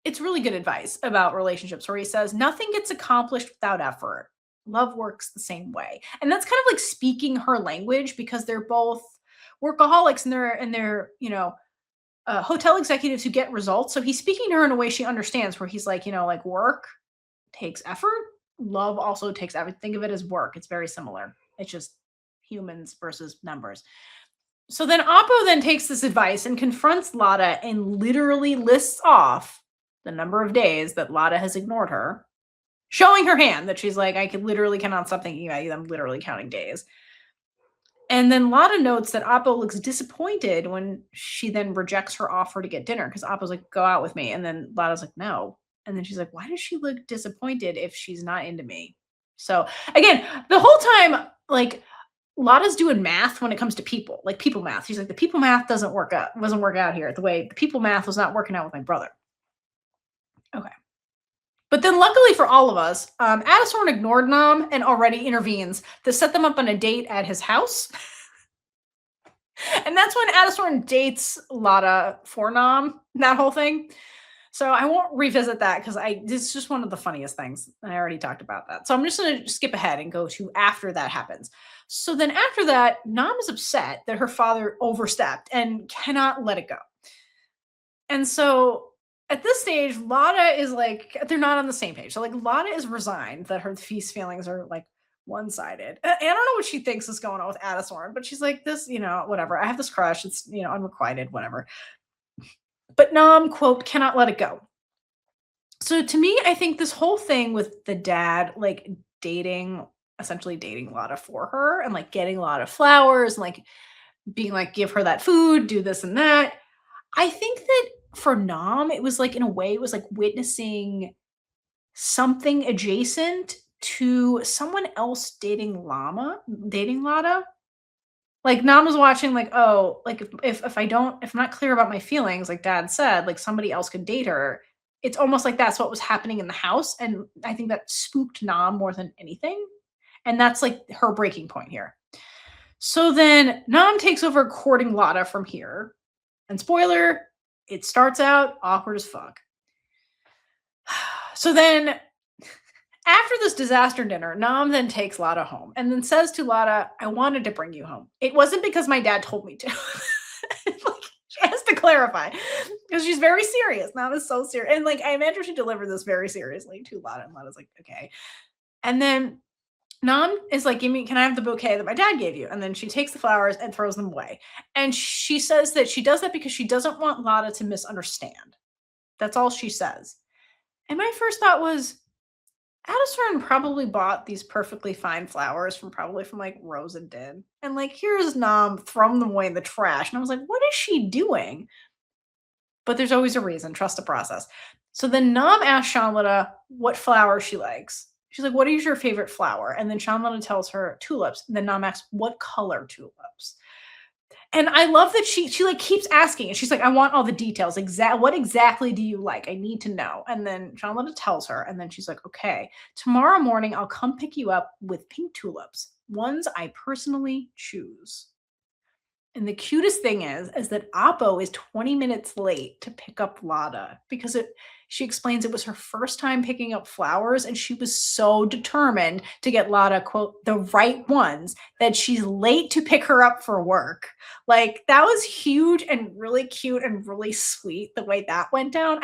it's really good advice about relationships, where he says, nothing gets accomplished without effort. Love works the same way. And that's kind of like speaking her language, because they're both workaholics and they're hotel executives who get results. So he's speaking to her in a way she understands, where he's like, like work takes effort. Love also takes effort. Think of it as work. It's very similar. It's just humans versus numbers. So then Appo then takes this advice and confronts Lada and literally lists off the number of days that Lada has ignored her, showing her hand that she's like, I cannot stop thinking about you. I'm literally counting days. And then Lada notes that Appo looks disappointed when she then rejects her offer to get dinner, because Appo's like, go out with me. And then Lada's like, no, And then she's like, why does she look disappointed if she's not into me? So again, the whole time, like Lada's doing math when it comes to people, like people math. She's like, the people math wasn't work out here the way the people math was not working out with my brother. Okay. But then luckily for all of us, Adastorn ignored Nam and already intervenes to set them up on a date at his house. And that's when Adastorn dates Lada for Nam, that whole thing. So I won't revisit that because this is just one of the funniest things. And I already talked about that. So I'm just gonna skip ahead and go to after that happens. So then after that, Nam is upset that her father overstepped and cannot let it go. And so at this stage, Lada is like, they're not on the same page. So like Lada is resigned that her feast feelings are like one-sided. And I don't know what she thinks is going on with Adastorn, but she's like, this, whatever. I have this crush. It's, unrequited, whatever. But Nam, quote, cannot let it go. So to me, I think this whole thing with the dad, like essentially dating Lada for her and like getting a lot of flowers and like being like, give her that food, do this and that. I think that for Nam, it was like, in a way, it was like witnessing something adjacent to someone else dating Lada. Like Nam was watching, like, oh, like if I'm not clear about my feelings, like Dad said, like somebody else could date her. It's almost like that's what was happening in the house, and I think that spooked Nam more than anything, and that's like her breaking point here. So then Nam takes over courting Lada from here, and spoiler, it starts out awkward as fuck. So then after this disaster dinner, Nam then takes Lada home and then says to Lada, I wanted to bring you home. It wasn't because my dad told me to. Like, she has to clarify because she's very serious. Nam is so serious. And like, I imagine she delivered this very seriously to Lada, and Lada's like, okay. And then Nam is like, can I have the bouquet that my dad gave you? And then she takes the flowers and throws them away. And she says that she does that because she doesn't want Lada to misunderstand. That's all she says. And my first thought was, Adastorn probably bought these perfectly fine flowers from like Rose and Din. And like, here's Nam throwing them away in the trash. And I was like, what is she doing? But there's always a reason. Trust the process. So then Nam asks Shanlada what flower she likes. She's like, what is your favorite flower? And then Shanlada tells her tulips. And then Nam asks, what color tulips? And I love that she like keeps asking, and she's like, I want all the details. What exactly do you like? I need to know. And then Shanlada tells her, and then she's like, okay, tomorrow morning I'll come pick you up with pink tulips, ones I personally choose. And the cutest thing is that Apo is 20 minutes late to pick up Lada because she explains it was her first time picking up flowers, and she was so determined to get Lada, quote, the right ones, that she's late to pick her up for work. Like, that was huge and really cute and really sweet the way that went down.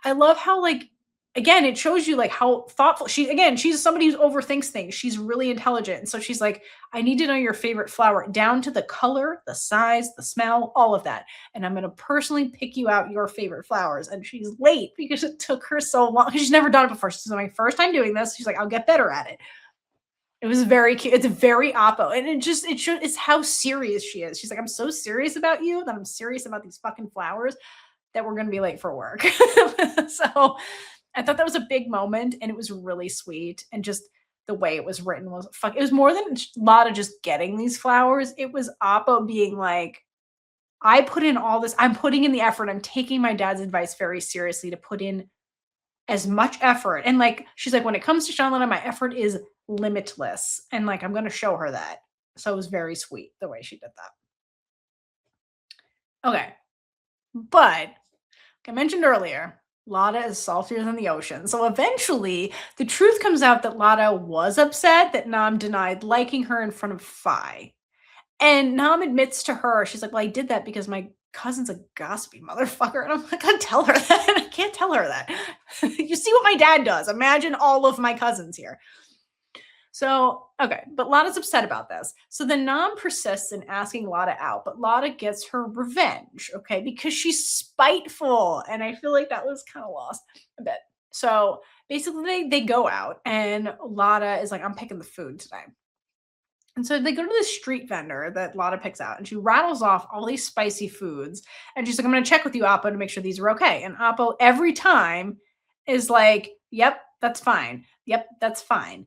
I love how, like, again, it shows you like how thoughtful she's somebody who overthinks things. She's really intelligent. And so she's like, I need to know your favorite flower down to the color, the size, the smell, all of that. And I'm going to personally pick you out your favorite flowers. And she's late because it took her so long. She's never done it before. She's my first time doing this. She's like, I'll get better at it. It was very cute. It's very Oppo. And it's how serious she is. She's like, I'm so serious about you that I'm serious about these fucking flowers that we're going to be late for work. So I thought that was a big moment, and it was really sweet. And just the way it was written was it was more than a lot of just getting these flowers. It was Oppo being like, I put in all this, I'm putting in the effort. I'm taking my dad's advice very seriously to put in as much effort. And like, she's like, when it comes to Shanlada, my effort is limitless. And like, I'm going to show her that. So it was very sweet the way she did that. Okay. But like I mentioned earlier, Lada is saltier than the ocean. So eventually, the truth comes out that Lada was upset that Nam denied liking her in front of Phi. And Nam admits to her, she's like, well, I did that because my cousin's a gossipy motherfucker. And I'm like, I can't tell her that. I can't tell her that. You see what my dad does. Imagine all of my cousins here. So, okay, but Lada's upset about this. So then Nam persists in asking Lada out, but Lada gets her revenge, okay, because she's spiteful. And I feel like that was kind of lost a bit. So basically they go out, and Lada is like, I'm picking the food today. And so they go to this street vendor that Lada picks out, and she rattles off all these spicy foods. And she's like, I'm going to check with you, Appo, to make sure these are okay. And Appo, every time, is like, "Yep, that's fine. Yep, that's fine."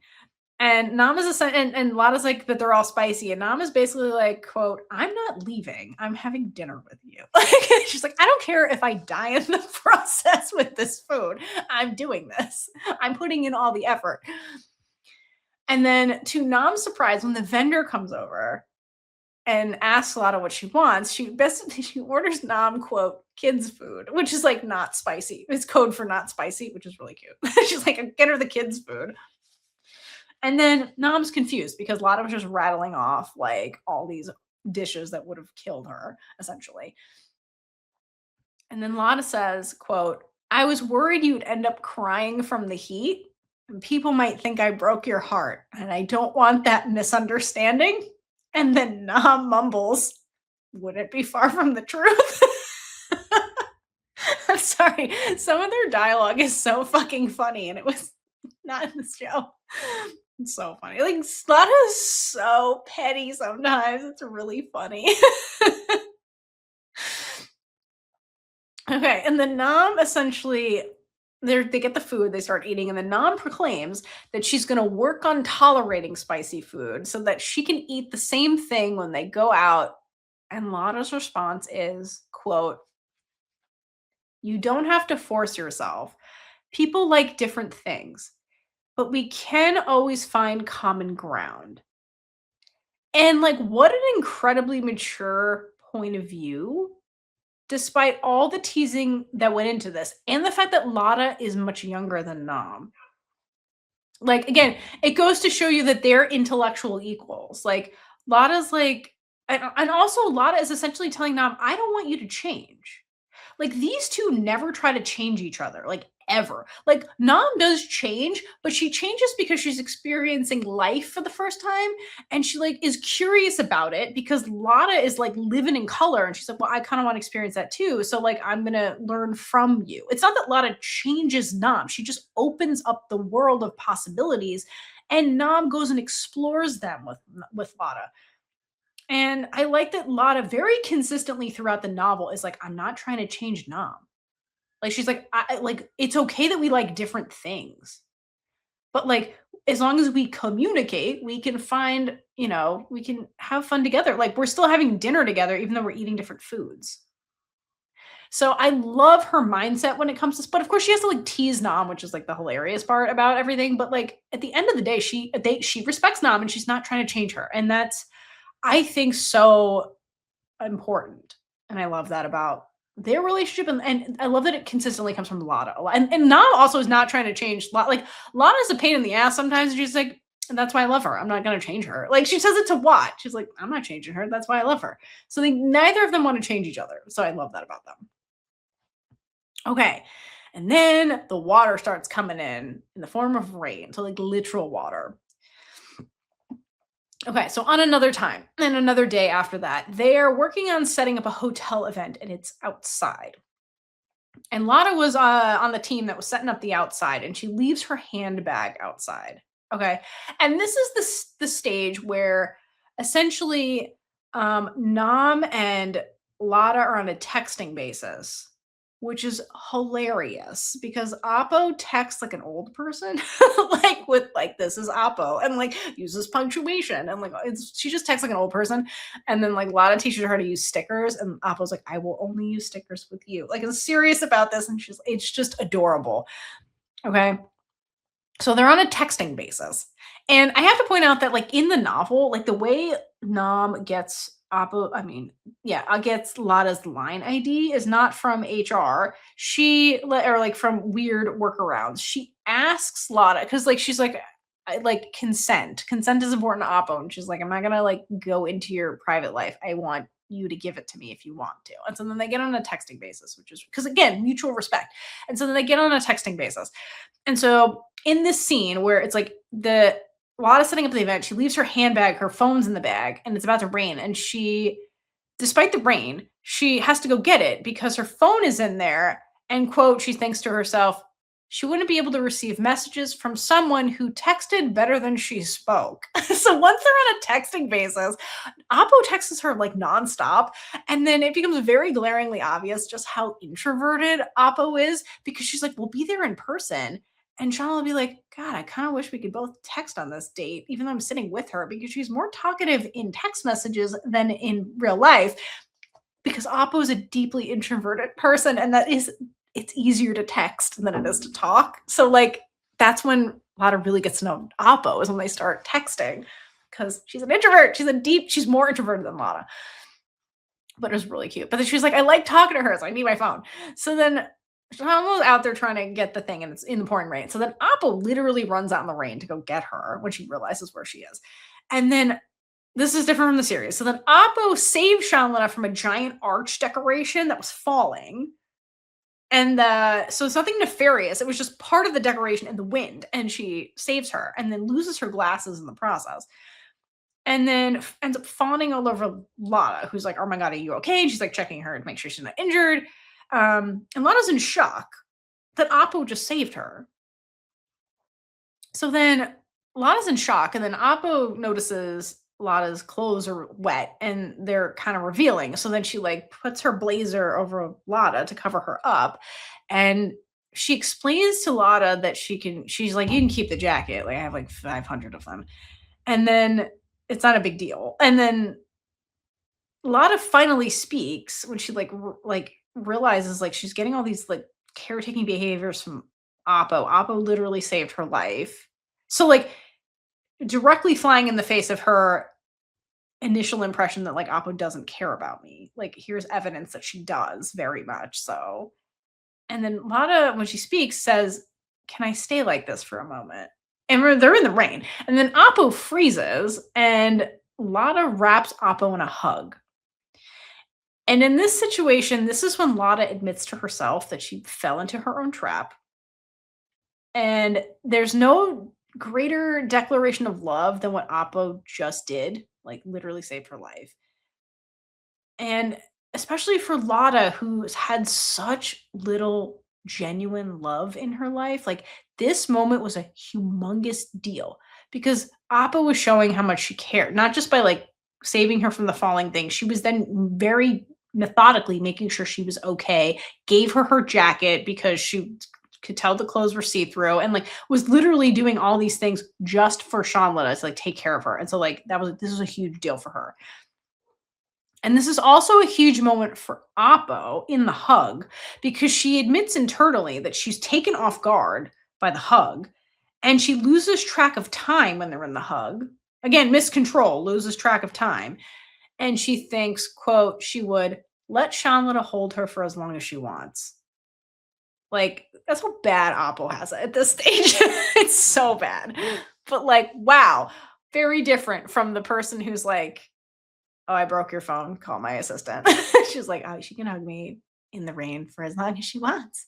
And Nam is and Lada's like, "But they're all spicy." And Nam is basically like, quote, "I'm not leaving. I'm having dinner with you." Like, she's like, "I don't care if I die in the process with this food. I'm doing this. I'm putting in all the effort." And then to Nam's surprise, when the vendor comes over and asks Lada what she wants, she basically she orders Nam, quote, "kids food," which is like not spicy. It's code for not spicy, which is really cute. She's like, "Get her the kids food." And then Nam's confused because Lada was just rattling off like all these dishes that would have killed her, essentially. And then Lada says, quote, "I was worried you'd end up crying from the heat, and people might think I broke your heart, and I don't want that misunderstanding." And then Nam mumbles, "Would it be far from the truth?" I'm sorry. Some of their dialogue is so fucking funny, and it was not in the show. It's so funny. Like, Lada is so petty sometimes. It's really funny. Okay, and the Nam essentially they get the food, they start eating, and the Nam proclaims that she's gonna work on tolerating spicy food so that she can eat the same thing when they go out. And Lada's response is, quote, "You don't have to force yourself. People like different things, but we can always find common ground." And like, what an incredibly mature point of view despite all the teasing that went into this, and the fact that Lada is much younger than Nam. Like, again, it goes to show you that they're intellectual equals. Like, Lada's like and also Lada is essentially telling Nam, "I don't want you to change." Like, these two never try to change each other, like, ever. Like, Nam does change, but she changes because she's experiencing life for the first time, and she, like, is curious about it because Lada is, like, living in color, and she's like, "Well, I kinda wanna experience that too, so, like, I'm gonna learn from you." It's not that Lada changes Nam, she just opens up the world of possibilities, and Nam goes and explores them with Lada. And I like that Lada very consistently throughout the novel is like, "I'm not trying to change Nam." Like, she's like, like, it's okay that we like different things, but, like, as long as we communicate, we can find, we can have fun together. Like, we're still having dinner together even though we're eating different foods." So I love her mindset when it comes to this, but of course she has to, like, tease Nam, which is, like, the hilarious part about everything, but, like, at the end of the day, she respects Nam and she's not trying to change her, and that's, I think, so important. And I love that about their relationship. And I love that it consistently comes from Lada a lot. And Nam also is not trying to change. Like, Lada's a pain in the ass sometimes. And she's like, "And that's why I love her. I'm not going to change her." Like, she says it to Watt. She's like, "I'm not changing her. That's why I love her." So neither of them want to change each other. So I love that about them. Okay. And then the water starts coming in the form of rain. So, like, literal water. Okay, so on another time and another day after that, they're working on setting up a hotel event and it's outside. And Lada was on the team that was setting up the outside and she leaves her handbag outside. Okay. And this is the stage where essentially Nam and Lada are on a texting basis, which is hilarious because Oppo texts like an old person, like with like "this is Oppo" and like uses punctuation and like she just texts like an old person. And then like Lada teaches her to use stickers, and Oppo's like, "I will only use stickers with you." Like, is serious about this, and it's just adorable. Okay. So they're on a texting basis. And I have to point out that, like, in the novel, like, the way Nam gets Appa I mean, yeah, gets Lada's line ID is not from HR. Or, like, from weird workarounds. She asks Lada because, like, she's like, I like consent. Consent is important to Appa, and she's like, "I'm not gonna, like, go into your private life. I want you to give it to me if you want to." And so then they get on a texting basis, which is because, again, mutual respect. And so then they get on a texting basis. And so in this scene where it's like the Lada setting up the event, she leaves her handbag, her phone's in the bag, and it's about to rain. And despite the rain, she has to go get it because her phone is in there. And quote, she thinks to herself, she wouldn't be able to receive messages from someone who texted better than she spoke. So once they're on a texting basis, Oppo texts her like nonstop. And then it becomes very glaringly obvious just how introverted Oppo is because she's like, we'll be there in person. And Sean will be like, God, I kind of wish we could both text on this date, even though I'm sitting with her, because she's more talkative in text messages than in real life. Because Oppo is a deeply introverted person, and it's easier to text than it is to talk. So like that's when Lada really gets to know Oppo is when they start texting because she's an introvert. She's more introverted than Lada. But it was really cute. But then she was like, I like talking to her, so I need my phone. So then Sean was out there trying to get the thing and it's in the pouring rain. So then Oppo literally runs out in the rain to go get her when she realizes where she is. And then this is different from the series. So then Oppo saved Shanlina from a giant arch decoration that was falling. And so it's nothing nefarious. It was just part of the decoration in the wind. And she saves her and then loses her glasses in the process. And then ends up fawning all over Lada, who's like, oh my God, are you okay? And she's like checking her to make sure she's not injured. And Lada's in shock that Oppo just saved her. So then Lada's in shock. And then Oppo notices Lada's clothes are wet and they're kind of revealing. So then she like puts her blazer over Lada to cover her up. And she explains to Lada that she's like, you can keep the jacket. Like I have like 500 of them. And then it's not a big deal. And then Lada finally speaks when she like realizes like she's getting all these like caretaking behaviors from Oppo. Oppo literally saved her life. So like directly flying in the face of her initial impression that like Oppo doesn't care about me. Like here's evidence that she does very much so. And then Lada, when she speaks, says, "Can I stay like this for a moment?" And they're in the rain. And then Oppo freezes and Lada wraps Oppo in a hug. And in this situation, this is when Lada admits to herself that she fell into her own trap. And there's no greater declaration of love than what Oppo just did, like literally saved her life. And especially for Lada, who's had such little genuine love in her life, like this moment was a humongous deal because Appa was showing how much she cared, not just by like saving her from the falling thing. She was then very methodically making sure she was okay, gave her her jacket because she could tell the clothes were see-through and like was literally doing all these things just for Sean Lada to like take care of her. And so like this was a huge deal for her. And this is also a huge moment for Oppo in the hug because she admits internally that she's taken off guard by the hug and she loses track of time when they're in the hug. Again, miscontrol, loses track of time. And she thinks, quote, she would let Shanlina hold her for as long as she wants. Like, that's how bad Oppo has it at this stage. It's so bad. But like, wow, very different from the person who's like, oh, I broke your phone. Call my assistant. She's like, oh, she can hug me in the rain for as long as she wants.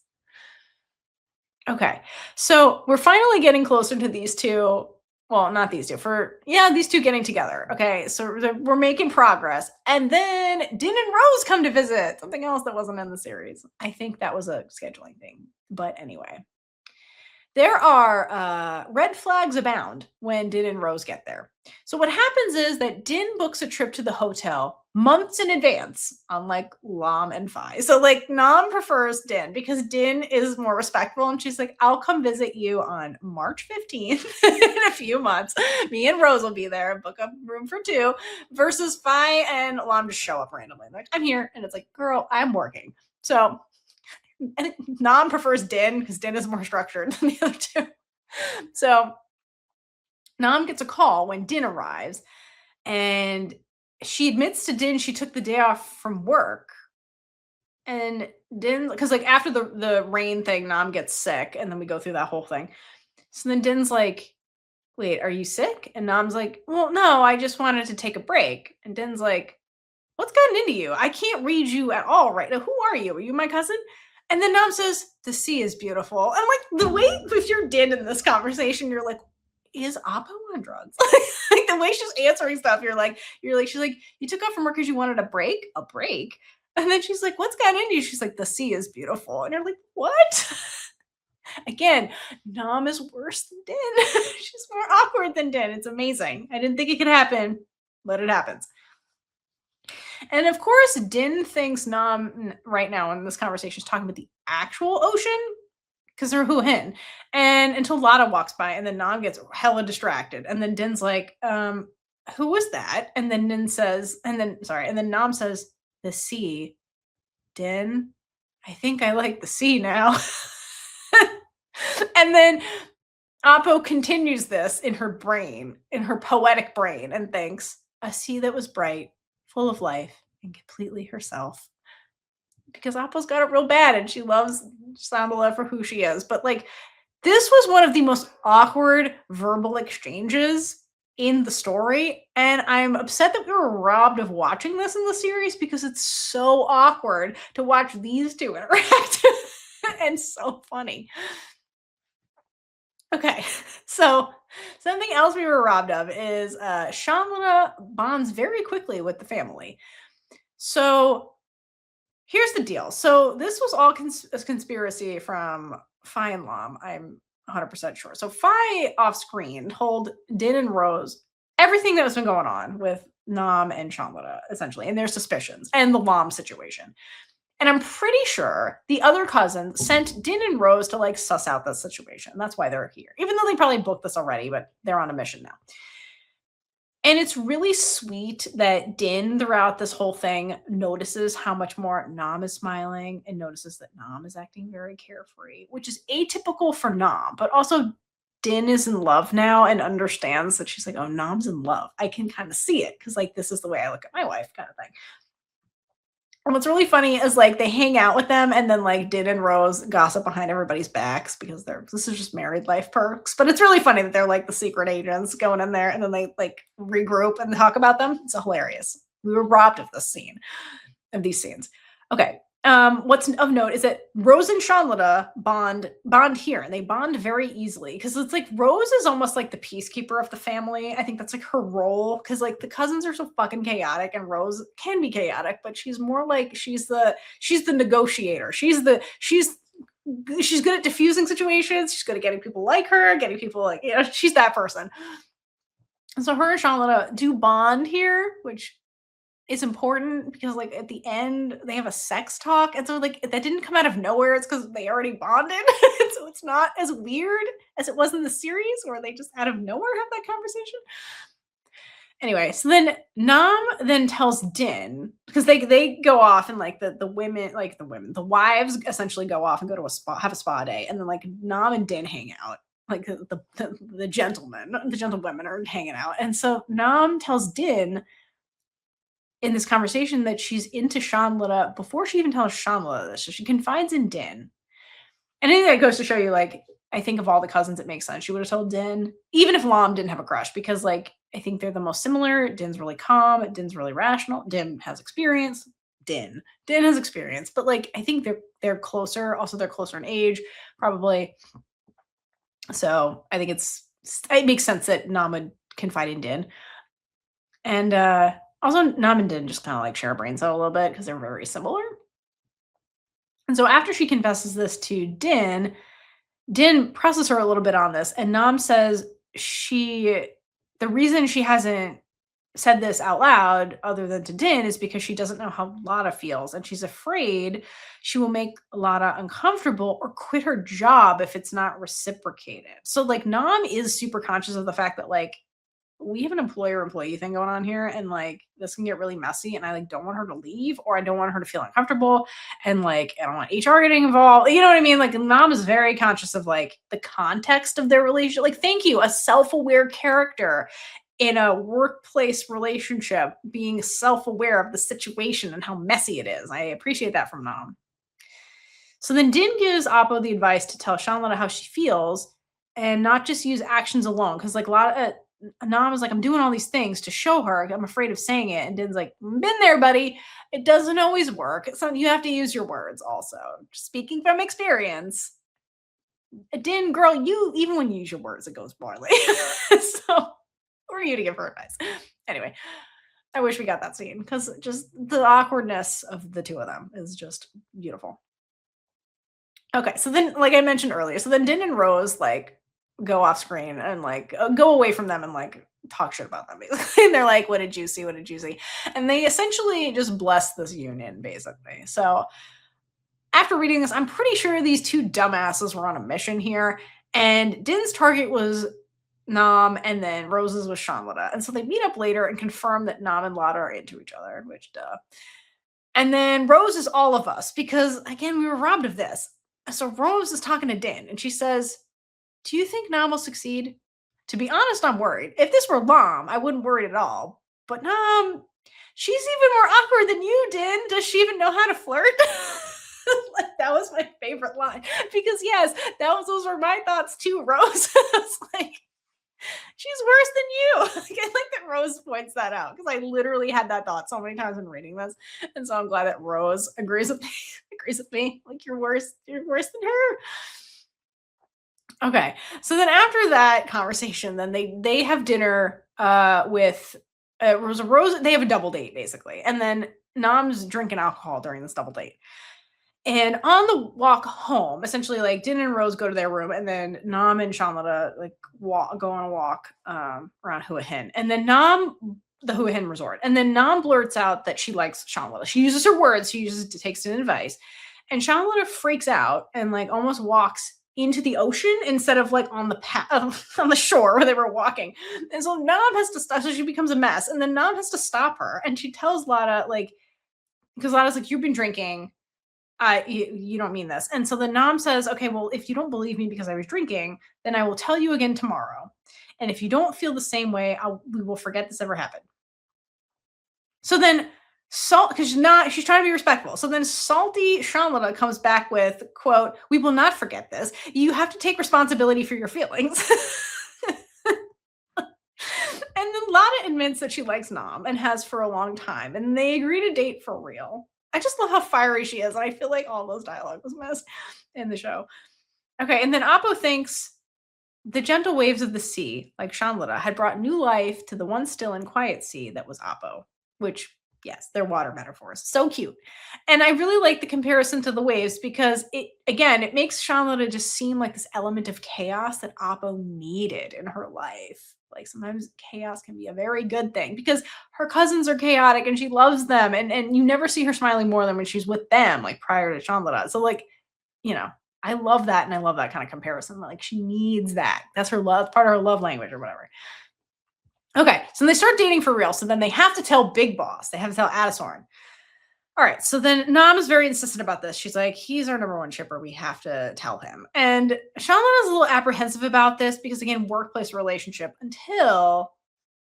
Okay. So we're finally getting closer to these two. Well, not these two. These two getting together. Okay. So we're making progress. And then Din and Rose come to visit. Something else that wasn't in the series. I think that was a scheduling thing. But anyway. There are red flags abound when Din and Rose get there. So what happens is that Din books a trip to the hotel months in advance, unlike Lam and Phi. So like Nam prefers Din because Din is more respectful and she's like, I'll come visit you on March 15th in a few months. Me and Rose will be there, book a room for two, versus Phi and Lam just show up randomly. Like, I'm here. And it's like, girl, I'm working. So I think Nam prefers Din because Din is more structured than the other two. So Nam gets a call when Din arrives and she admits to Din she took the day off from work. And Din, because like after the rain thing, Nam gets sick and then we go through that whole thing. So then Din's like, wait, are you sick? And Nam's like, well, no, I just wanted to take a break. And Din's like, what's gotten into you? I can't read you at all right now. Who are you? Are you my cousin? And then Nam says, the sea is beautiful. And like the way, if you're Din in this conversation, you're like, is Oppo on drugs? Like the way she's answering stuff, she's like, you took off from work because you wanted a break? A break? And then she's like, what's gotten into you? She's like, the sea is beautiful. And you're like, what? Again, Nam is worse than Din. She's more awkward than Din. It's amazing. I didn't think it could happen, but it happens. And of course, Din thinks right now in this conversation is talking about the actual ocean because they're Huhin. And until Lada walks by, and then Nam gets hella distracted. And then Din's like, who was that? And then Din says, and then Nam says, the sea. Din, I think I like the sea now. And then Apo continues this in her brain, in her poetic brain, and thinks, a sea that was bright, full of life, and completely herself. Because Appo's got it real bad and she loves Samala for who she is. But like, this was one of the most awkward verbal exchanges in the story. And I'm upset that we were robbed of watching this in the series because it's so awkward to watch these two interact and so funny. Okay, so something else we were robbed of is Shamla bonds very quickly with the family. So here's the deal. So this was all a conspiracy from Fi and Lam. I'm 100% sure. So Fi off screen told Din and Rose everything that was been going on with Nam and Shamla, essentially, and their suspicions and the Lam situation. And I'm pretty sure the other cousins sent Din and Rose to like suss out the situation. That's why they're here, even though they probably booked this already, but they're on a mission now. And it's really sweet that Din, throughout this whole thing, notices how much more Nam is smiling and notices that Nam is acting very carefree, which is atypical for Nam. But also, Din is in love now and understands that she's like, oh, Nam's in love. I can kind of see it because, like, this is the way I look at my wife, kind of thing. And what's really funny is like they hang out with them and then like Din and Rose gossip behind everybody's backs because this is just married life perks. But it's really funny that they're like the secret agents going in there and then they like regroup and talk about them. It's hilarious. We were robbed of this scene, of these scenes. Okay. What's of note is that Rose and Shanlada bond here, and they bond very easily because it's like Rose is almost like the peacekeeper of the family. I think that's like her role because like the cousins are so fucking chaotic, and Rose can be chaotic, but she's more like she's the negotiator. She's good at diffusing situations. She's good at getting people like her, getting people like she's that person. And so her and Shanlada do bond here, which is important because like at the end they have a sex talk, and so like that didn't come out of nowhere. It's because they already bonded. So it's not as weird as it was in the series where they just out of nowhere have that conversation. Anyway, so then Nam then tells Din because they go off and like the women, the wives essentially go off and go to a spa, have a spa day, and then like Nam and Din hang out. Like the gentlewomen are hanging out, and so Nam tells Din in this conversation that she's into Shamla before she even tells Shamla this. So she confides in Din. And I think that goes to show you, like, I think of all the cousins, it makes sense. She would have told Din, even if Lam didn't have a crush, because like I think they're the most similar. Din's really calm, Din's really rational, Din has experience. Din has experience, but like I think they're closer. Also, they're closer in age, probably. So I think it makes sense that Nam would confide in Din. And also, Nam and Din just kind of like share brain cell a little bit because they're very similar. And so after she confesses this to Din presses her a little bit on this, and Nam says the reason she hasn't said this out loud other than to Din is because she doesn't know how Lada feels, and she's afraid she will make Lada uncomfortable or quit her job if it's not reciprocated. So like Nam is super conscious of the fact that like we have an employer-employee thing going on here, and like this can get really messy, and I like don't want her to leave, or I don't want her to feel uncomfortable, and like I don't want HR getting involved. You know what I mean? Like Nam is very conscious of like the context of their relationship. Like, thank you, a self-aware character in a workplace relationship being self-aware of the situation and how messy it is. I appreciate that from Nam. So then Din gives Appo the advice to tell Shanlana how she feels and not just use actions alone. Because like a lot of Nam is like, I'm doing all these things to show her. I'm afraid of saying it. And Din's like, been there, buddy. It doesn't always work. So you have to use your words also. Speaking from experience. Din, girl, you even when you use your words, it goes poorly. So who are you to give her advice? Anyway, I wish we got that scene because just the awkwardness of the two of them is just beautiful. Okay, so then, like I mentioned earlier, so then Din and Rose like go off screen and like go away from them and like talk shit about them basically. And they're like, "What did you see? What did you see?" And they essentially just bless this union basically. So after reading this, I'm pretty sure these two dumbasses were on a mission here, and Din's target was Nam, and then Rose's was Shanlada. And so they meet up later and confirm that Nam and Lada are into each other, which duh. And then Rose is all of us because again, we were robbed of this. So Rose is talking to Din and she says, "Do you think Nam will succeed?" To be honest, I'm worried. If this were Lam, I wouldn't worry at all. But Nam, she's even more awkward than you, Din. Does she even know how to flirt? Like, that was my favorite line. Because yes, those were my thoughts too, Rose. I was like, she's worse than you. Like, I like that Rose points that out because I literally had that thought so many times when reading this, and so I'm glad that Rose agrees with me. Agrees with me. Like, you're worse. You're worse than her. Okay, so then after that conversation, then they have dinner with Rose. They have a double date basically, and then Nam's drinking alcohol during this double date. And on the walk home, essentially, like Din and Rose go to their room, and then Nam and Shamlada like go on a walk around Hua Hin, and then the Hua Hin resort, and then Nam blurts out that she likes Shamlada. She uses her words. She takes an advice, and Shamlada freaks out and like almost walks into the ocean instead of like on the on the shore where they were walking. And so Nam has to stop. So she becomes a mess, and then Nam has to stop her, and she tells Lada like because Lada's like, "You've been drinking. You don't mean this." And so the Nam says, "Okay, well, if you don't believe me because I was drinking, then I will tell you again tomorrow. And if you don't feel the same way, we will forget this ever happened." So then Salt, because she's trying to be respectful. So then salty Shamlada comes back with, quote, "We will not forget this. You have to take responsibility for your feelings." And then Lada admits that she likes Nam and has for a long time, and they agree to date for real. I just love how fiery she is, and I feel like all those dialogue was missed in the show. Okay, and then Appo thinks the gentle waves of the sea, like Shanlada, had brought new life to the once still and quiet sea that was Appo, which, yes, they're water metaphors. So cute. And I really like the comparison to the waves because it makes Shanlada just seem like this element of chaos that Appo needed in her life. Like sometimes chaos can be a very good thing because her cousins are chaotic and she loves them. And you never see her smiling more than when she's with them, like prior to Shanlada. So, like, you know, I love that, and I love that kind of comparison. Like, she needs that. That's her love, part of her love language or whatever. Okay, so they start dating for real. So then they have to tell Big Boss. They have to tell Adisorn. All right, so then Nam is very insistent about this. She's like, "He's our number one shipper. We have to tell him." And Shalon is a little apprehensive about this because, again, workplace relationship, until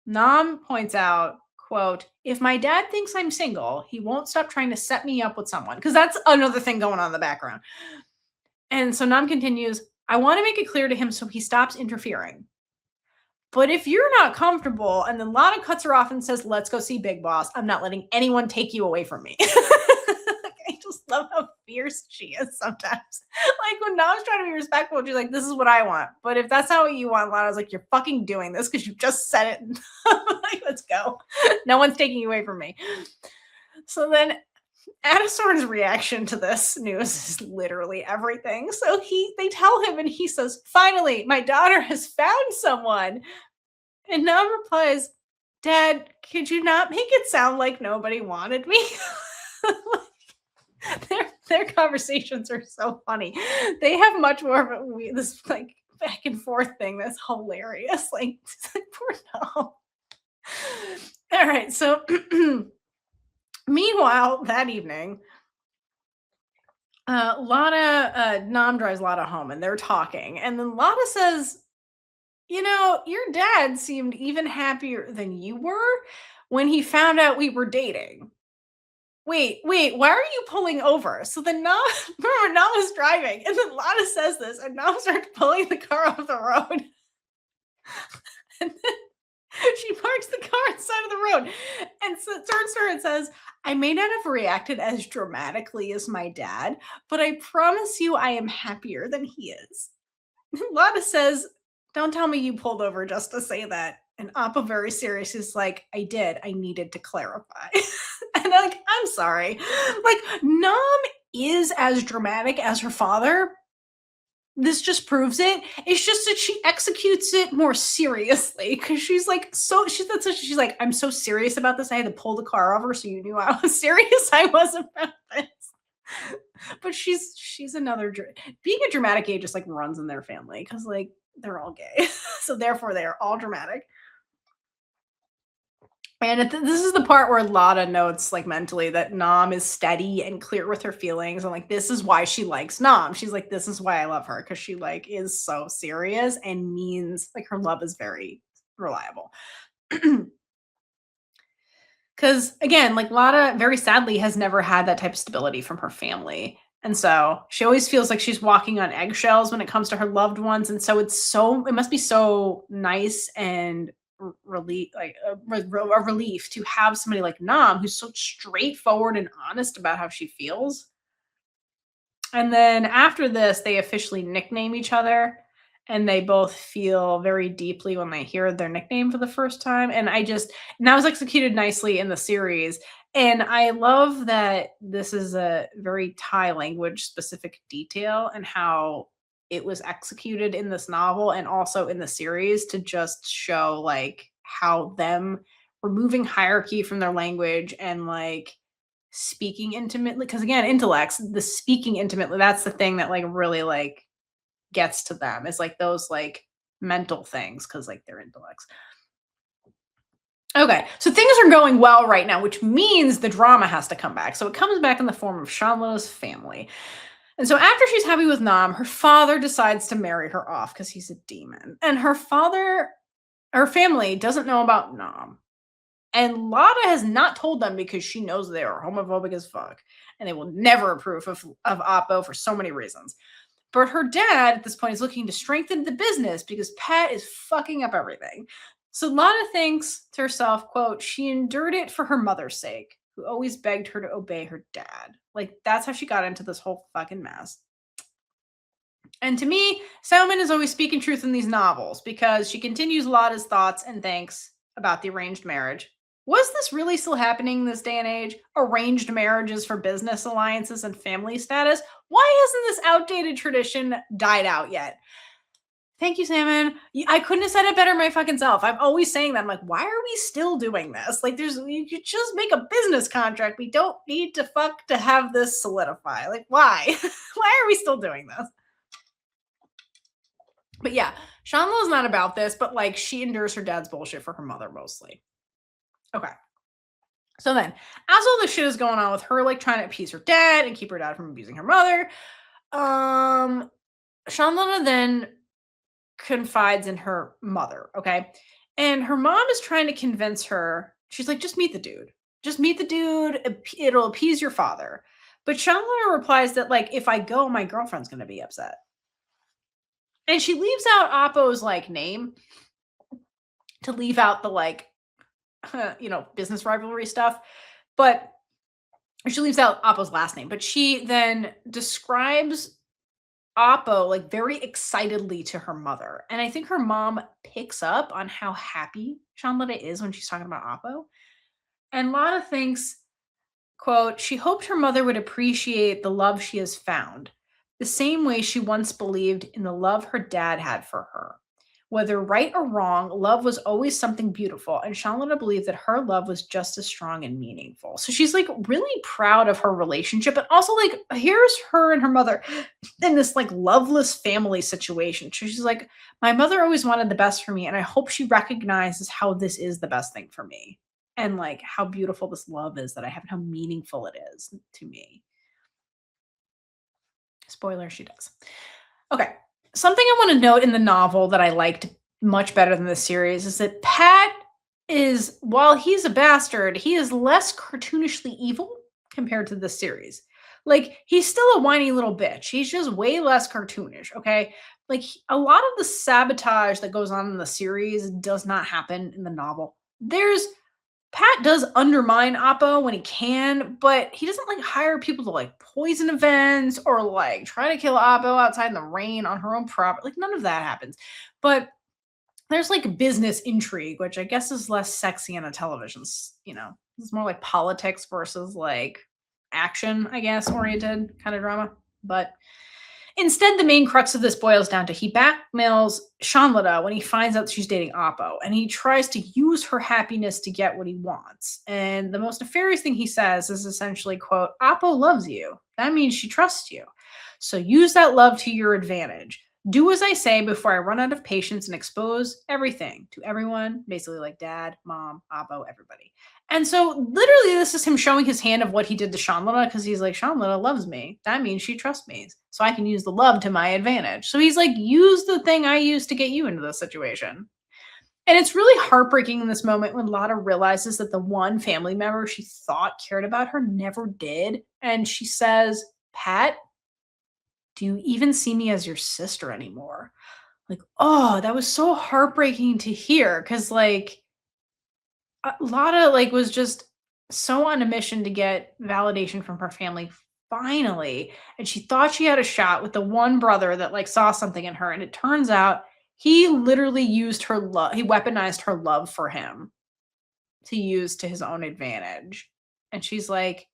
Nam points out, quote, "If my dad thinks I'm single, he won't stop trying to set me up with someone." Because that's another thing going on in the background. And so Nam continues, "I want to make it clear to him so he stops interfering. But if you're not comfortable," and then Lana cuts her off and says, "Let's go see Big Boss. I'm not letting anyone take you away from me." I just love how fierce she is sometimes. Like when Nam's trying to be respectful, she's like, "This is what I want." But if that's not what you want, Lana's like, "You're fucking doing this because you just said it." Like, let's go. No one's taking you away from me. So then Adasorn's reaction to this news is literally everything. So they tell him and he says, "Finally, my daughter has found someone." And Nam replies, "Dad, could you not make it sound like nobody wanted me?" their conversations are so funny. They have much more of this like back and forth thing that's hilarious. Like, poor Nam. All right, so meanwhile, that evening, Nam drives Lada home and they're talking. And then Lada says, "Your dad seemed even happier than you were when he found out we were dating." Wait, why are you pulling over? So then Nam, remember, Nam is driving, and then Lada says this, and Nam starts pulling the car off the road. And then she parks the car on the side of the road and so turns to her and says, "I may not have reacted as dramatically as my dad, but I promise you I am happier than he is." Lana says, "Don't tell me you pulled over just to say that." And Appa, very serious, is like, "I did. I needed to clarify." And I'm like, "I'm sorry." Like, Nam is as dramatic as her father. This just proves it. It's just that she executes it more seriously because she's like, so she's like, I'm so serious about this. I had to pull the car over so you knew how serious I was about this. But she's another being a dramatic gay just like runs in their family because like they're all gay. So therefore they are all dramatic. And this is the part where Lada notes, like mentally, that Nam is steady and clear with her feelings, and like this is why she likes Nam. She's like, this is why I love her because she like is so serious and means like her love is very reliable. Because again, like Lada, very sadly, has never had that type of stability from her family. And so she always feels like she's walking on eggshells when it comes to her loved ones. And so it must be so nice and relief, like a relief to have somebody like Nam who's so straightforward and honest about how she feels. And then after this, they officially nickname each other and they both feel very deeply when they hear their nickname for the first time. And that was executed nicely in the series. And I love that this is a very Thai language specific detail and how it was executed in this novel and also in the series to just show like how them removing hierarchy from their language and like speaking intimately, because again intellects, the speaking intimately, that's the thing that like really like gets to them is like those like mental things because like they're intellects. Okay, so things are going well right now, which means the drama has to come back. So it comes back in the form of Shanla's family. And so after she's happy with Nam, her father decides to marry her off because he's a demon. And her family doesn't know about Nam. And Lada has not told them because she knows they are homophobic as fuck. And they will never approve of Oppo for so many reasons. But her dad at this point is looking to strengthen the business because Pat is fucking up everything. So Lana thinks to herself, quote, she endured it for her mother's sake, who always begged her to obey her dad. Like, that's how she got into this whole fucking mess. And to me, Salmon is always speaking truth in these novels because she continues Lada's thoughts and thinks about the arranged marriage. Was this really still happening in this day and age? Arranged marriages for business alliances and family status? Why hasn't this outdated tradition died out yet? Thank you, Salmon. I couldn't have said it better my fucking self. I'm always saying that. I'm like, why are we still doing this? Like, you could just make a business contract. We don't need to have this solidify. Like, why? Why are we still doing this? But yeah, Shanla is not about this, but like she endures her dad's bullshit for her mother mostly. Okay. So then, as all this shit is going on with her, like trying to appease her dad and keep her dad from abusing her mother, Shanlana then confides in her mother, okay? And her mom is trying to convince her, she's like, just meet the dude. Just meet the dude. It'll appease your father. But Shanlana replies that, like, if I go, my girlfriend's going to be upset. And she leaves out Appo's, like, name to leave out the, like, business rivalry stuff. But she leaves out Appo's last name. But she then describes Oppo like very excitedly to her mother. And I think her mom picks up on how happy Shanlada is when she's talking about Oppo. And Lana thinks, quote, she hoped her mother would appreciate the love she has found, the same way she once believed in the love her dad had for her. Whether right or wrong, love was always something beautiful, and Shanlana believed that her love was just as strong and meaningful. So she's like really proud of her relationship, but also like here's her and her mother in this like loveless family situation. So she's like, my mother always wanted the best for me, and I hope she recognizes how this is the best thing for me, and like how beautiful this love is that I have and how meaningful it is to me. Spoiler, she does. Okay. Something I want to note in the novel that I liked much better than the series is that Pat is, while he's a bastard, he is less cartoonishly evil compared to the series. Like, he's still a whiny little bitch. He's just way less cartoonish, okay? Like, a lot of the sabotage that goes on in the series does not happen in the novel. Pat does undermine Oppo when he can, but he doesn't like hire people to like poison events or like try to kill Oppo outside in the rain on her own property. Like none of that happens. But there's like business intrigue, which I guess is less sexy on a television. It's more like politics versus like action, I guess, oriented kind of drama. But instead, the main crux of this boils down to he blackmails Shanlada when he finds out she's dating Oppo, and he tries to use her happiness to get what he wants. And the most nefarious thing he says is essentially, quote, Oppo loves you. That means she trusts you. So use that love to your advantage. Do as I say before I run out of patience and expose everything to everyone, basically like dad, mom, Oppo, everybody. And so literally this is him showing his hand of what he did to Shanlana because he's like, Shanlana loves me. That means she trusts me. So I can use the love to my advantage. So he's like, use the thing I used to get you into this situation. And it's really heartbreaking in this moment when Lada realizes that the one family member she thought cared about her never did. And she says, Pat, do you even see me as your sister anymore? Like, oh, that was so heartbreaking to hear because, like, Lada like was just so on a mission to get validation from her family finally, and she thought she had a shot with the one brother that like saw something in her, and it turns out he literally used her love. He weaponized her love for him to use to his own advantage. And she's like,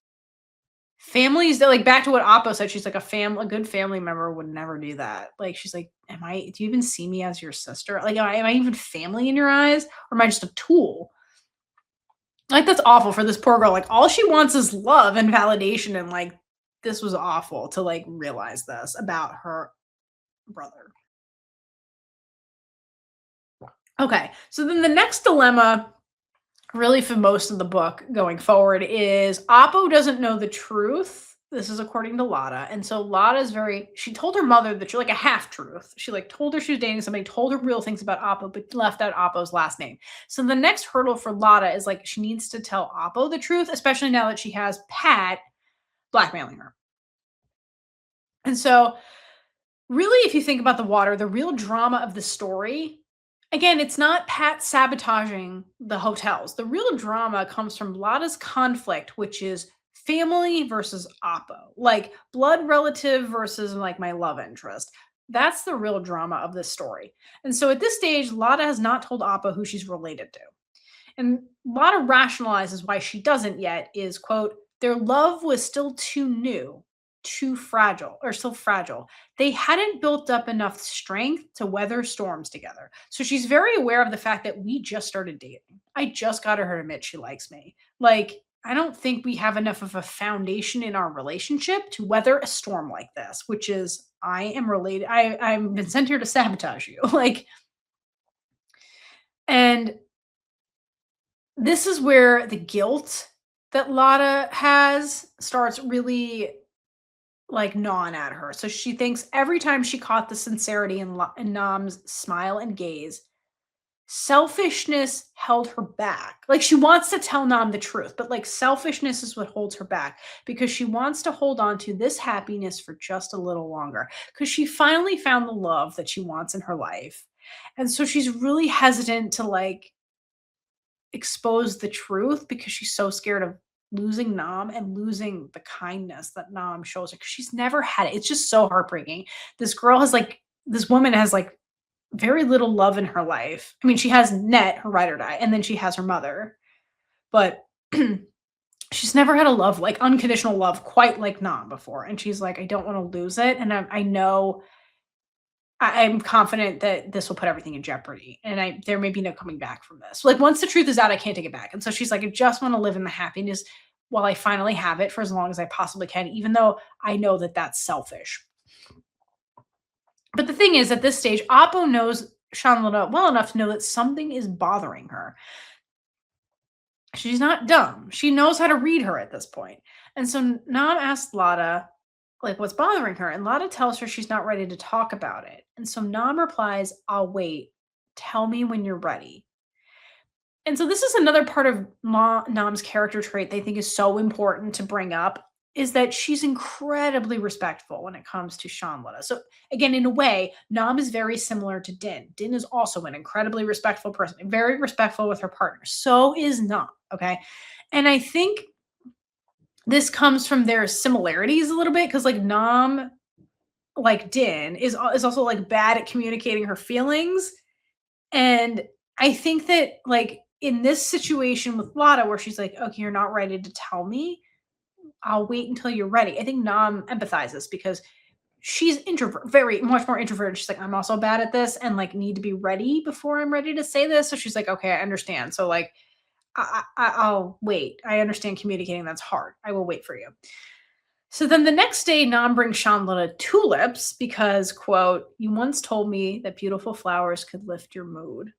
families that like back to what Oppo said. She's like a good family member would never do that. Like she's like, do you even see me as your sister? Like, am I even family in your eyes, or am I just a tool? Like, that's awful for this poor girl. Like, all she wants is love and validation, and, like, this was awful to, like, realize this about her brother. Okay, so then the next dilemma, really for most of the book going forward, is Oppo doesn't know the truth. This is according to Lada, and so Lada is she told her mother that she like, a half-truth. She, like, told her she was dating somebody, told her real things about Oppo, but left out Oppo's last name. So the next hurdle for Lada is, like, she needs to tell Oppo the truth, especially now that she has Pat blackmailing her. And so, really, if you think about the water, the real drama of the story, again, it's not Pat sabotaging the hotels. The real drama comes from Lada's conflict, which is family versus Oppo, like blood relative versus like my love interest. That's the real drama of this story. And so at this stage, Lada has not told Oppo who she's related to. And Lada rationalizes why she doesn't yet is, quote, their love was still too new, too fragile, or still fragile. They hadn't built up enough strength to weather storms together. So she's very aware of the fact that we just started dating. I just got her to admit she likes me. Like, I don't think we have enough of a foundation in our relationship to weather a storm like this, which is I am related. I've been sent here to sabotage you. Like, and this is where the guilt that Lada has starts really like gnawing at her. So she thinks every time she caught the sincerity in Nam's smile and gaze, selfishness held her back. Like she wants to tell Nam the truth, but like selfishness is what holds her back because she wants to hold on to this happiness for just a little longer because she finally found the love that she wants in her life. And so she's really hesitant to like expose the truth because she's so scared of losing Nam and losing the kindness that Nam shows her because she's never had it. It's just so heartbreaking. This woman has like very little love in her life. I mean, she has Net, her ride or die, and then she has her mother, but she's never had a love, like unconditional love, quite like Nam before. And she's like, I don't want to lose it. And I know I'm confident that this will put everything in jeopardy, and there may be no coming back from this. Like, once the truth is out, I can't take it back, and so she's like, "I just wanna live in the happiness while I finally have it for as long as I possibly can, even though I know that that's selfish." But the thing is, at this stage, Appo knows Shanlana well enough to know that something is bothering her. She's not dumb. She knows how to read her at this point. And so Nam asks Lada, like, what's bothering her? And Lada tells her she's not ready to talk about it. And so Nam replies, I'll wait. Tell me when you're ready. And so this is another part of Nam's character trait they think is so important to bring up is that she's incredibly respectful when it comes to Shanlana. So again, in a way, Nam is very similar to Din. Din is also an incredibly respectful person, very respectful with her partner. So is Nam, okay? And I think this comes from their similarities a little bit because like Nam, like Din, is also like bad at communicating her feelings. And I think that like in this situation with Lada, where she's like, okay, you're not ready to tell me, I'll wait until you're ready. I think Nam empathizes because she's introvert, very much more introverted. She's like, I'm also bad at this and like need to be ready before I'm ready to say this. So she's like, okay, I understand. So like, I'll wait. I understand communicating. That's hard. I will wait for you. So then the next day, Nam brings Shanlata tulips because, quote, you once told me that beautiful flowers could lift your mood.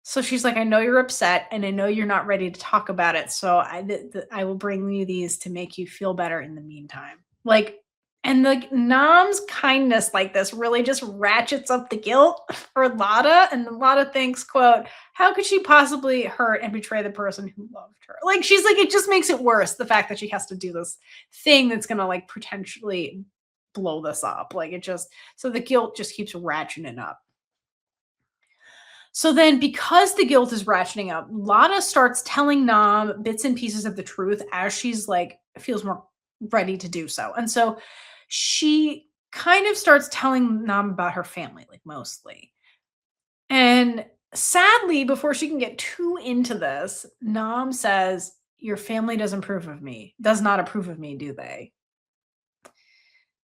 So she's like, I know you're upset and I know you're not ready to talk about it. So I will bring you these to make you feel better in the meantime. Like, and like Nam's kindness like this really just ratchets up the guilt for Lada. And Lada thinks, quote, how could she possibly hurt and betray the person who loved her? Like, she's like, it just makes it worse. The fact that she has to do this thing that's going to like potentially blow this up. Like, it just, so the guilt just keeps ratcheting up. So then, because the guilt is ratcheting up, Lada starts telling Nam bits and pieces of the truth as she's like feels more ready to do so. And so she kind of starts telling Nam about her family, like mostly. And sadly, before she can get too into this, Nam says, your family doesn't approve of me, does not approve of me, do they?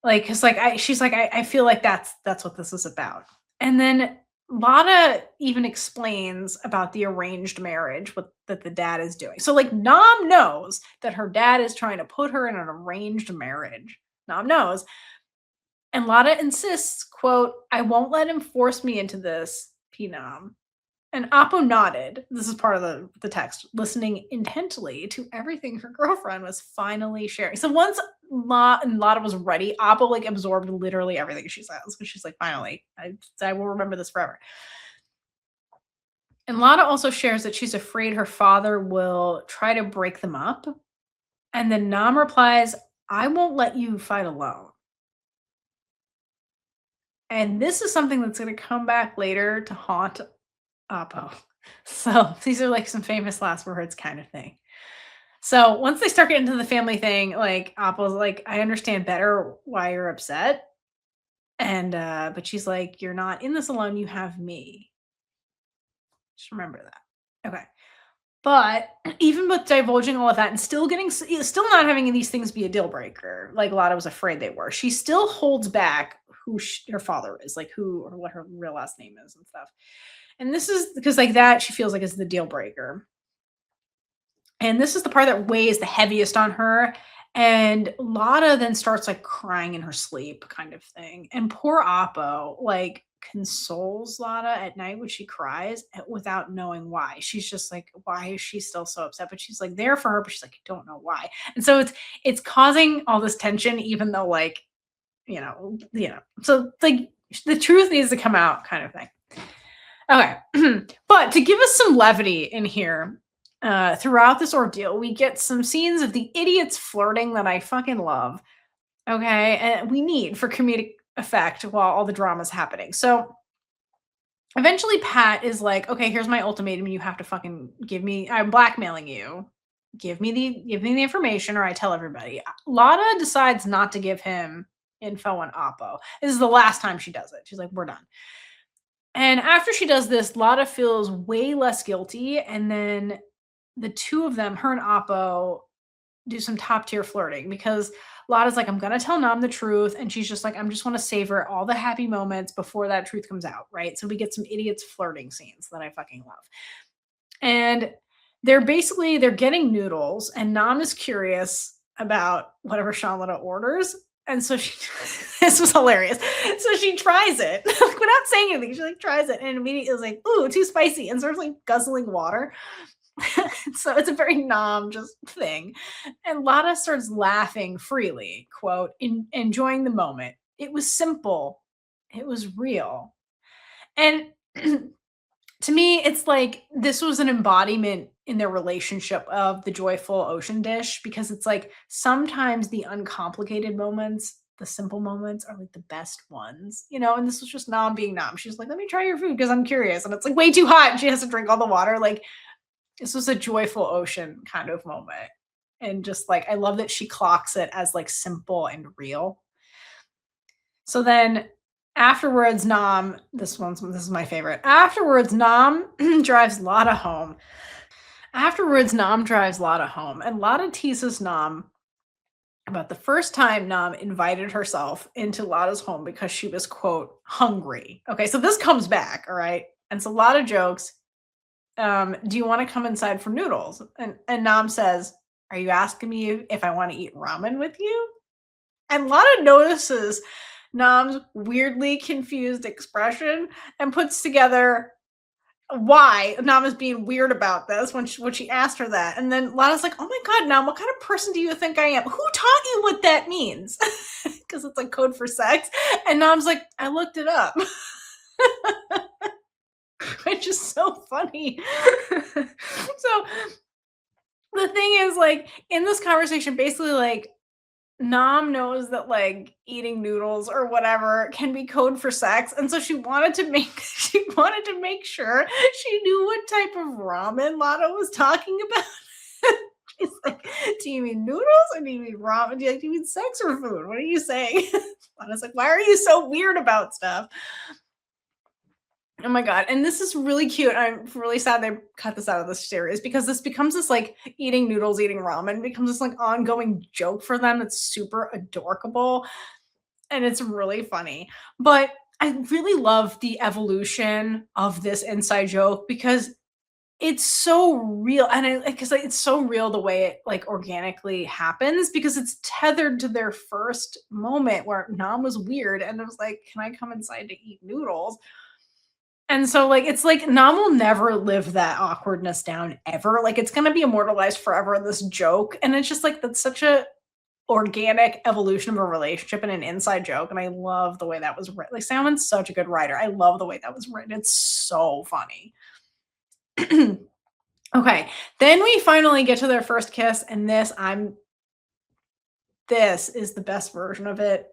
Like, cause like she's like, I feel like that's what this is about. And then Lada even explains about the arranged marriage that the dad is doing. So like Nam knows that her dad is trying to put her in an arranged marriage. Nam knows. And Lada insists, quote, I won't let him force me into this, Pinam. And Apo nodded. This is part of the text, listening intently to everything her girlfriend was finally sharing. So once Lada was ready, Apo like absorbed literally everything she says. Because she's like, finally, I will remember this forever. And Lada also shares that she's afraid her father will try to break them up. And then Nam replies, I won't let you fight alone. And this is something that's going to come back later to haunt Apo. So these are like some famous last words kind of thing. So once they start getting into the family thing, like Apo's like, I understand better why you're upset. And but she's like, you're not in this alone, you have me. Just remember that. Okay. But even with divulging all of that and still still not having these things be a deal breaker, like Lada was afraid they were, she still holds back who her father is, like who or what her real last name is and stuff. And this is because like that she feels like is the deal breaker. And this is the part that weighs the heaviest on her. And Lada then starts like crying in her sleep, kind of thing. And poor Apo like consoles Lada at night when she cries without knowing why. She's just like, why is she still so upset? But she's like there for her, but she's like, I don't know why. And so it's causing all this tension, even though like, so like the truth needs to come out, kind of thing. Okay. But to give us some levity in here, throughout this ordeal, we get some scenes of the idiots flirting that I fucking love. Okay. And we need for comedic effect while all the drama's happening. So eventually Pat is like, okay, here's my ultimatum. You have to fucking I'm blackmailing you. Give me the information or I tell everybody. Lada decides not to give him info on Apo. This is the last time she does it. She's like, we're done. And after she does this, Lada feels way less guilty. And then the two of them, her and Apo, do some top tier flirting because Lada's like, I'm going to tell Nam the truth. And she's just like, I'm just want to savor all the happy moments before that truth comes out. Right. So we get some idiots flirting scenes that I fucking love. And they're getting noodles and Nam is curious about whatever Shanlata orders. And so this was hilarious. So she tries it without saying anything. She like tries it and immediately is like, ooh, too spicy, and starts like guzzling water. So it's a very Nam just thing. And Lada starts laughing freely, quote, enjoying the moment. It was simple. It was real. And to me, it's like this was an embodiment in their relationship of the joyful ocean dish because it's like sometimes the uncomplicated moments, the simple moments are like the best ones, and this was just Nam being Nam. She's like, let me try your food because I'm curious. And it's like way too hot and she has to drink all the water. Like this was a joyful ocean kind of moment. And just like, I love that she clocks it as like simple and real. So then afterwards, this is my favorite. Afterwards, Nam drives Lada home. And Lada teases Nam about the first time Nam invited herself into Lada's home because she was, quote, hungry. Okay, so this comes back, all right? And it's a lot of jokes. Do you want to come inside for noodles? And Nam says, are you asking me if I want to eat ramen with you? And Lana notices Nam's weirdly confused expression and puts together why Nam is being weird about this when she asked her that. And then Lana's like, "Oh my god, Nam, what kind of person do you think I am? Who taught you what that means?" Because it's like code for sex. And Nam's like, "I looked it up," which is so funny. So the thing is, like, in this conversation, basically, like, Nam knows that, like, eating noodles or whatever can be code for sex, and so she wanted to make she wanted to make sure she knew what type of ramen Lada was talking about. She's like, "Do you mean noodles or do you mean ramen? Do you mean sex or food? What are you saying?" Lada's like, "Why are you so weird about stuff?" Oh my god, and this is really cute. I'm really sad they cut this out of the series because this becomes this, like, eating noodles, eating ramen becomes this, like, ongoing joke for them that's super adorkable, and it's really funny. But I really love the evolution of this inside joke because it's so real, and I because it's so real the way it, like, organically happens because it's tethered to their first moment where Nam was weird and it was like, "Can I come inside to eat noodles?" And so, like, it's like Nam will never live that awkwardness down ever. Like, it's gonna be immortalized forever in this joke. And it's just like that's such a organic evolution of a relationship and an inside joke. And I love the way that was written. Like, Salmon's such a good writer. I love the way that was written. It's so funny. Okay. Then we finally get to their first kiss, and this is the best version of it,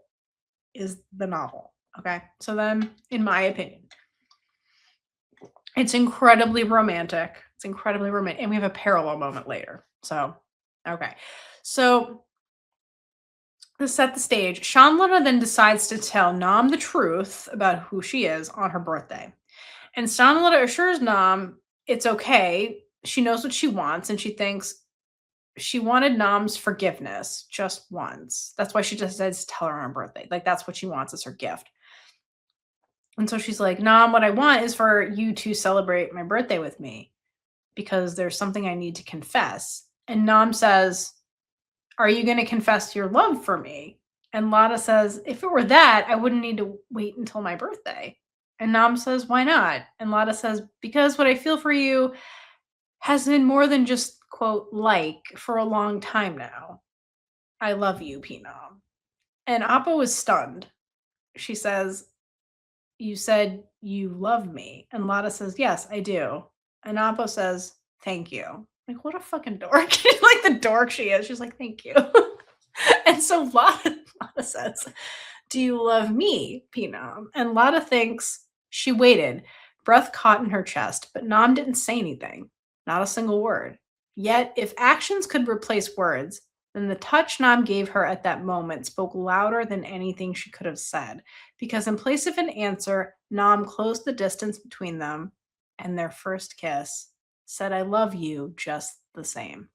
is the novel. Okay. So then, in my opinion, it's incredibly romantic. It's incredibly romantic, and we have a parallel moment later. So, okay. So, to set the stage, Shanlana then decides to tell Nam the truth about who she is on her birthday. And Shanlana assures Nam it's okay. She knows what she wants, and she thinks she wanted Nam's forgiveness just once. That's why she just decides to tell her on her birthday. Like, that's what she wants as her gift. And so she's like, Nam, what I want is for you to celebrate my birthday with me, because there's something I need to confess. And Nam says, are you going to confess your love for me? And Lada says, if it were that, I wouldn't need to wait until my birthday. And Nam says, why not? And Lada says, because what I feel for you has been more than just, quote, like for a long time now. I love you, Pinam. And Appa was stunned. She says, you said you love me. And Lada says, yes, I do. And Appa says, thank you. Like, what a fucking dork. Like the dork she is. She's like, thank you. And so Lada says, do you love me, Pinam? And Lada thinks she waited, breath caught in her chest, but Nam didn't say anything, not a single word. Yet, if actions could replace words, then the touch Nam gave her at that moment spoke louder than anything she could have said, because in place of an answer, Nam closed the distance between them, and their first kiss said, I love you just the same.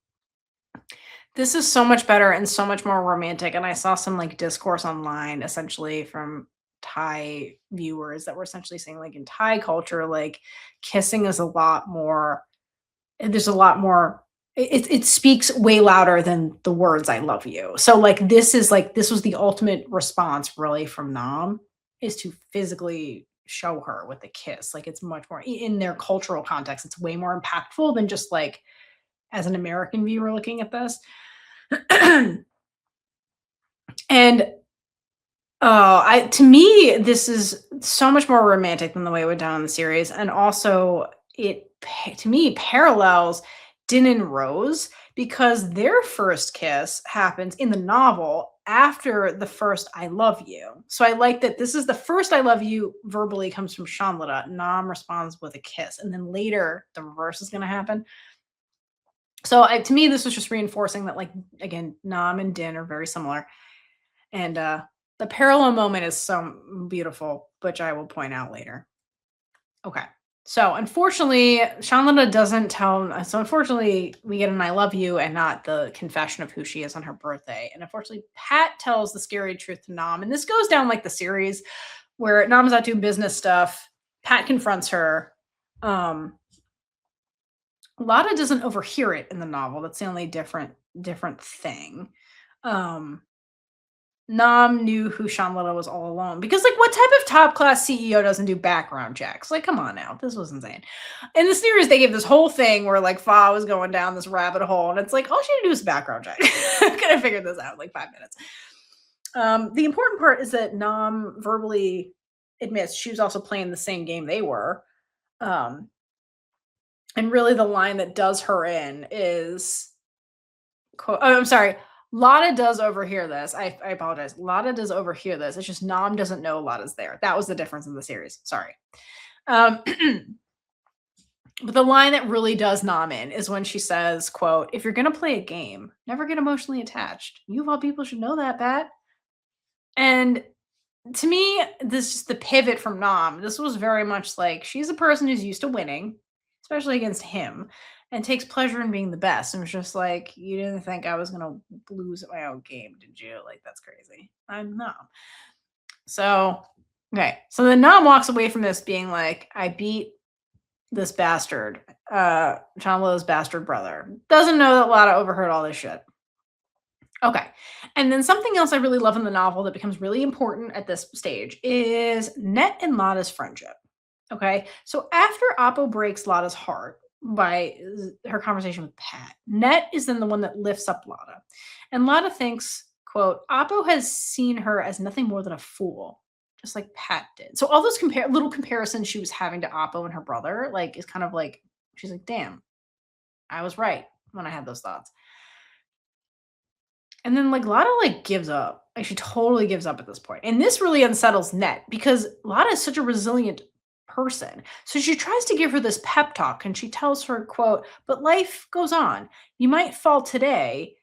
This is so much better and so much more romantic, and I saw some, like, discourse online essentially from Thai viewers that were essentially saying, like, in Thai culture, like, kissing is a lot more there's a lot more it speaks way louder than the words "I love you." So, like, this was the ultimate response really from Nam, is to physically show her with a kiss. Like, it's much more in their cultural context, it's way more impactful than just, like, as an American viewer looking at this. And I to me, this is so much more romantic than the way it went down in the series, and also to me parallels Din and Rose because their first kiss happens in the novel after the first "I love you." So I like that this is the first "I love you" verbally comes from Shanlata. Nam responds with a kiss, and then later the reverse is going to happen. So to me, this was just reinforcing that, like, again, Nam and Din are very similar, and the parallel moment is so beautiful, which I will point out later. Okay. So unfortunately, Shanlana doesn't tell. So unfortunately, we get an "I love you" and not the confession of who she is on her birthday. And unfortunately, Pat tells the scary truth to Nam, and this goes down like the series where Nam's out doing business stuff. Pat confronts her. Um, Lada doesn't overhear it in the novel. That's the only different thing. Um, Nam knew who Sean Little was all along because, like, what type of top class CEO doesn't do background checks? Like, come on now, this was insane. In the series, they gave this whole thing where like Fa was going down this rabbit hole, and it's like all she had to do was a background check. I could have figured this out in like 5 minutes. The important part is that Nam verbally admits she was also playing the same game they were. Um, and really, the line that does her in is oh, I'm sorry. Lada does overhear this. I apologize. Lada does overhear this. It's just Nam doesn't know Lada's there. That was the difference in the series. Sorry. Um, but the line that really does Nam in is when she says, quote, if you're going to play a game, never get emotionally attached. You of all people should know that, Pat. And to me, this is the pivot from Nam. This was very much like she's a person who's used to winning, especially against him, and takes pleasure in being the best. And was just like, you didn't think I was gonna lose at my own game, did you? Like that's crazy. I'm Nam. So okay. So then Nam walks away from this being like, I beat this bastard, Chanlo's bastard brother. Doesn't know that Lada overheard all this shit. Okay. And then something else I really love in the novel that becomes really important at this stage is Net and Lada's friendship. Okay. So after Oppo breaks Lada's heart by her conversation with Pat, Net is then the one that lifts up Lada. And Lada thinks, quote, Oppo has seen her as nothing more than a fool, just like Pat did. So all those little comparisons she was having to Oppo and her brother, like, is kind of like, she's like, damn, I was right when I had those thoughts. And then, like, Lada, like, gives up. Like, she totally gives up at this point. And this really unsettles Net because Lada is such a resilient person. So she tries to give her this pep talk and she tells her, quote, but life goes on. You might fall today,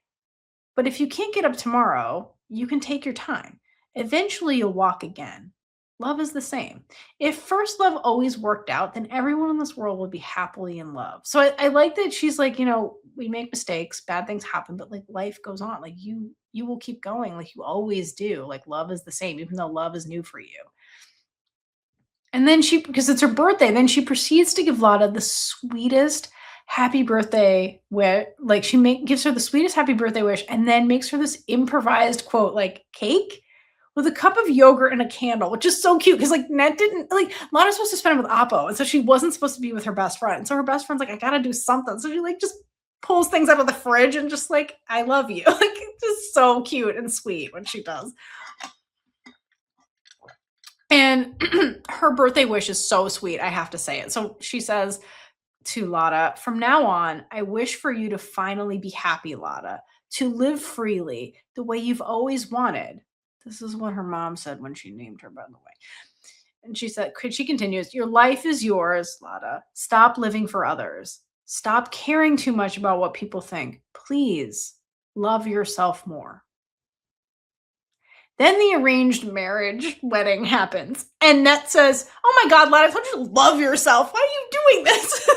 but if you can't get up tomorrow, you can take your time. Eventually, you'll walk again. Love is the same. If first love always worked out, then everyone in this world would be happily in love. So I like that she's like, we make mistakes, bad things happen, but like life goes on. Like you will keep going, like you always do. Like love is the same, even though love is new for you. And then because it's her birthday, then she proceeds to give Lada the sweetest happy birthday wish. Like gives her the sweetest happy birthday wish, and then makes her this improvised quote like cake with a cup of yogurt and a candle, which is so cute because like Net didn't like Lana's supposed to spend it with Oppo, and so she wasn't supposed to be with her best friend. So her best friend's like, I gotta do something. So she like just pulls things out of the fridge and just like, I love you. Like it's just so cute and sweet when she does. And her birthday wish is so sweet, I have to say it. So she says to Lada, from now on, I wish for you to finally be happy, Lada, to live freely the way you've always wanted. This is what her mom said when she named her, by the way. And she continues, your life is yours, Lada. Stop living for others. Stop caring too much about what people think. Please love yourself more. Then the arranged marriage wedding happens. And Net says, oh my God, Lada, I told you to love yourself. Why are you doing this?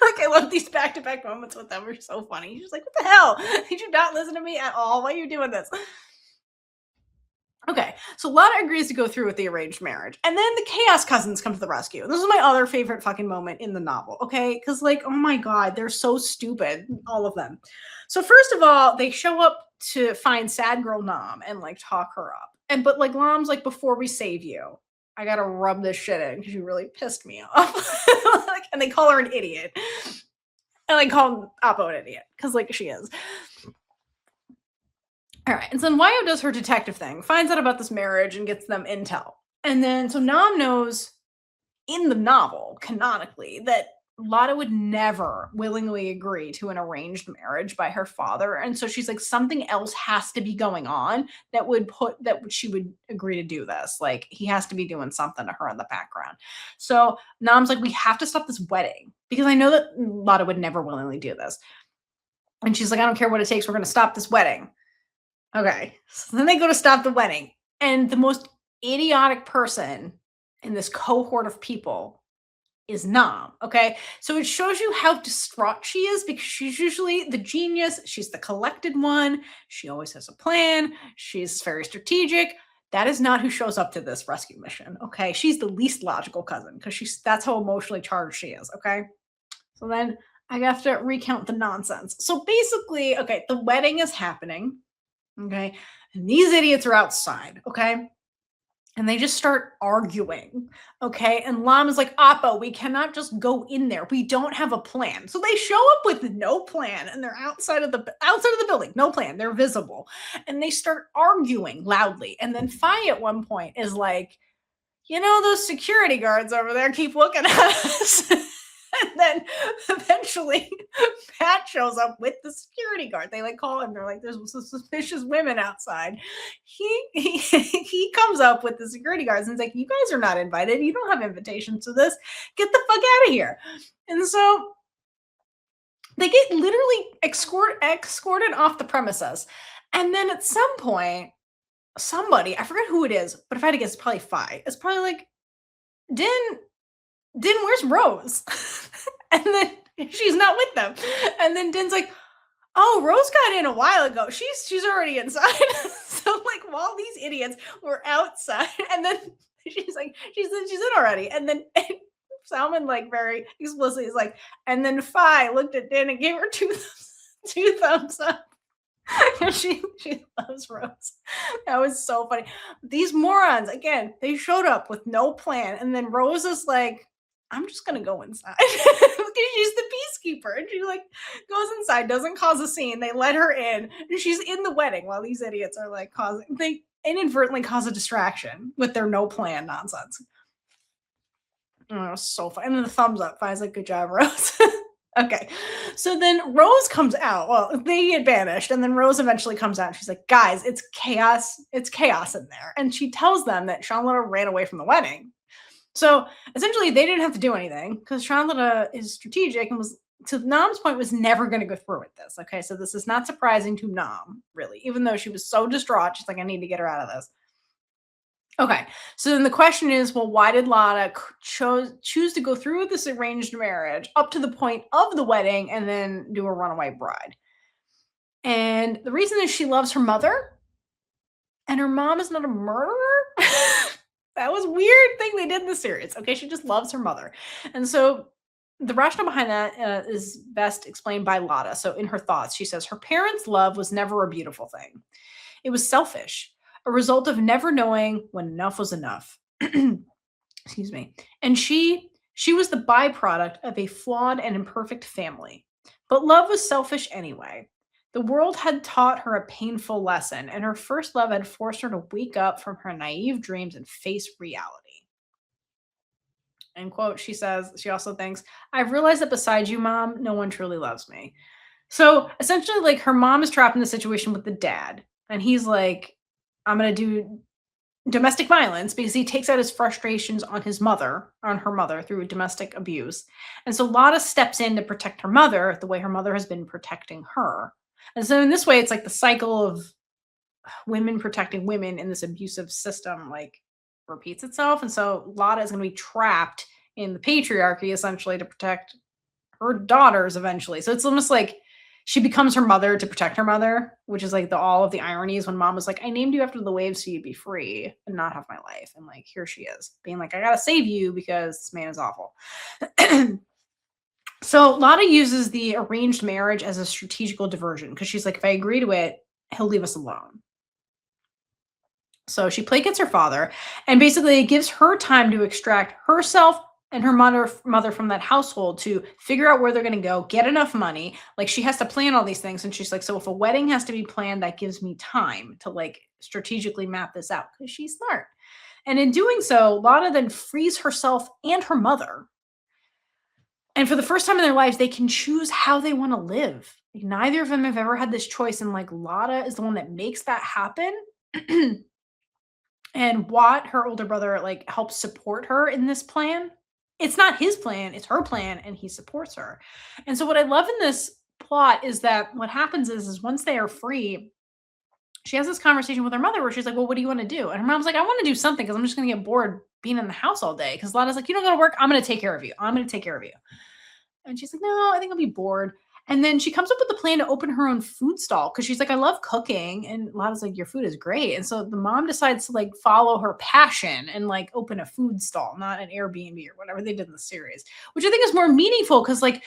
Like, I love these back-to-back moments with them. They're so funny. She's like, what the hell? Did you not listen to me at all? Why are you doing this? Okay, so Lada agrees to go through with the arranged marriage. And then the Chaos Cousins come to the rescue. This is my other favorite fucking moment in the novel, okay? Because, like, oh my God, they're so stupid, all of them. So first of all, they show up to find sad girl Nam and, like, talk her up. But, like, Nam's like, before we save you, I gotta rub this shit in because you really pissed me off. Like, and they call her an idiot. And they call Oppo an idiot because, like, she is. All right. And so then Wayo does her detective thing, finds out about this marriage and gets them intel. And then so Nam knows in the novel, canonically, that Lada would never willingly agree to an arranged marriage by her father. And so she's like, something else has to be going on that she would agree to do this. Like he has to be doing something to her in the background. So Nam's like, we have to stop this wedding because I know that Lada would never willingly do this. And she's like, I don't care what it takes. We're going to stop this wedding. Okay. So then they go to stop the wedding. And the most idiotic person in this cohort of people is Nam. Okay. So it shows you how distraught she is because she's usually the genius. She's the collected one. She always has a plan. She's very strategic. That is not who shows up to this rescue mission. Okay. She's the least logical cousin because that's how emotionally charged she is. Okay. So then I have to recount the nonsense. So basically, okay, the wedding is happening. Okay. And these idiots are outside. Okay, and they just start arguing. Okay. And Lam is like, Appa, we cannot just go in there. We don't have a plan. So they show up with no plan and they're outside of the building. No plan. They're visible. And they start arguing loudly. And then Fi at one point is like, those security guards over there keep looking at us. And then eventually Pat shows up with the security guard. They like call him. They're like, there's some suspicious women outside. He comes up with the security guards and he's like, you guys are not invited. You don't have invitations to this. Get the fuck out of here. And so they get literally escorted off the premises. And then at some point, somebody, I forget who it is, but if I had to guess, it's probably Fi. It's probably like, Din, where's Rose? And then she's not with them. And then Din's like, oh, Rose got in a while ago. She's already inside. So like while these idiots were outside, and then she's like, she's in already. And then Salmon like very explicitly is like, and then Fi looked at Din and gave her two thumbs up. she loves Rose. That was so funny. These morons, again, they showed up with no plan, and then Rose is like, I'm just gonna go inside. Because she's the peacekeeper. And she like goes inside, doesn't cause a scene. They let her in, and she's in the wedding while these idiots are like they inadvertently cause a distraction with their no plan nonsense. Oh, it was so fun. And then the thumbs up. Fi's like, good job, Rose. Okay. So then Rose comes out. Well, they get banished, and then Rose eventually comes out. And she's like, guys, it's chaos. It's chaos in there. And she tells them that Shanlata ran away from the wedding. So essentially, they didn't have to do anything because Shanlata is strategic and was, to Nam's point, was never going to go through with this. Okay. So this is not surprising to Nam, really, even though she was so distraught. She's like, I need to get her out of this. Okay, so then the question is, well, why did Lada choose to go through with this arranged marriage up to the point of the wedding and then do a runaway bride? And the reason is she loves her mother, and her mom is not a murderer. That was a weird thing they did in the series. Okay, she just loves her mother, and so the rationale behind that is best explained by Lada. So in her thoughts, she says her parents' love was never a beautiful thing. It was selfish, a result of never knowing when enough was enough. Excuse me. And she was the byproduct of a flawed and imperfect family. But love was selfish anyway. The world had taught her a painful lesson, and her first love had forced her to wake up from her naive dreams and face reality. End quote. She says, she also thinks, I've realized that besides you, Mom, no one truly loves me. So essentially, like, her mom is trapped in the situation with the dad, and he's like, I'm going to do domestic violence because he takes out his frustrations on her mother through domestic abuse. And so Lada steps in to protect her mother the way her mother has been protecting her. And so in this way, it's like the cycle of women protecting women in this abusive system, like, repeats itself. And so Lada is going to be trapped in the patriarchy essentially to protect her daughters eventually. So it's almost like she becomes her mother to protect her mother, which is like all of the ironies when mom was like, I named you after the waves so you'd be free and not have my life. And like, here she is being like, I gotta save you because this man is awful. So Lada uses the arranged marriage as a strategical diversion because she's like, if I agree to it, he'll leave us alone. So she placates her father and basically it gives her time to extract herself and her mother from that household to figure out where they're going to go, get enough money. Like, she has to plan all these things. And she's like, so if a wedding has to be planned, that gives me time to like strategically map this out because she's smart. And in doing so, Lada then frees herself and her mother. And for the first time in their lives, they can choose how they want to live. Like, neither of them have ever had this choice. And like, Lada is the one that makes that happen. And Watt, her older brother, like, helps support her in this plan. It's not his plan, it's her plan, and he supports her. And so what I love in this plot is that what happens is once they are free, she has this conversation with her mother where she's like, "Well, what do you want to do?" And her mom's like, "I want to do something because I'm just going to get bored being in the house all day." Because Lada's like, "You don't go to work. I'm going to take care of you. I'm going to take care of you." And she's like, "No, I think I'll be bored." And then she comes up with a plan to open her own food stall because she's like, "I love cooking." And Lada's like, "Your food is great." And so the mom decides to like follow her passion and like open a food stall, not an Airbnb or whatever they did in the series, which I think is more meaningful because like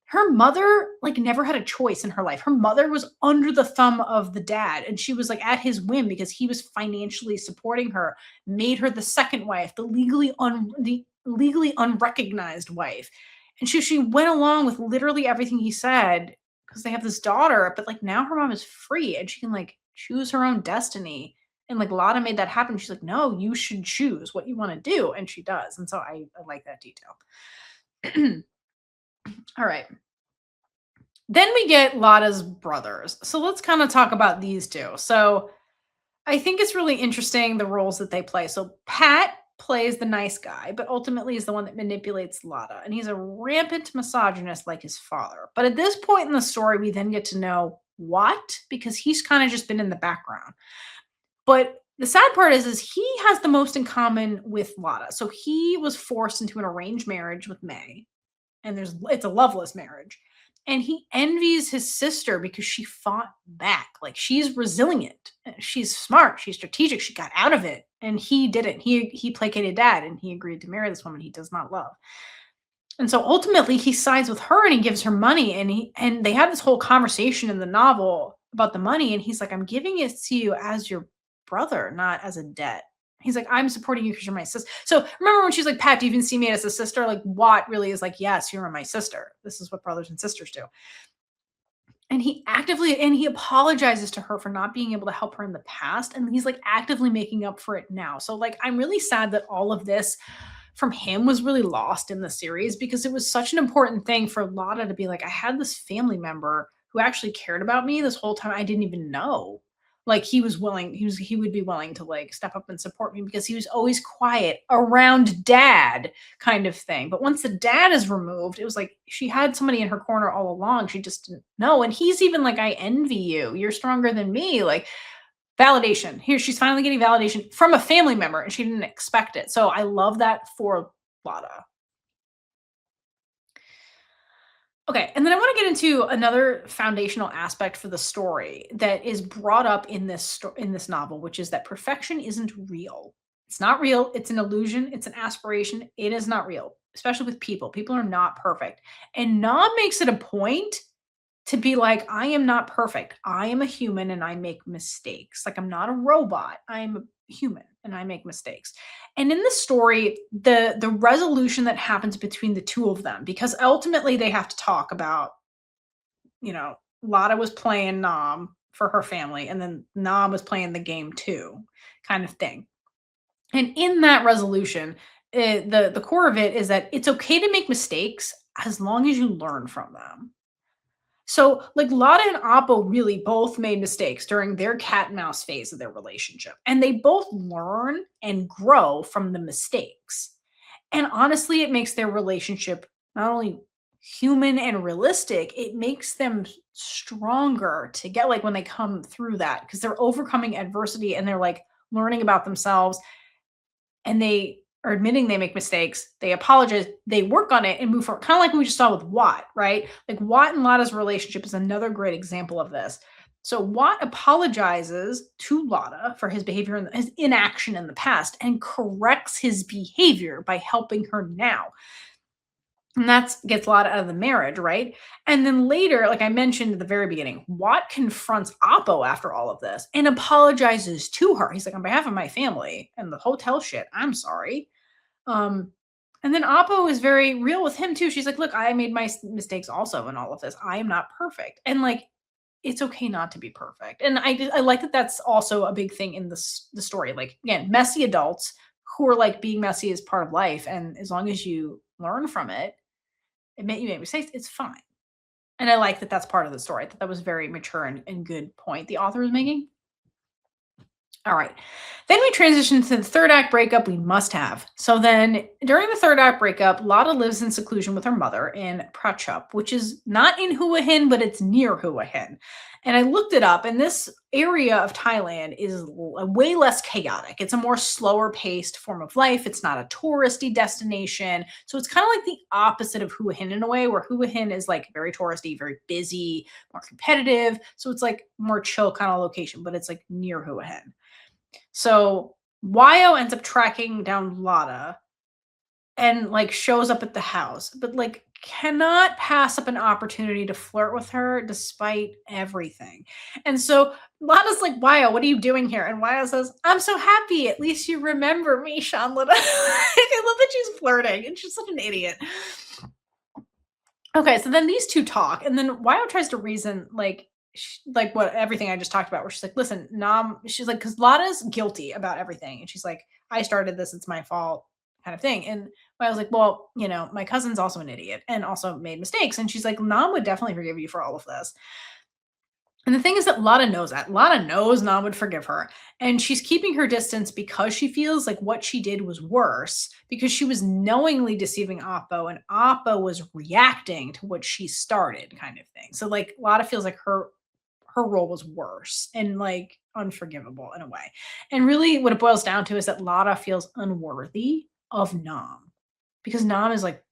her mother like never had a choice in her life. Her mother was under the thumb of the dad and she was like at his whim because he was financially supporting her, made her the second wife, the legally unrecognized wife. And she went along with literally everything he said because they have this daughter, but like now her mom is free and she can like choose her own destiny. And like Lana made that happen. She's like, no, you should choose what you want to do. And she does. And so I like that detail. All right. Then we get Lada's brothers. So let's kind of talk about these two. So I think it's really interesting the roles that they play. So Pat plays the nice guy, but ultimately is the one that manipulates Lada. And he's a rampant misogynist like his father. But at this point in the story, we then get to know what, because he's kind of just been in the background. But the sad part is he has the most in common with Lada. So he was forced into an arranged marriage with May and it's a loveless marriage. And he envies his sister because she fought back. Like she's resilient, she's smart, she's strategic, she got out of it. And he didn't. He placated dad and he agreed to marry this woman he does not love. And so ultimately he sides with her and he gives her money and they have this whole conversation in the novel about the money and he's like, I'm giving it to you as your brother, not as a debt. He's like, I'm supporting you because you're my sister. So remember when she's like, Pat, do you even see me as a sister? Like Watt really is like, yes, you're my sister. This is what brothers and sisters do. And he apologizes to her for not being able to help her in the past. And he's like actively making up for it now. So like, I'm really sad that all of this from him was really lost in the series because it was such an important thing for Lada to be like, I had this family member who actually cared about me this whole time. I didn't even know. Like he would be willing to like step up and support me because he was always quiet around dad kind of thing. But once the dad is removed, it was like she had somebody in her corner all along. She just didn't know. And he's even like, I envy you. You're stronger than me. Like validation. Here, she's finally getting validation from a family member and she didn't expect it. So I love that for Lada. Okay, and then I want to get into another foundational aspect for the story that is brought up in in this novel, which is that perfection isn't real. It's not real. It's an illusion. It's an aspiration. It is not real, especially with people. People are not perfect. And Nam makes it a point to be like, I am not perfect. I am a human and I make mistakes. Like I'm not a robot. I'm a human and I make mistakes. And in the story, the resolution that happens between the two of them, because ultimately they have to talk about, you know, Lada was playing Nam for her family, and then Nam was playing the game too, kind of thing. And in that resolution, the core of it is that it's okay to make mistakes as long as you learn from them. So, like Lada and Appo really both made mistakes during their cat and mouse phase of their relationship, and they both learn and grow from the mistakes. And honestly, it makes their relationship not only human and realistic, it makes them stronger to get like when they come through that because they're overcoming adversity and they're like learning about themselves and they are admitting they make mistakes, they apologize, they work on it and move forward. Kind of like what we just saw with Watt, right? Like Watt and Lada's relationship is another great example of this. So Watt apologizes to Lada for his behavior and his inaction in the past and corrects his behavior by helping her now. And that gets Lada out of the marriage, right? And then later, like I mentioned at the very beginning, Watt confronts Oppo after all of this and apologizes to her. He's like, on behalf of my family and the hotel shit, I'm sorry. Um, and then Oppo is very real with him too. She's like, look, I made my mistakes also in all of this. I am not perfect. And like, it's okay not to be perfect. And I like that that's also a big thing in the story. Like, again, messy adults who are like being messy is part of life. And as long as you learn from it, admit you made mistakes, it's fine. And I like that that's part of the story. I thought that was very mature and good point the author was making. All right. Then we transition to the third act breakup we must have. So then during the third act breakup, Lada lives in seclusion with her mother in Prachup, which is not in Hua Hin, but it's near Hua Hin. And I looked it up, and this area of Thailand is way less chaotic. It's a more slower paced form of life. It's not a touristy destination. So it's kind of like the opposite of Hua Hin in a way, where Hua Hin is like very touristy, very busy, more competitive. So it's like more chill kind of location, but it's like near Hua Hin. So Wyo ends up tracking down Lada and like shows up at the house, but like cannot pass up an opportunity to flirt with her despite everything. And so Lana's like, Wyo, what are you doing here? And Wyo says, I'm so happy. At least you remember me, Shanlita. I love that she's flirting and she's such an idiot. Okay, so then these two talk, and then Wyo tries to reason like what everything I just talked about, where she's like, listen, Nam, she's like, because Lada's guilty about everything. And she's like, I started this, it's my fault, kind of thing. And I was like, well, my cousin's also an idiot and also made mistakes. And she's like, Nam would definitely forgive you for all of this. And the thing is that Lada knows that. Lada knows Nam would forgive her. And she's keeping her distance because she feels like what she did was worse, because she was knowingly deceiving Oppo and Oppo was reacting to what she started, kind of thing. So like Lada feels like her role was worse and like unforgivable in a way. And really what it boils down to is that Lada feels unworthy of Nam, because Nam is like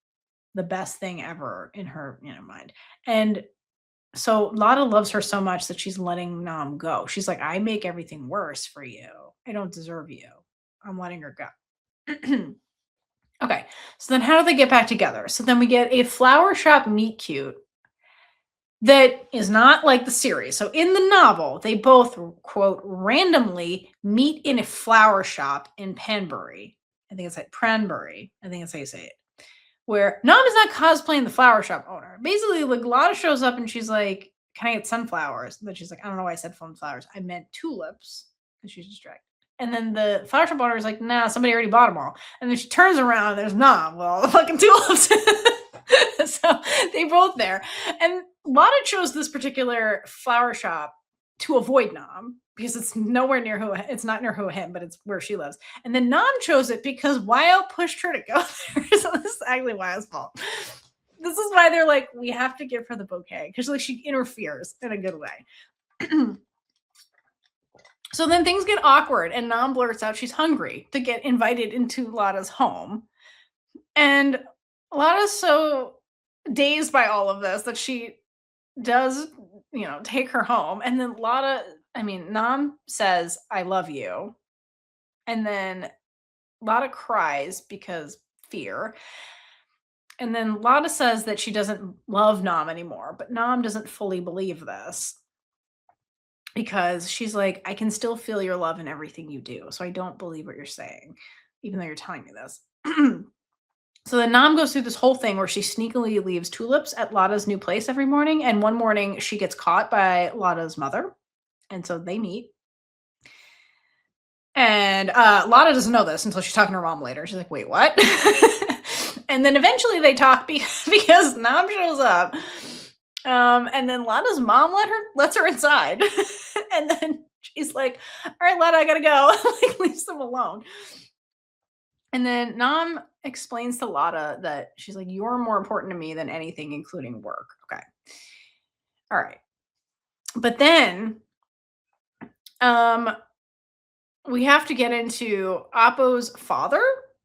the best thing ever in her, mind. And so Lada loves her so much that she's letting Nam go. She's like, I make everything worse for you. I don't deserve you. I'm letting her go. Okay. So then how do they get back together? So then we get a flower shop meet cute that is not like the series. So in the novel, they both, quote, randomly meet in a flower shop in Panbury. I think it's like Pranbury. I think that's how you say it. Where Nam is not cosplaying the flower shop owner. Basically, like Lada shows up and she's like, can I get sunflowers? And then she's like, I don't know why I said sunflowers. I meant tulips. And she's distracted. And then the flower shop owner is like, nah, somebody already bought them all. And then she turns around and there's Nam, well, the fucking tulips. So they both there. And Lada chose this particular flower shop to avoid Nam because it's nowhere near it's not near Hua Hin, but it's where she lives. And then Nam chose it because Wyo pushed her to go there. So this is actually Wyo's fault. This is why they're like, we have to give her the bouquet, because like she interferes in a good way. So then things get awkward and Nam blurts out she's hungry to get invited into Lada's home. And Lada's so dazed by all of this that she does, take her home. And then Nam says, I love you. And then Lada cries because fear. And then Lada says that she doesn't love Nam anymore, but Nam doesn't fully believe this because she's like, I can still feel your love in everything you do. So I don't believe what you're saying, even though you're telling me this. So then Nam goes through this whole thing where she sneakily leaves tulips at Lada's new place every morning. And one morning she gets caught by Lada's mother. And so they meet. And Lada doesn't know this until she's talking to her mom later. She's like, wait, what? And then eventually they talk because Nam shows up. And then Lada's mom lets her inside. And then she's like, all right, Lada, I gotta go. Like leaves them alone. And then Nam explains to Lada that she's like, you're more important to me than anything, including work. Okay. All right. But then we have to get into Appo's father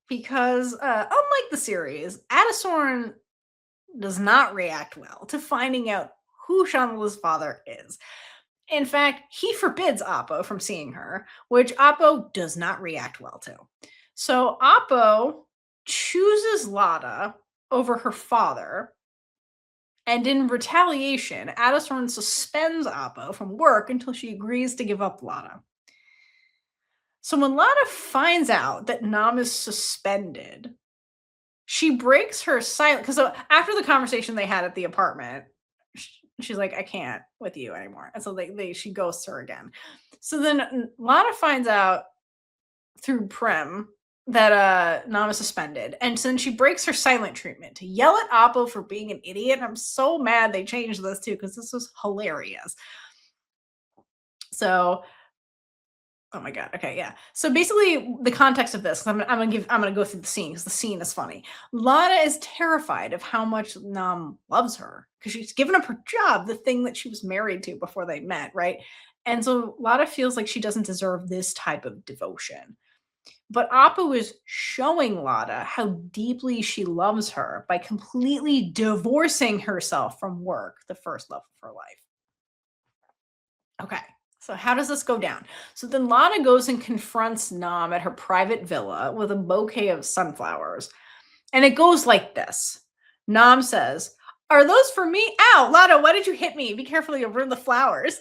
because unlike the series, Adisorn does not react well to finding out who Shanla's father is. In fact, he forbids Appo from seeing her, which Appo does not react well to. So Appo chooses Lada over her father, and in retaliation, Adisorn suspends Appo from work until she agrees to give up Lada. So when Lada finds out that Nam is suspended, she breaks her silence. Because after the conversation they had at the apartment, she's like, I can't with you anymore. And so she ghosts her again. So then Lada finds out through Prem that Nam is suspended. And so then she breaks her silent treatment to yell at Appo for being an idiot. And I'm so mad they changed this too, because this was hilarious. So oh my god. Okay, yeah. So basically, the context of this, I'm gonna go through the scene because the scene is funny. Lada is terrified of how much Nam loves her because she's given up her job, the thing that she was married to before they met, right? And so Lada feels like she doesn't deserve this type of devotion. But Appa is showing Lada how deeply she loves her by completely divorcing herself from work, the first love of her life. Okay, so how does this go down? So then Lada goes and confronts Nam at her private villa with a bouquet of sunflowers. And it goes like this. Nam says, "Are those for me? Ow, Lada, why did you hit me? Be careful, you'll ruin the flowers."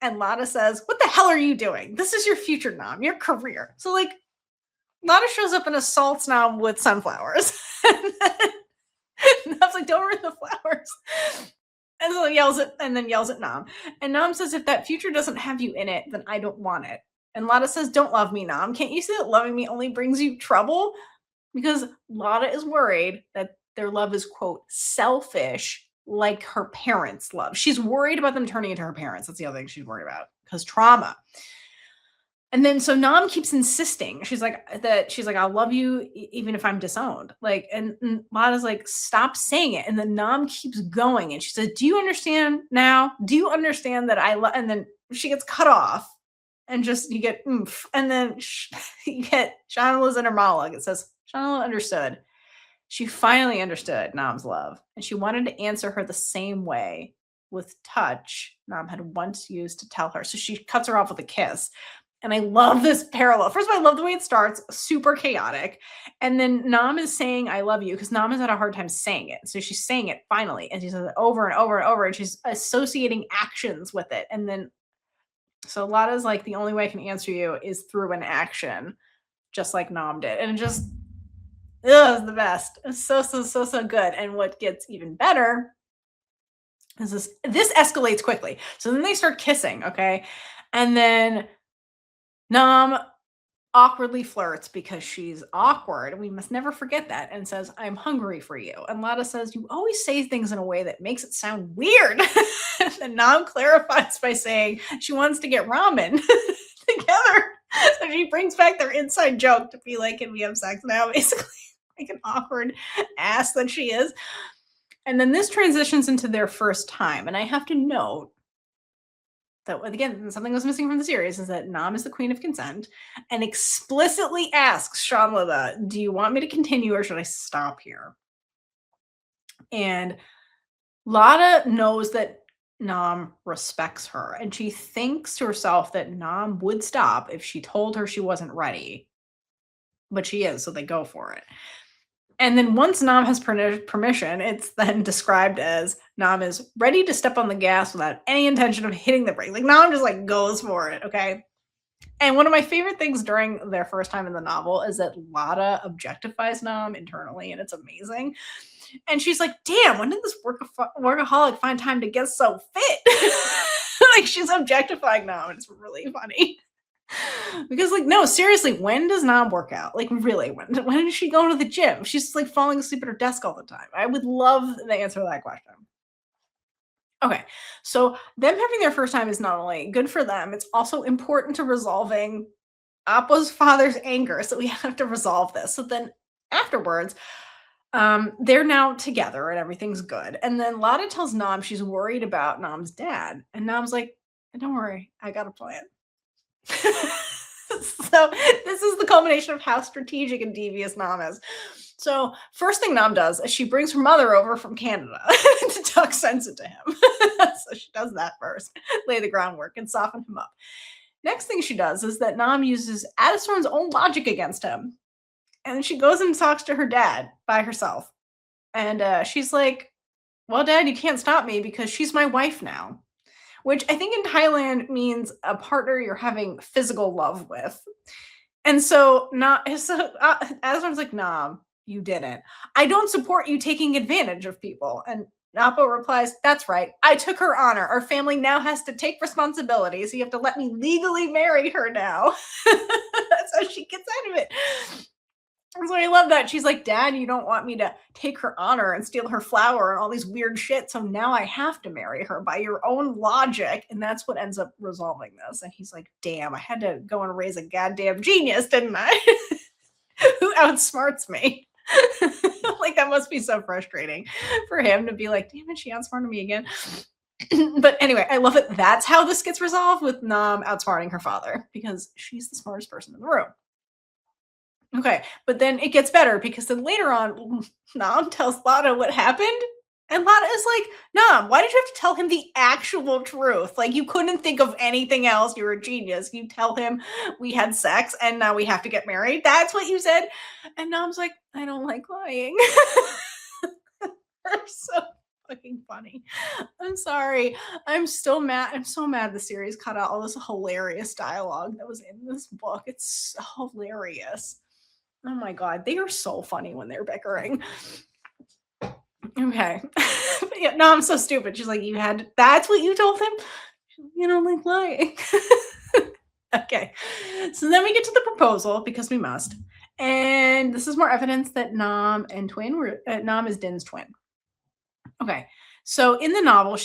And Lada says, "What the hell are you doing? This is your future, Nam, your career." So, like, Lada shows up and assaults Nam with sunflowers. And Nam's like, "Don't ruin the flowers." And so yells at Nam. And Nam says, "If that future doesn't have you in it, then I don't want it." And Lada says, "Don't love me, Nam. Can't you see that loving me only brings you trouble?" Because Lada is worried that their love is, quote, selfish, like her parents' love. She's worried about them turning into her parents. That's the other thing she's worried about, because trauma. And then so Nam keeps insisting. She's like, "I'll love you even if I'm disowned." Like, and Lada's like, "Stop saying it." And then Nam keeps going, and she says, "Do you understand now? Do you understand that I love?" And then she gets cut off, and just you get oomph. And then you get Shauna's inner monologue. It says, "Shauna understood. She finally understood Nam's love, and she wanted to answer her the same way with touch Nam had once used to tell her." So she cuts her off with a kiss. And I love this parallel. First of all, I love the way it starts, super chaotic. And then Nam is saying, "I love you," because Nam has had a hard time saying it. So she's saying it finally. And she says it over and over and over. And she's associating actions with it. And then, so Lada's like, "The only way I can answer you is through an action," just like Nam did. And it just, it's the best. It's so, so, so, so good. And what gets even better is this escalates quickly. So then they start kissing, okay? And then Nam awkwardly flirts because she's awkward. We must never forget that, and says, "I'm hungry for you." And Lada says, "You always say things in a way that makes it sound weird." And Nam clarifies by saying she wants to get ramen together. So she brings back their inside joke to be like, "Can we have sex now?" Basically, like an awkward ass that she is. And then this transitions into their first time. And I have to note that, again, something was missing from the series is that Nam is the queen of consent and explicitly asks Lada, "Do you want me to continue or should I stop here?" And Lada knows that Nam respects her, and she thinks to herself that Nam would stop if she told her she wasn't ready. But she is, so they go for it. And then once Nam has permission, it's then described as Nam is ready to step on the gas without any intention of hitting the brake. Like, Nam just like goes for it, okay? And one of my favorite things during their first time in the novel is that Lada objectifies Nam internally, and it's amazing. And she's like, "Damn, when did this workaholic find time to get so fit?" Like, she's objectifying Nam, and it's really funny. Because, like, no, seriously, when does Nam work out? Like, really, when does she go to the gym? She's like falling asleep at her desk all the time. I would love the answer to that question. Okay, so them having their first time is not only good for them, it's also important to resolving Appo's father's anger. So we have to resolve this. So then afterwards, they're now together and everything's good. And then Lada tells Nam she's worried about Nam's dad. And Nam's like, "Don't worry, I got a plan." So this is the culmination of how strategic and devious Nam is. So first thing Nam does is she brings her mother over from Canada to talk sense into him. So she does that first, lay the groundwork and soften him up. Next thing she does is that Nam uses Addistorn's own logic against him. And she goes and talks to her dad by herself. And she's like, "Well, Dad, you can't stop me because she's my wife now." Which I think in Thailand means a partner you're having physical love with. And so not so Aslan's like, "Nah, you didn't. I don't support you taking advantage of people." And Napo replies, "That's right. I took her honor. Our family now has to take responsibility. So you have to let me legally marry her now." That's how she gets out of it. So I love that. She's like, "Dad, you don't want me to take her honor and steal her flower and all these weird shit. So now I have to marry her by your own logic." And that's what ends up resolving this. And he's like, "Damn, I had to go and raise a goddamn genius, didn't I?" Who outsmarts me? Like, that must be so frustrating for him to be like, "Damn it, she outsmarted me again." But anyway, I love it. That's how this gets resolved with Nam outsmarting her father because she's the smartest person in the room. Okay, but then it gets better because then later on, Nam tells Lada what happened, and Lada is like, "Nam, why did you have to tell him the actual truth? Like, you couldn't think of anything else. You're a genius. You tell him we had sex and now we have to get married. That's what you said." And Nam's like, "I don't like lying." They're so fucking funny. I'm sorry. I'm still mad. I'm so mad the series cut out all this hilarious dialogue that was in this book. It's so hilarious. Oh my god, they are so funny when they're bickering. Okay. But yeah, no, I'm so stupid. She's like, "You had that's what you told him?" She's like, "You don't like lying." Okay. So then we get to the proposal because we must. And this is more evidence that Nam is Din's twin. Okay. So in the novel,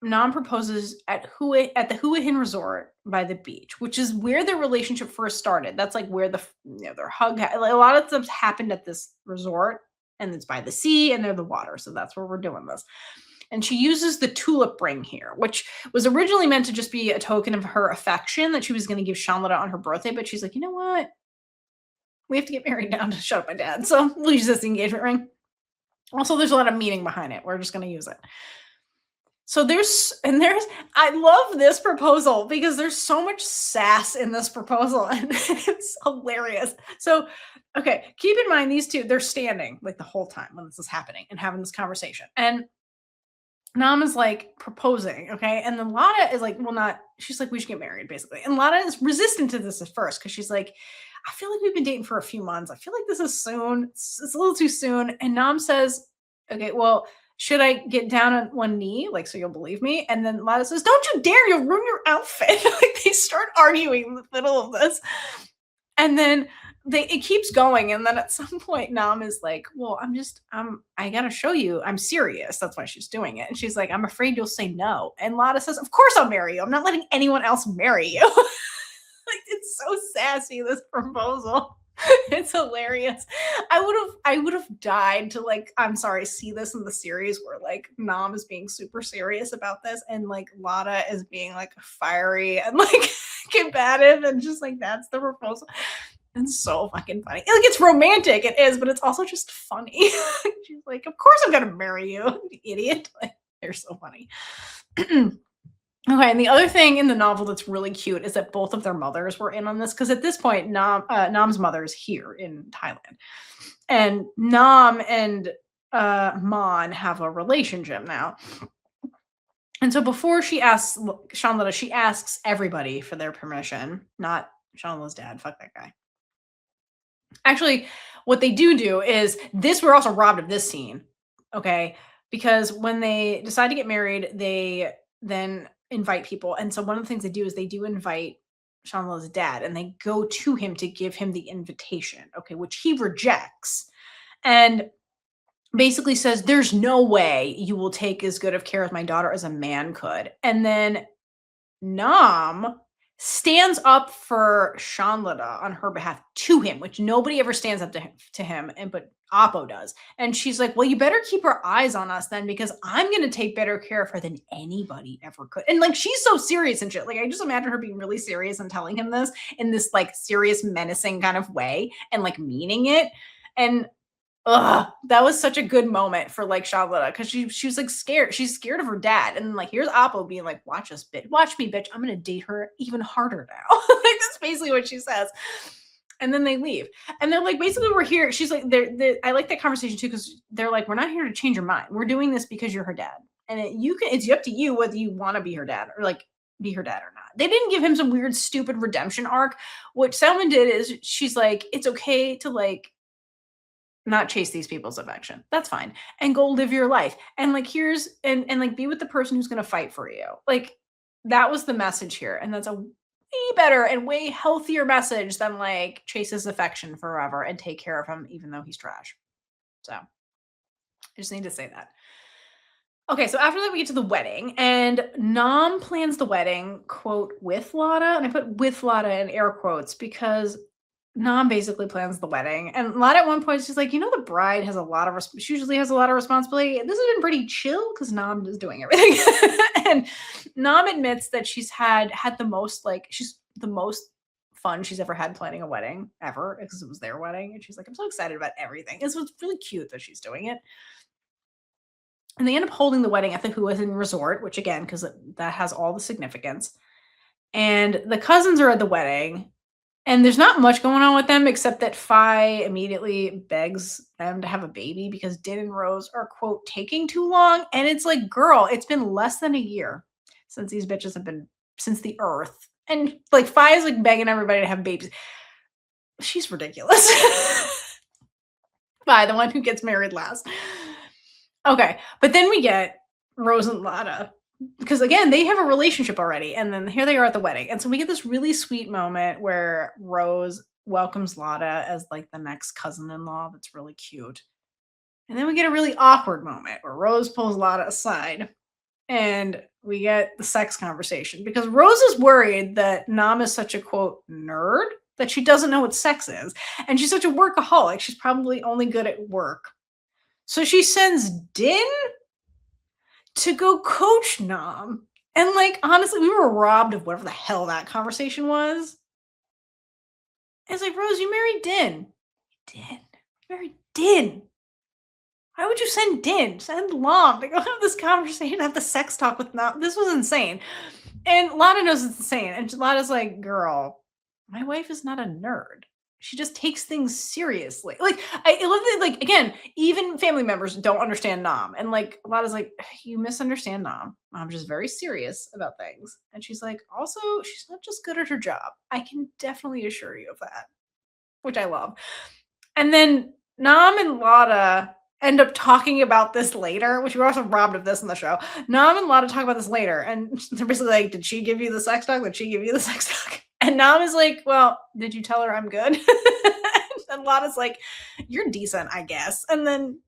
Nam proposes at the Hua Hin Resort by the beach, which is where their relationship first started. That's like where their like, a lot of stuff happened at this resort, and it's by the sea and near the water. So that's where we're doing this. And she uses the tulip ring here, which was originally meant to just be a token of her affection that she was going to give Shanlada on her birthday. But she's like, you know what? We have to get married now to shut up my dad. So we'll use this engagement ring. Also, there's a lot of meaning behind it. We're just going to use it. So there's I love this proposal because there's so much sass in this proposal and it's hilarious. So, okay, keep in mind these two, they're standing like the whole time when this is happening and having this conversation. And Nam is like proposing, okay? And then Lada is like, well, not, she's like, we should get married, basically. And Lada is resistant to this at first because she's like, I feel like we've been dating for a few months. I feel like this is soon. It's a little too soon. And Nam says, okay, well, should I get down on one knee? Like, so you'll believe me? And then Lada says, don't you dare, you'll ruin your outfit. Like, they start arguing in the middle of this. And then it keeps going. And then at some point, Nam is like, well, I gotta show you, I'm serious. That's why she's doing it. And she's like, I'm afraid you'll say no. And Lada says, of course I'll marry you. I'm not letting anyone else marry you. Like, it's so sassy, this proposal. It's hilarious. I would have died to, like, I'm sorry, see this in the series where like Nam is being super serious about this and like Lada is being like fiery and like combative and just like that's the proposal. It's so fucking funny. Like, it's romantic, it is, but it's also just funny. She's like, of course I'm gonna marry you, you idiot. Like, they're so funny. Okay, and the other thing in the novel that's really cute is that both of their mothers were in on this because at this point, Nam's mother is here in Thailand, and Nam and Mon have a relationship now. And so before she asks Shanlada, she asks everybody for their permission, not Shanlada's dad. Fuck that guy. Actually, what they do is this. We're also robbed of this scene, okay? Because when they decide to get married, they then invite people. And so one of the things they do is they do invite Shanlala's dad and they go to him to give him the invitation, okay, which he rejects and basically says, there's no way you will take as good of care of my daughter as a man could. And then Nam stands up for Shanlada on her behalf to him, which nobody ever stands up to him, and but Appo does. And she's like, well, you better keep her eyes on us then because I'm going to take better care of her than anybody ever could. And like, she's so serious and shit. Like, I just imagine her being really serious and telling him this in this like serious, menacing kind of way and like meaning it. And that was such a good moment for like Shanlada because she was like scared. She's scared of her dad. And like, here's Appo being like, watch us, bitch. Watch me, bitch. I'm going to date her even harder now. Like, that's basically what she says. And then they leave. And they're like, basically, we're here. She's like, I like that conversation too, because they're like, we're not here to change your mind. We're doing this because you're her dad. And it's up to you whether you want to be her dad or like be her dad or not. They didn't give him some weird, stupid redemption arc. What Salmon did is she's like, it's okay to like not chase these people's affection. That's fine. And go live your life. And like, here's, and like be with the person who's going to fight for you. Like, that was the message here. And that's a way better and way healthier message than like chase his affection forever and take care of him even though he's trash. So I just need to say that. Okay, so after that we get to the wedding and Nam plans the wedding, quote, with Lada. And I put with Lada in air quotes because Nam basically plans the wedding, and Lada at one point she's like, the bride has a lot of she usually has a lot of responsibility. This has been pretty chill because Nam is doing everything, and Nam admits that she's had the most she's the most fun she's ever had planning a wedding ever because it was their wedding, and she's like, I'm so excited about everything. It's really cute that she's doing it, and they end up holding the wedding at the Huahin Resort, which again because that has all the significance. And the cousins are at the wedding, and there's not much going on with them except that Fi immediately begs them to have a baby because Din and Rose are, quote, taking too long. And it's like, girl, it's been less than a year since these bitches have been, since the earth. And like, Fi is like begging everybody to have babies. She's ridiculous. Fi, the one who gets married last. Okay. But then we get Rose and Lada because again, they have a relationship already. And then here they are at the wedding. And so we get this really sweet moment where Rose welcomes Lada as like the next cousin-in-law. That's really cute. And then we get a really awkward moment where Rose pulls Lada aside and we get the sex conversation because Rose is worried that Nam is such a quote nerd that she doesn't know what sex is. And she's such a workaholic. She's probably only good at work. So she sends Din to go coach Nam. And like honestly, we were robbed of whatever the hell that conversation was. It's like, Rose, you married Din. Din. You married Din. Why would you send Din? Send Lam to go have this conversation, have the sex talk with Nam. This was insane. And Lana knows it's insane. And Lana's like, girl, my wife is not a nerd. She just takes things seriously. Like, I love that, like, again, even family members don't understand Nam. And like, Lana's like, you misunderstand Nam. I'm just very serious about things. And she's like, also, she's not just good at her job. I can definitely assure you of that, which I love. And then Nam and Lada end up talking about this later, which we're also robbed of this in the show. Nam and Lada talk about this later, and they're basically like, did she give you the sex talk? Did she give you the sex talk? And Nam is like, well, did you tell her I'm good? And Lada's like, you're decent, I guess. And then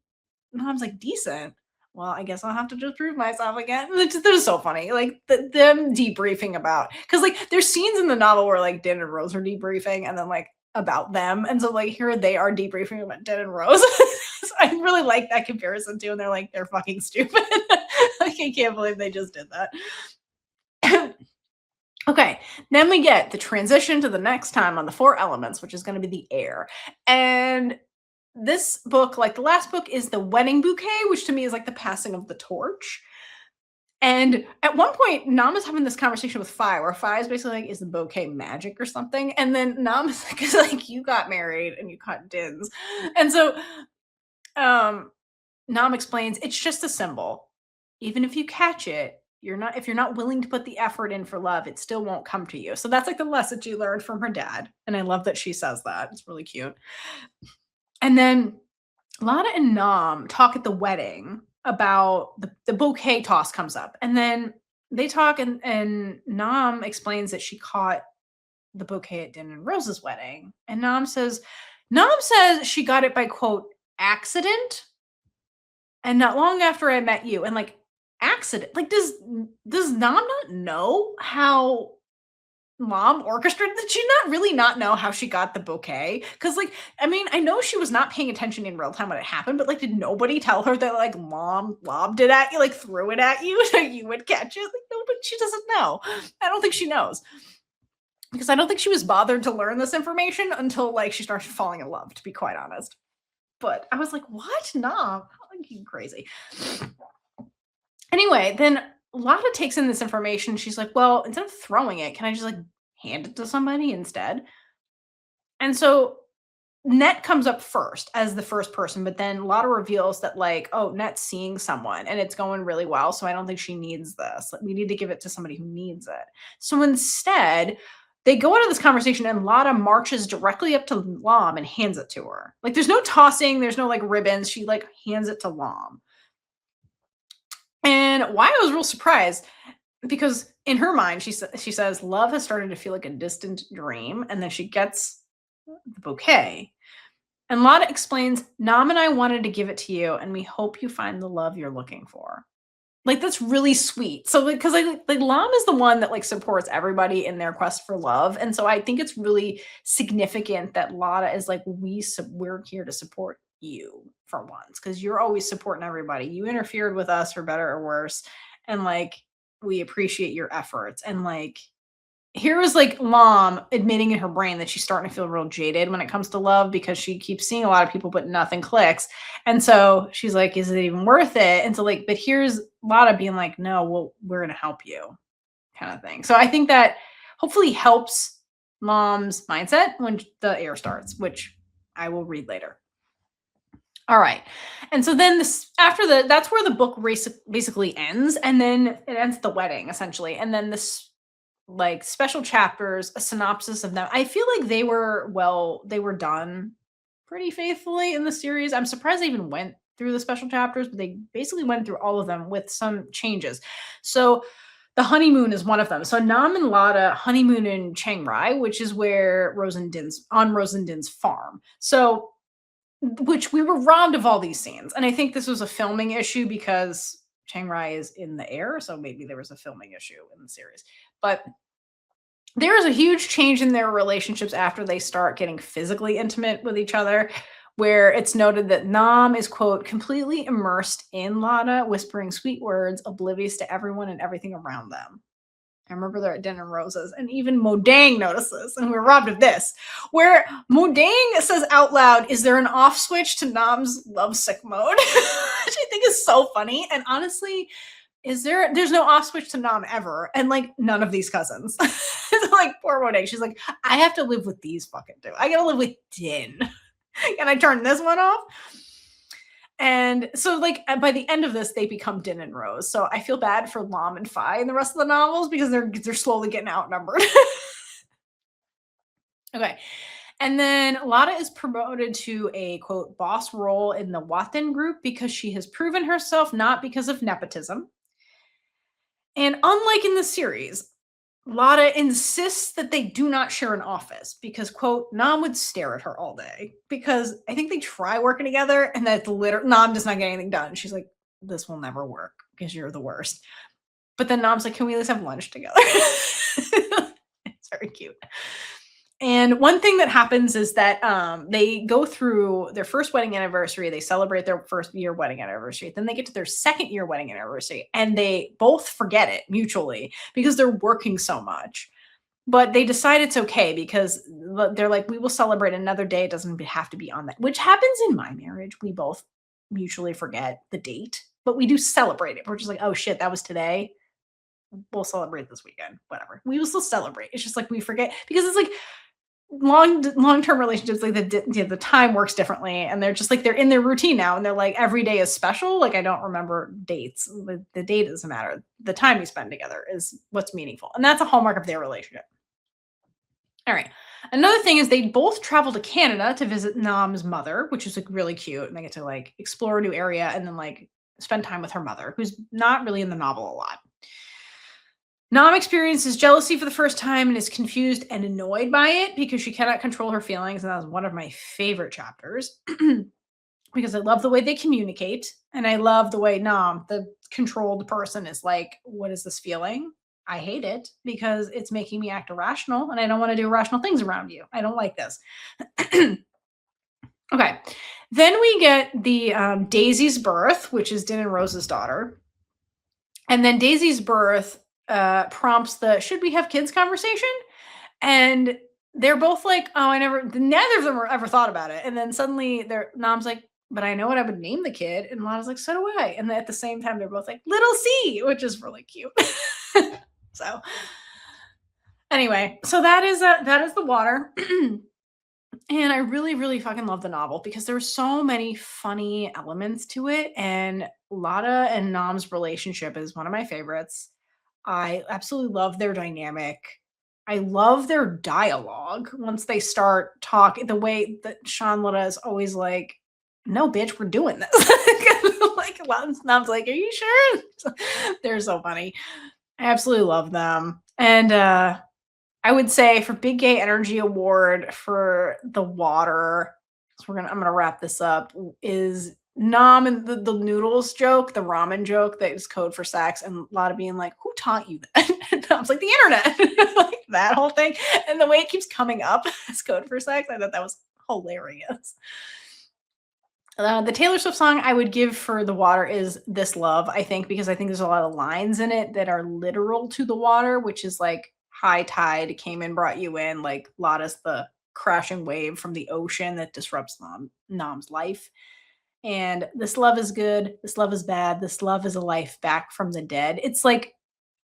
Nam's like, decent? Well, I guess I'll have to just prove myself again. That was so funny. Like them debriefing about, because like there's scenes in the novel where like Dan and Rose are debriefing and then like about them. And so like here they are debriefing about Dan and Rose. So I really like that comparison too. And they're like, they're fucking stupid. Like I can't believe they just did that. Okay, then we get the transition to the next time on the four elements, which is going to be the air. And this book, like the last book, is the wedding bouquet, which to me is like the passing of the torch. And at one point, Nam is having this conversation with Fi, where Fi is basically like, is the bouquet magic or something? And then Nam is like, you got married and you caught Dins. And so Nam explains it's just a symbol. Even if you catch it, if you're not willing to put the effort in for love, it still won't come to you. So that's like the lesson she learned from her dad. And I love that she says that. It's really cute. And then Lana and Nam talk at the wedding about the bouquet toss comes up. And then they talk and Nam explains that she caught the bouquet at Din and Rose's wedding. And Nam says she got it by quote accident. And not long after I met you. And like accident. Like does Nam not know how Mom orchestrated? Did she not know how she got the bouquet? Because like, I mean, I know she was not paying attention in real time when it happened, but like, did nobody tell her that like Mom lobbed it at you, like threw it at you so you would catch it? Like, no, but she doesn't know. I don't think she knows. Because I don't think she was bothered to learn this information until like she started falling in love, to be quite honest. But I was like, what? Nah, you crazy. Anyway, then Lada takes in this information. She's like, well, instead of throwing it, can I just like hand it to somebody instead? And so Net comes up first as the first person, but then Lada reveals that like, oh, Net's seeing someone and it's going really well. So I don't think she needs this. We need to give it to somebody who needs it. So instead, they go into this conversation and Lada marches directly up to Lam and hands it to her. Like there's no tossing, there's no like ribbons. She like hands it to Lam. And why I was real surprised, because in her mind, she says, love has started to feel like a distant dream. And then she gets the bouquet. And Lada explains, Nam and I wanted to give it to you, and we hope you find the love you're looking for. Like, that's really sweet. So, like, because like, Lam is the one that, like, supports everybody in their quest for love, and so I think it's really significant that Lada is like, we're here to support you for once, because 'cause you're always supporting everybody. You interfered with us for better or worse, and, like, we appreciate your efforts, and, like, here is like mom admitting in her brain that she's starting to feel real jaded when it comes to love because she keeps seeing a lot of people but nothing clicks. And so she's like, is it even worth it? And so like, but here's Lada being like, no, well, we're gonna help you, kind of thing. So I think that hopefully helps mom's mindset when the air starts, which I will read later. All right. And so then this after the that's where the book basically ends. And then it ends the wedding essentially. And then this like special chapters, a synopsis of them. I feel like they were done pretty faithfully in the series. I'm surprised they even went through the special chapters, but they basically went through all of them with some changes. So the honeymoon is one of them. So Nam and Lada honeymoon in Chiang Rai, which is where Rosendin's farm. So which we were robbed of all these scenes. And I think this was a filming issue because Chiang Rai is in the air, so maybe there was a filming issue in the series. But there is a huge change in their relationships after they start getting physically intimate with each other, where it's noted that Nam is, quote, completely immersed in Lada, whispering sweet words, oblivious to everyone and everything around them. I remember they're at Dinner and Roses, and even Modang notices, and we're robbed of this, where Modang says out loud, is there an off switch to Nam's lovesick mode? Which I think is so funny. And honestly, there's no off switch to Nam ever, and like none of these cousins. Like poor Monet, she's like, I have to live with these fucking two. I gotta live with Din. Can I turn this one off? And so like by the end of this, they become Din and Rose. So I feel bad for Lam and Fi in the rest of the novels because they're slowly getting outnumbered. Okay. And then Lada is promoted to a quote boss role in the Wathin group because she has proven herself, not because of nepotism. And unlike in the series, Lada insists that they do not share an office because, quote, Nam would stare at her all day. Because I think they try working together and that literally Nam does not get anything done. She's like, this will never work because you're the worst. But then Nam's like, can we at least have lunch together? It's very cute. And one thing that happens is that they go through their first wedding anniversary, they celebrate their first year wedding anniversary. Then they get to their second year wedding anniversary, and they both forget it mutually because they're working so much. But they decide it's okay because they're like, we will celebrate another day. It doesn't have to be on that, which happens in my marriage. We both mutually forget the date, but we do celebrate it. We're just like, oh shit, that was today. We'll celebrate this weekend, whatever. We will still celebrate. It's just like we forget because it's like long-term relationships, like the time works differently, and they're just like they're in their routine now, and they're like every day is special. Like I don't remember dates. The date doesn't matter. The time you spend together is what's meaningful, and that's a hallmark of their relationship. All right. Another thing is they both travel to Canada to visit Nam's mother, which is like really cute, and they get to like explore a new area and then like spend time with her mother, who's not really in the novel a lot. Nam experiences jealousy for the first time and is confused and annoyed by it because she cannot control her feelings. And that was one of my favorite chapters because I love the way they communicate. And I love the way Nam, the controlled person, is like, what is this feeling? I hate it because it's making me act irrational and I don't want to do irrational things around you. I don't like this. Okay. Then we get the Daisy's birth, which is Din and Rose's daughter. And then Daisy's birth prompts the should we have kids conversation, and they're both like, oh, neither of them ever thought about it, and then suddenly their mom's like, but I know what I would name the kid, and Lana's like, so do I, and then at the same time they're both like little C, which is really cute. So anyway, so that is the water. And I really, really fucking love the novel because there's so many funny elements to it. And Lada and Nam's relationship is one of my favorites. I absolutely love their dynamic. I love their dialogue once they start talking. The way that Sean Lada is always like, no, bitch, we're doing this. Like, Nam's like, are you sure? They're so funny. I absolutely love them. And I would say for Big Gay Energy Award for the water, so I'm gonna wrap this up, is Nom and the noodles joke, the ramen joke that is code for sex, and Lada being like, "Who taught you that?" And I was like, "The internet." Like that whole thing, and the way it keeps coming up as code for sex, I thought that was hilarious. The Taylor Swift song I would give for the water is "This Love," I think, because I think there's a lot of lines in it that are literal to the water, which is like high tide came and brought you in, like Lada's the crashing wave from the ocean that disrupts Nom's life. And this love is good, this love is bad, this love is a life back from the dead. It's like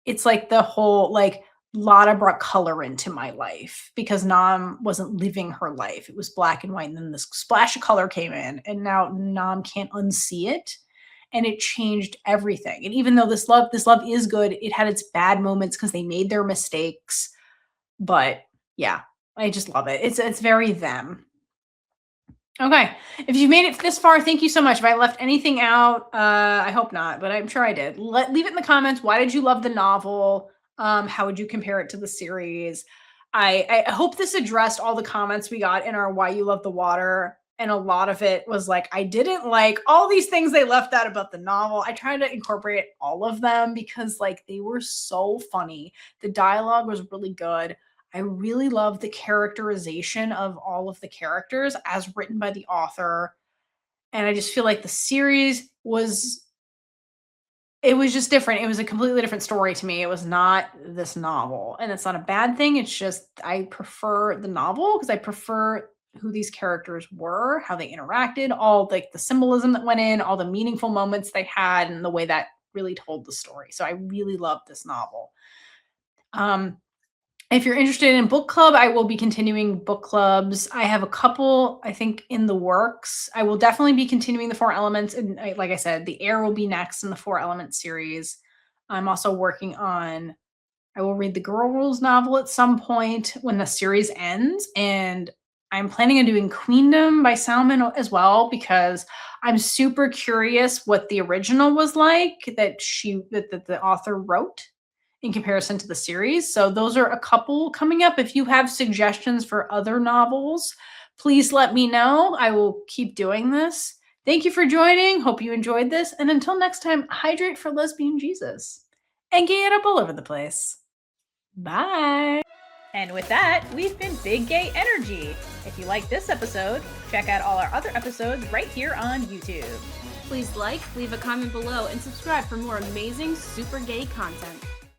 the whole like Lotta brought color into my life because Nam wasn't living her life. It was black and white, and then this splash of color came in, and now Nam can't unsee it. And it changed everything. And even though this love is good, it had its bad moments because they made their mistakes. But yeah, I just love it. It's very them. Okay. If you've made it this far, thank you so much. If I left anything out, I hope not, but I'm sure I did. Leave it in the comments. Why did you love the novel? How would you compare it to the series? I hope this addressed all the comments we got in our Why You Love the Water. And a lot of it was like, I didn't like all these things they left out about the novel. I tried to incorporate all of them because like they were so funny. The dialogue was really good. I really love the characterization of all of the characters as written by the author. And I just feel like the series was it was just different. It was a completely different story to me. It was not this novel. And it's not a bad thing. It's just I prefer the novel because I prefer who these characters were, how they interacted, all like the symbolism that went in, all the meaningful moments they had, and the way that really told the story. So I really love this novel. Um, if you're interested in book club, I will be continuing book clubs. I have a couple, I think, in the works. I will definitely be continuing the Four Elements. And like I said, the air will be next in the Four Elements series. I'm also working on, I will read the Girl Rules novel at some point when the series ends. And I'm planning on doing Queendom by Salmon as well, because I'm super curious what the original was like that the author wrote in comparison to the series. So those are a couple coming up. If you have suggestions for other novels, please let me know. I will keep doing this. Thank you for joining. Hope you enjoyed this. And until next time, hydrate for lesbian Jesus and gay it up all over the place. Bye. And with that, we've been Big Gay Energy. If you like this episode, check out all our other episodes right here on YouTube. Please like, leave a comment below, and subscribe for more amazing super gay content.